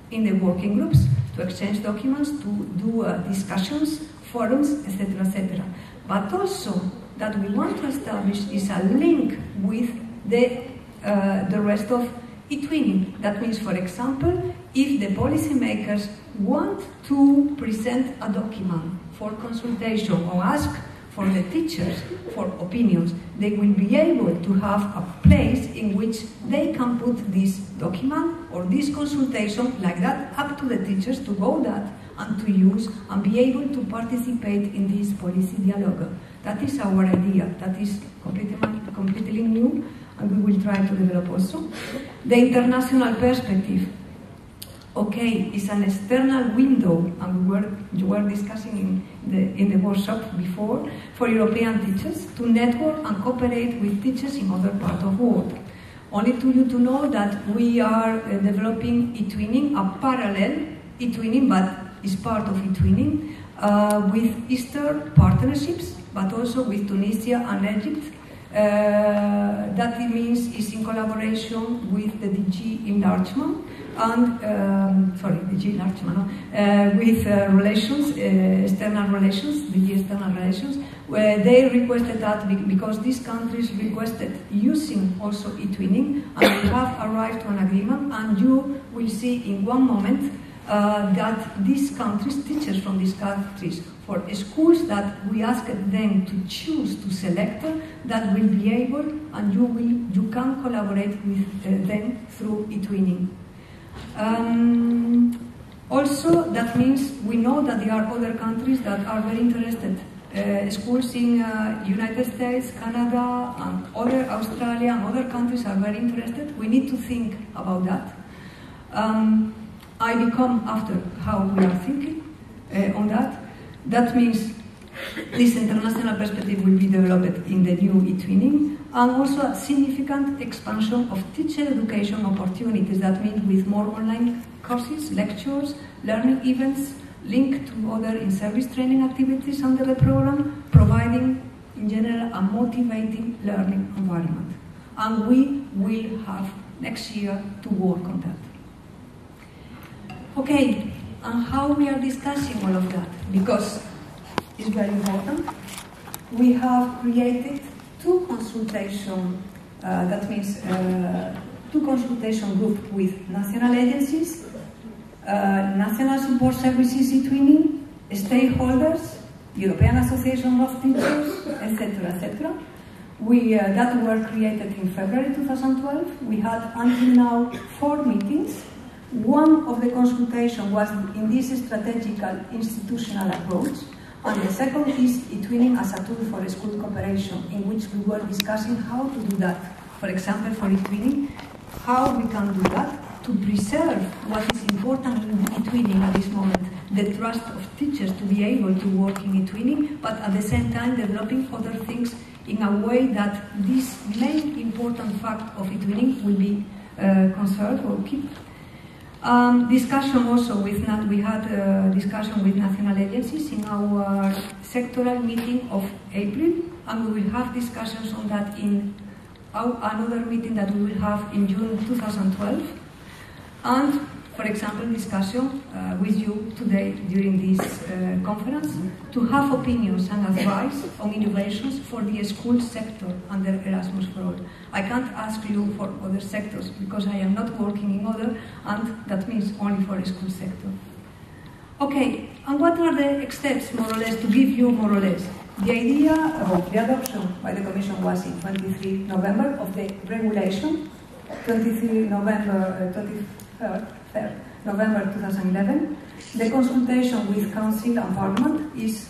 in the working groups to exchange documents, to do discussions, forums, etc., etc. But also that we want to establish is a link with the rest of e-twinning. That means, for example, if the policymakers want to present a document for consultation or ask for the teachers for opinions, they will be able to have a place in which they can put this document or this consultation like that up to the teachers to go that and to use and be able to participate in this policy dialogue. That is our idea. That is completely new, and we will try to develop also. The international perspective. Okay, it's an external window, and you were discussing in the workshop before, for European teachers to network and cooperate with teachers in other parts of the world. Only to you to know that we are developing e-twinning, a parallel e-twinning, but is part of e-twinning, with Eastern partnerships, but also with Tunisia and Egypt, That it means is in collaboration with the DG enlargement and DG enlargement, with relations, external relations, DG external relations, where they requested that because these countries requested using also e-twinning, and we have arrived to an agreement, and you will see in one moment that these countries, teachers from these countries, for schools that we asked them to choose, to select, that will be able, and you can collaborate with them through e-twinning. Also, that means we know that there are other countries that are very interested. Schools in United States, Canada, and Australia, and other countries are very interested. We need to think about that. I become after how we are thinking on that. That means this international perspective will be developed in the new e-twinning, and also a significant expansion of teacher education opportunities. That means with more online courses, lectures, learning events linked to other in-service training activities under the program, providing in general a motivating learning environment. And we will have next year to work on that. Okay, and how we are discussing all of that? Because it's very important. We have created two consultation, that means two consultation groups with national agencies, national support services e-twinning, stakeholders, European Association of Teachers, etc., etc. That were created in February 2012. We had until now 4 meetings. One of the consultation was in this strategical institutional approach, and the second is e-twinning as a tool for school cooperation, in which we were discussing how to do that. For example, for e-twinning, how we can do that to preserve what is important in e-twinning at this moment, the trust of teachers to be able to work in e-twinning, but at the same time developing other things in a way that this main important fact of e-twinning will be conserved or kept. Discussion also with, we had discussion with national agencies in our sectoral meeting of April, and we will have discussions on that in another meeting that we will have in June 2012. And, for example, discussion with you today during this conference to have opinions and advice on innovations for the school sector under Erasmus for All. I can't ask you for other sectors because I am not working in other, and that means only for the school sector. Okay, and what are the steps, more or less, to give you more or less? The idea of the adoption by the Commission was in 23 November of the regulation, 23rd November 2011. The consultation with Council and Parliament is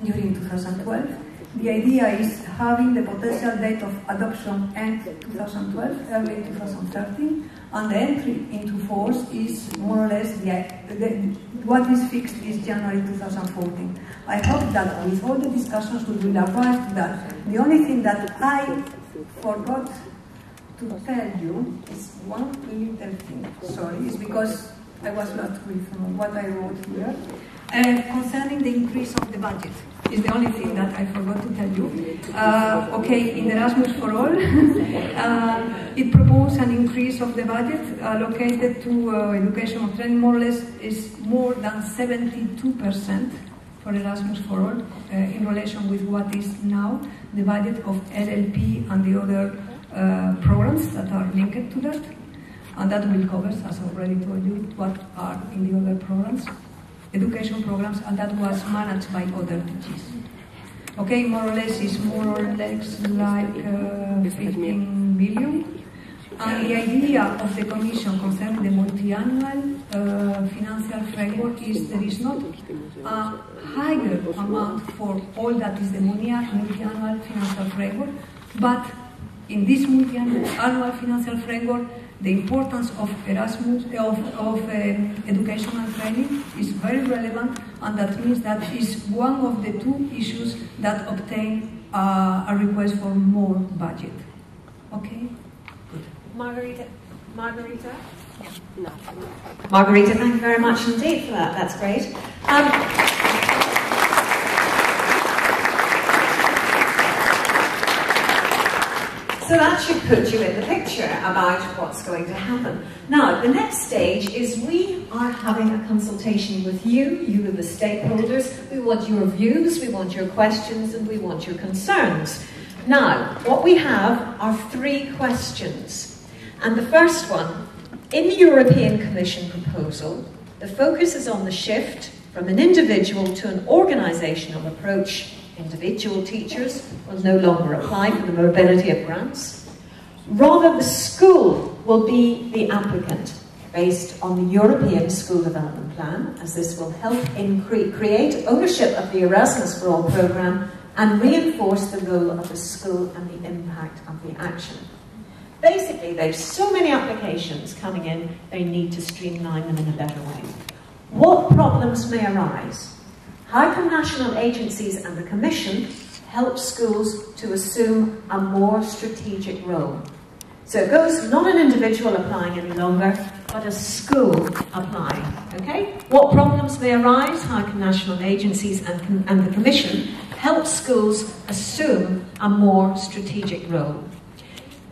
during 2012. The idea is having the potential date of adoption end 2012, early 2013, and the entry into force is more or less what is fixed is January 2014. I hope that with all the discussions we will arrive to that. The only thing that I forgot to tell you is one little thing. Sorry, it's because I was not with what I wrote here. Concerning the increase of the budget, is the only thing that I forgot to tell you. Okay, in Erasmus for All, it proposed an increase of the budget allocated to education and training, more or less is more than 72% for Erasmus for All in relation with what is now the budget of LLP and the other programs that are linked to that, and that will cover, as I already told you, what are in the other programs, education programs, and that was managed by other DGs. Okay, more or less is more or less like 15 billion. And the idea of the Commission concerning the multi-annual financial framework is there is not a higher amount for all that is the multi-annual financial framework, but in this multi-annual financial framework, the importance of Erasmus, of education and training is very relevant, and that means that is one of the two issues that obtain a request for more budget. Okay? Good. Margarita? No. Margarita, thank you very much indeed for that. That's great. So that should put you in the picture about what's going to happen. Now, the next stage is we are having a consultation with you are the stakeholders. We want your views, we want your questions, and we want your concerns. Now, what we have are 3 questions. And the first one, in the European Commission proposal, the focus is on the shift from an individual to an organisational approach. Individual teachers will no longer apply for the mobility of grants. Rather, the school will be the applicant based on the European School Development Plan, as this will help create ownership of the Erasmus for All programme and reinforce the role of the school and the impact of the action. Basically, there's so many applications coming in, they need to streamline them in a better way. What problems may arise? How can national agencies and the Commission help schools to assume a more strategic role? So it goes not an individual applying any longer, but a school applying. Okay? What problems may arise? How can national agencies and the Commission help schools assume a more strategic role?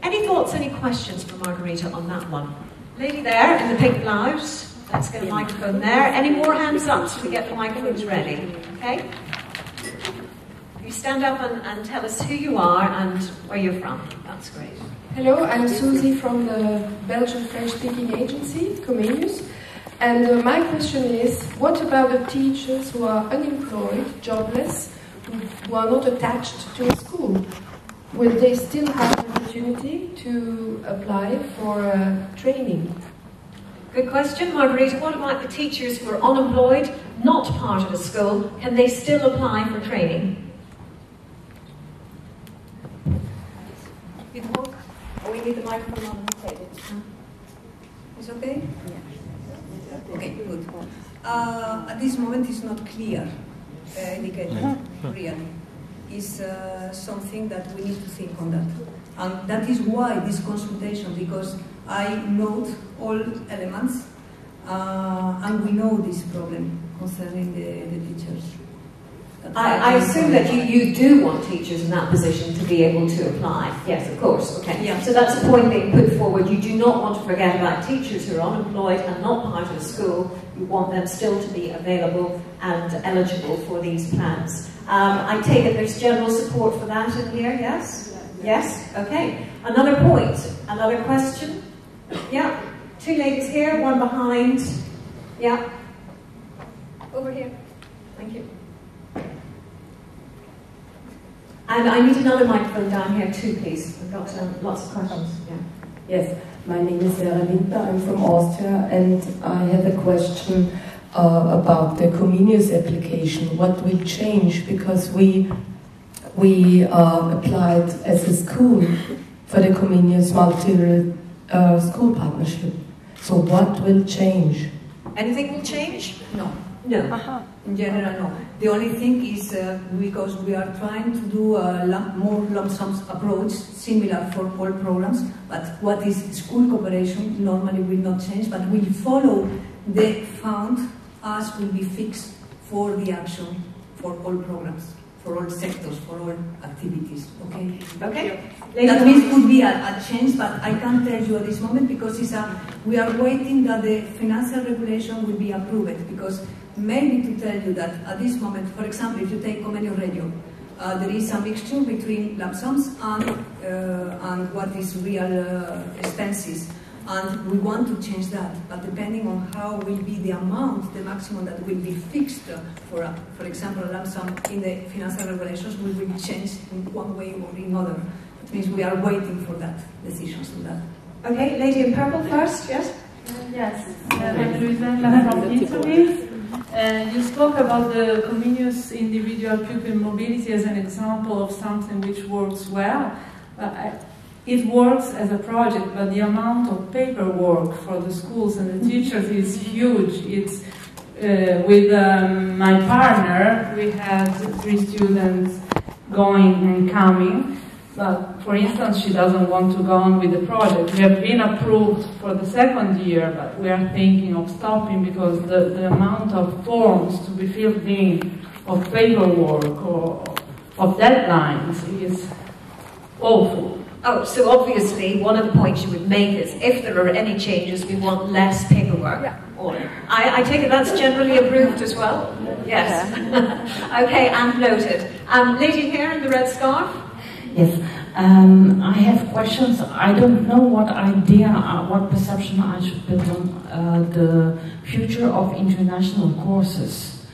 Any thoughts, any questions for Margarita on that one? Lady there in the pink blouse. Let's get a microphone there. Any more hands up so we get the microphones ready? Okay? You stand up and tell us who you are and where you're from. That's great. Hello, I'm Susie from the Belgian French-speaking agency, Comenius. And my question is, what about the teachers who are unemployed, jobless, who are not attached to a school? Will they still have an opportunity to apply for training? Good question, Margarita. What about the teachers who are unemployed, not part of a school? Can they still apply for training? Oh, we need the microphone on the table. Is okay? Okay, good. At this moment, it's not clear indicated, really. It's something that we need to think on that. And that is why this consultation, because I note all elements, and we know this problem concerning the teachers. I assume that you do want teachers in that position to be able to apply. Yes, of course. Okay. Yeah. So that's a point being put forward. You do not want to forget about teachers who are unemployed and not part of a school. You want them still to be available and eligible for these plans. I take it there's general support for that in here, yes? Yes? Okay. Another point, another question? Yeah. 2 ladies here, one behind. Yeah. Over here. Thank you. And I need another microphone down here too, please. We've got lots of questions. Yeah. Yes, my name is Sarah Lindner. I'm from Austria, and I have a question about the Comenius application. What will change? Because we applied as a school for the Comenius Multilateral School Partnership. So what will change? Anything will change? No. No. In general, no. The only thing is because we are trying to do a more lump sum approach, similar for all programs, but what is school cooperation normally will not change, but will follow the fund as will be fixed for the action for all programs, for all sectors, for all activities. Okay? Okay. That means could be a change, but I can't tell you at this moment because we are waiting that the financial regulation will be approved, because maybe to tell you that at this moment, for example, if you take Comenius Radio, there is a mixture between lump sums and what is real expenses. And we want to change that, but depending on how will be the amount, the maximum that will be fixed for example, a lump sum in the financial regulations, we will change in one way or another. It means we are waiting for that, decisions on that. Okay, lady in purple first, yes? Yes, I'm Luisa from Italy. You spoke about the Comenius individual pupil mobility as an example of something which works well. It works as a project, but the amount of paperwork for the schools and the teachers is huge. It's with my partner, we had 3 students going and coming. But for instance, she doesn't want to go on with the project. We have been approved for the 2nd year, but we are thinking of stopping because the amount of forms to be filled in, of paperwork, or of deadlines is awful. Oh, so obviously one of the points you would make is if there are any changes, we want less paperwork. Yeah. I take it that's generally approved as well? Yes. Yeah. Okay, and noted. Lady here in the red scarf? Yes. I have questions. I don't know what idea, what perception I should put on the future of international courses.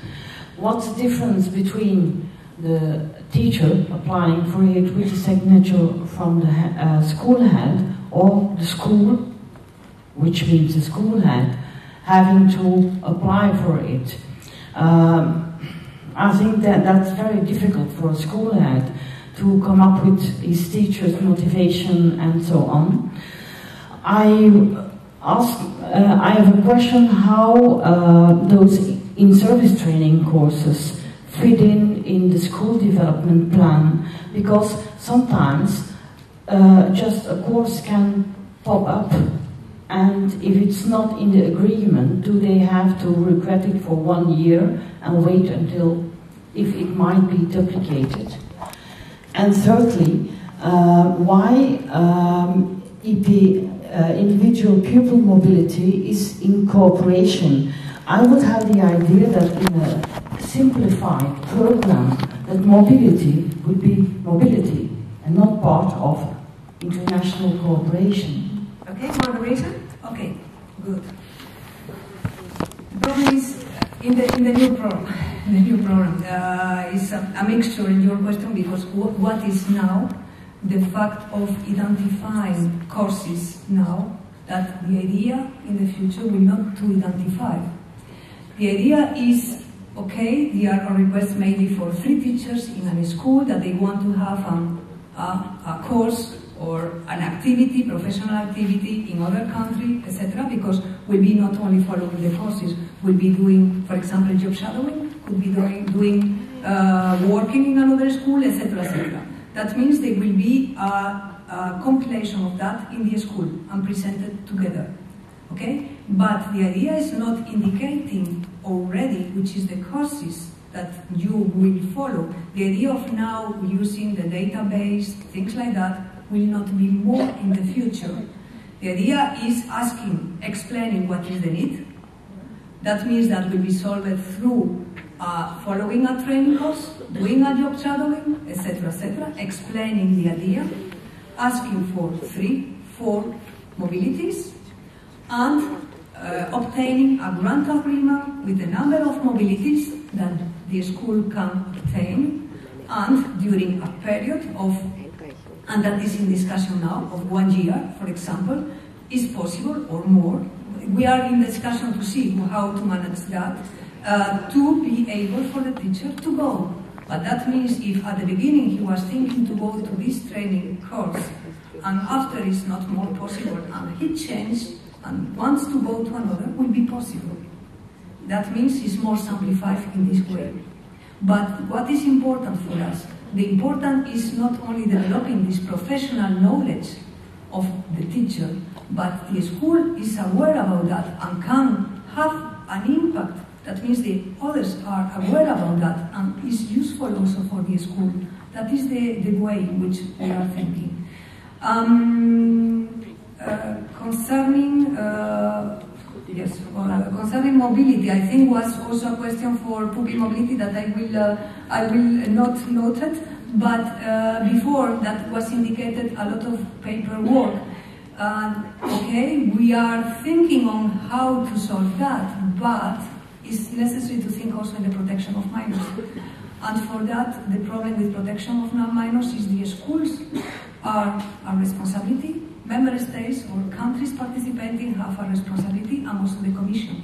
What's the difference between the teacher applying for it with a signature from the school head, or the school, which means the school head, having to apply for it? I think that's very difficult for a school head to come up with his teacher's motivation and so on. I have a question how those in-service training courses fit in the school development plan, because sometimes just a course can pop up, and if it's not in the agreement, do they have to regret it for 1 year and wait until if it might be duplicated? And thirdly, why individual pupil mobility is in cooperation. I would have the idea that in a simplified program, that mobility would be mobility and not part of international cooperation. Okay, Margarita? Okay, good. The problem is in the new program, is a mixture in your question, because what is now the fact of identifying courses now, that the idea in the future will not to identify. The idea is, okay, there are requests maybe for 3 teachers in a school that they want to have a course or an activity, professional activity in other country, etc., because we'll be not only following the courses, we'll be doing, for example, job shadowing, could be doing working in another school, etc., etc. That means there will be a compilation of that in the school and presented together. Okay? But the idea is not indicating already which is the courses that you will follow. The idea of now using the database, things like that, will not be more in the future. The idea is asking, explaining what is the need. That means that will be solved through following a training course, doing a job shadowing, etc., explaining the idea, asking for 3, 4 mobilities, and obtaining a grant agreement with the number of mobilities that the school can obtain, and during a period of, and that is in discussion now, of 1 year, for example, is possible or more. We are in discussion to see how to manage that, to be able for the teacher to go. But that means if at the beginning he was thinking to go to this training course, and after it's not more possible, and he changed and wants to go to another, will be possible. That means it's more simplified in this way. But what is important for us? The important is not only developing this professional knowledge of the teacher, but the school is aware about that and can have an impact. That means the others are aware about that and is useful also for the school. That is the way in which we are thinking. Concerning mobility, I think was also a question for pupil mobility that I will not note it, but before that was indicated a lot of paperwork. Okay, we are thinking on how to solve that, but it's necessary to think also in the protection of minors. And for that, the problem with protection of minors is the schools are a responsibility. Member states or countries participating have a responsibility, and also the Commission,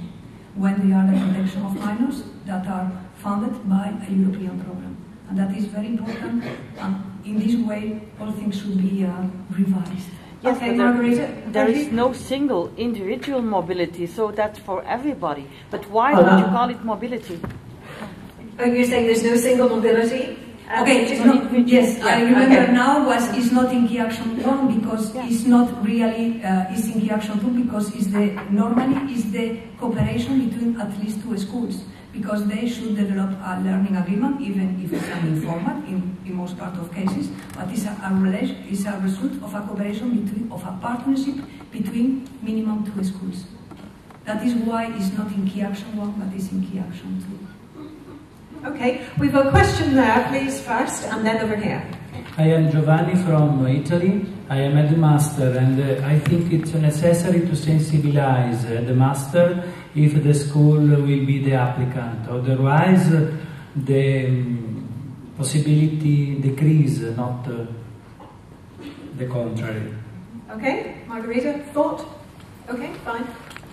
when they are the protection of minors that are funded by a European program. And that is very important, and in this way, all things should be revised. Yes, okay, Margarita, there is no single individual mobility, so that's for everybody. But why would you call it mobility? You're saying there's no single mobility? Okay, yes, I remember now is not in key action 1 because it's not really is in key action 2 because normally is the cooperation between at least 2 schools because they should develop a learning agreement even if it's an informal in most part of cases, but it's a result of a cooperation of a partnership between minimum 2 schools. That is why it's not in key action 1 but it's in key action 2. Okay, we've a question there, please, first, and then over here. I am Giovanni from Italy. I am a master, and I think it's necessary to sensibilize the master if the school will be the applicant. Otherwise, the possibility decrease, not the contrary. Okay, Margarita, thought? Okay, fine.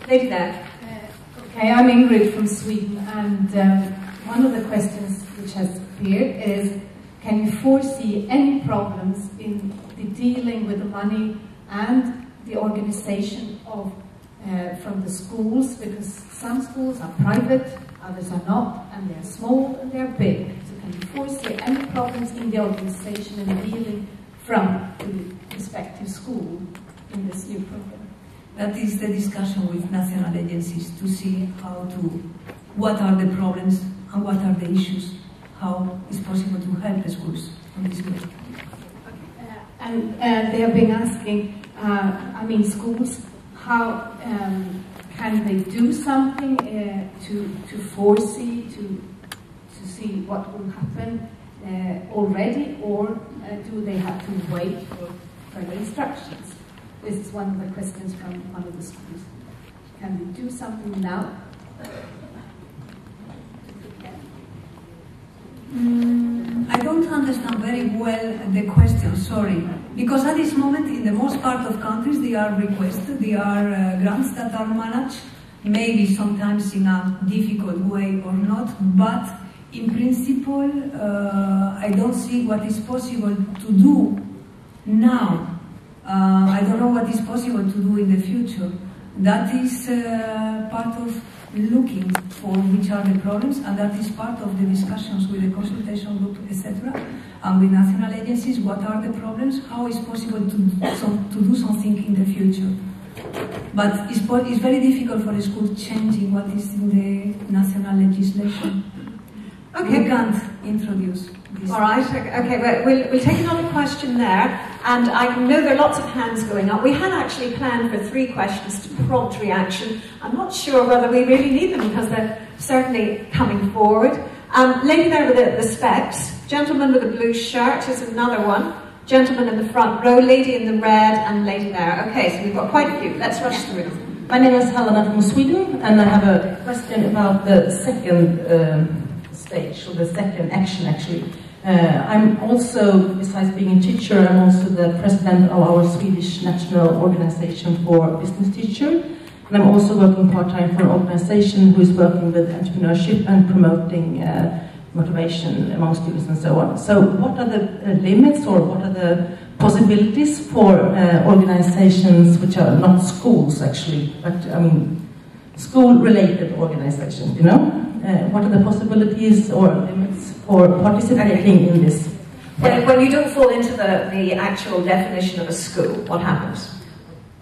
Lady there. Okay, I'm Ingrid from Sweden, and one of the questions which has appeared is, can you foresee any problems in the dealing with the money and the organization of from the schools? Because some schools are private, others are not, and they're small and they're big. So can you foresee any problems in the organization and dealing from the respective school in this new program? That is the discussion with national agencies to see what are the problems and what are the issues, how it's possible to help the schools on this way. And they have been asking, schools, how can they do something to foresee, to see what will happen already, or do they have to wait for further instructions? This is one of the questions from one of the schools. Can they do something now? I don't understand very well the question, sorry. Because at this moment, in the most part of countries, they are requests, they are grants that are managed, maybe sometimes in a difficult way or not, but in principle, I don't see what is possible to do now. I don't know what is possible to do in the future. That is part of looking for which are the problems, and that is part of the discussions with the consultation group, etc., and with national agencies, what are the problems, how is possible to do something in the future. But it's very difficult for a school changing what is in the national legislation. Okay. We can't introduce this. All right, okay, we'll take another question there, and I know there are lots of hands going up. We had actually planned for 3 questions to prompt reaction. I'm not sure whether we really need them because they're certainly coming forward. Lady there with the specs, gentleman with the blue shirt is another one, gentleman in the front row, lady in the red, and lady there. Okay, so we've got quite a few. Let's rush through. My name is Helena from Sweden, and I have a question about the second stage, or the second action actually. I'm also, besides being a teacher, I'm also the president of our Swedish National Organization for Business Teachers, and I'm also working part-time for an organization who is working with entrepreneurship and promoting motivation among students and so on. So what are the limits, or what are the possibilities for organizations which are not schools actually, but school-related organizations, you know? What are the possibilities or limits for participating in this? When you don't fall into the actual definition of a school, what happens?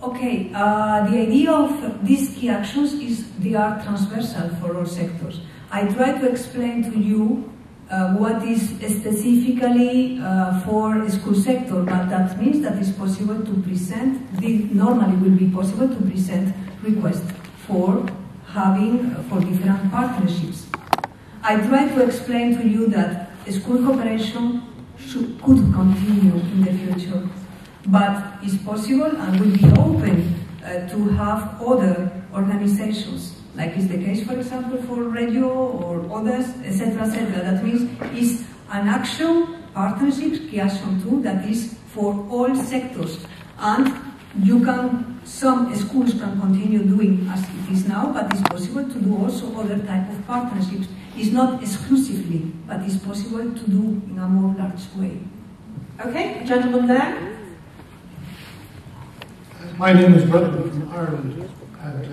Okay, the idea of these key actions is they are transversal for all sectors. I try to explain to you what is specifically for a school sector, but that means that it's possible to present, normally will be possible to present requests for different partnerships. I try to explain to you that school cooperation could continue in the future, but it's possible and will be open to have other organizations, like is the case, for example, for radio or others, etc., etc. That means it's an action, partnership, key action too, that is for all sectors, and some schools can continue doing as it is now, but it's possible to do also other type of partnerships. It's not exclusively, but it's possible to do in a more large way. Okay, gentleman there. My name is Brendan from Ireland, and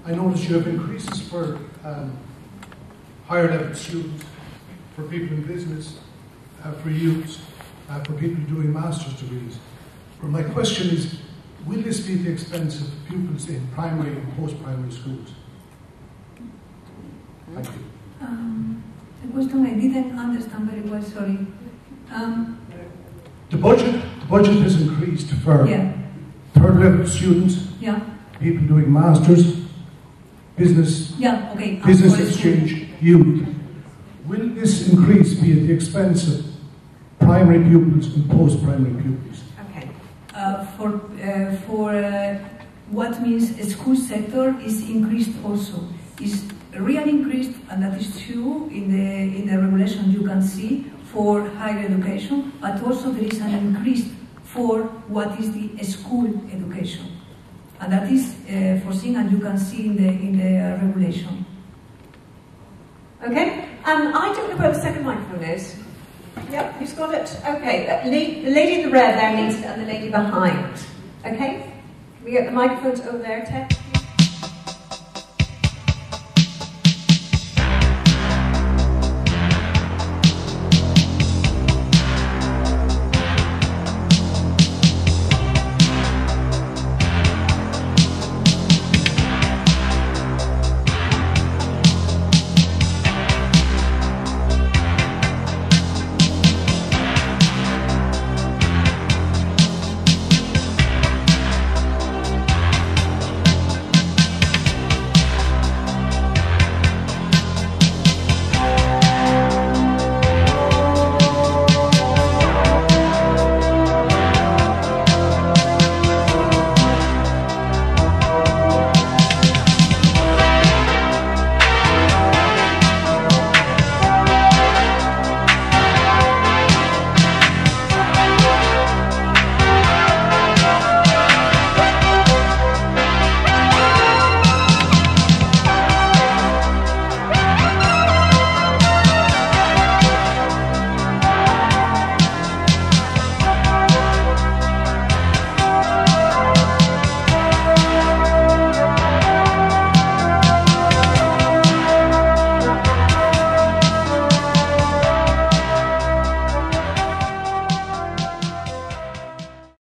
I noticed you have increases for higher level students, for people in business, for youths, for people doing master's degrees. But my question is, will this be at the expense of pupils in primary and post-primary schools? Thank you. The question I didn't understand very well, sorry. The budget has increased for third level students, people doing masters, business exchange, youth. Will this increase be at the expense of primary pupils and post-primary pupils? Okay. For what means a school sector is increased also. Is really increased, and that is true in the regulation you can see for higher education, but also there is an increase for what is the school education. And that is foreseen, and you can see in the regulation. Okay, I don't know where the second microphone is. Yep, who's got it? Okay, the lady in the red there needs it, and the lady behind. Okay, can we get the microphones over there, Ted?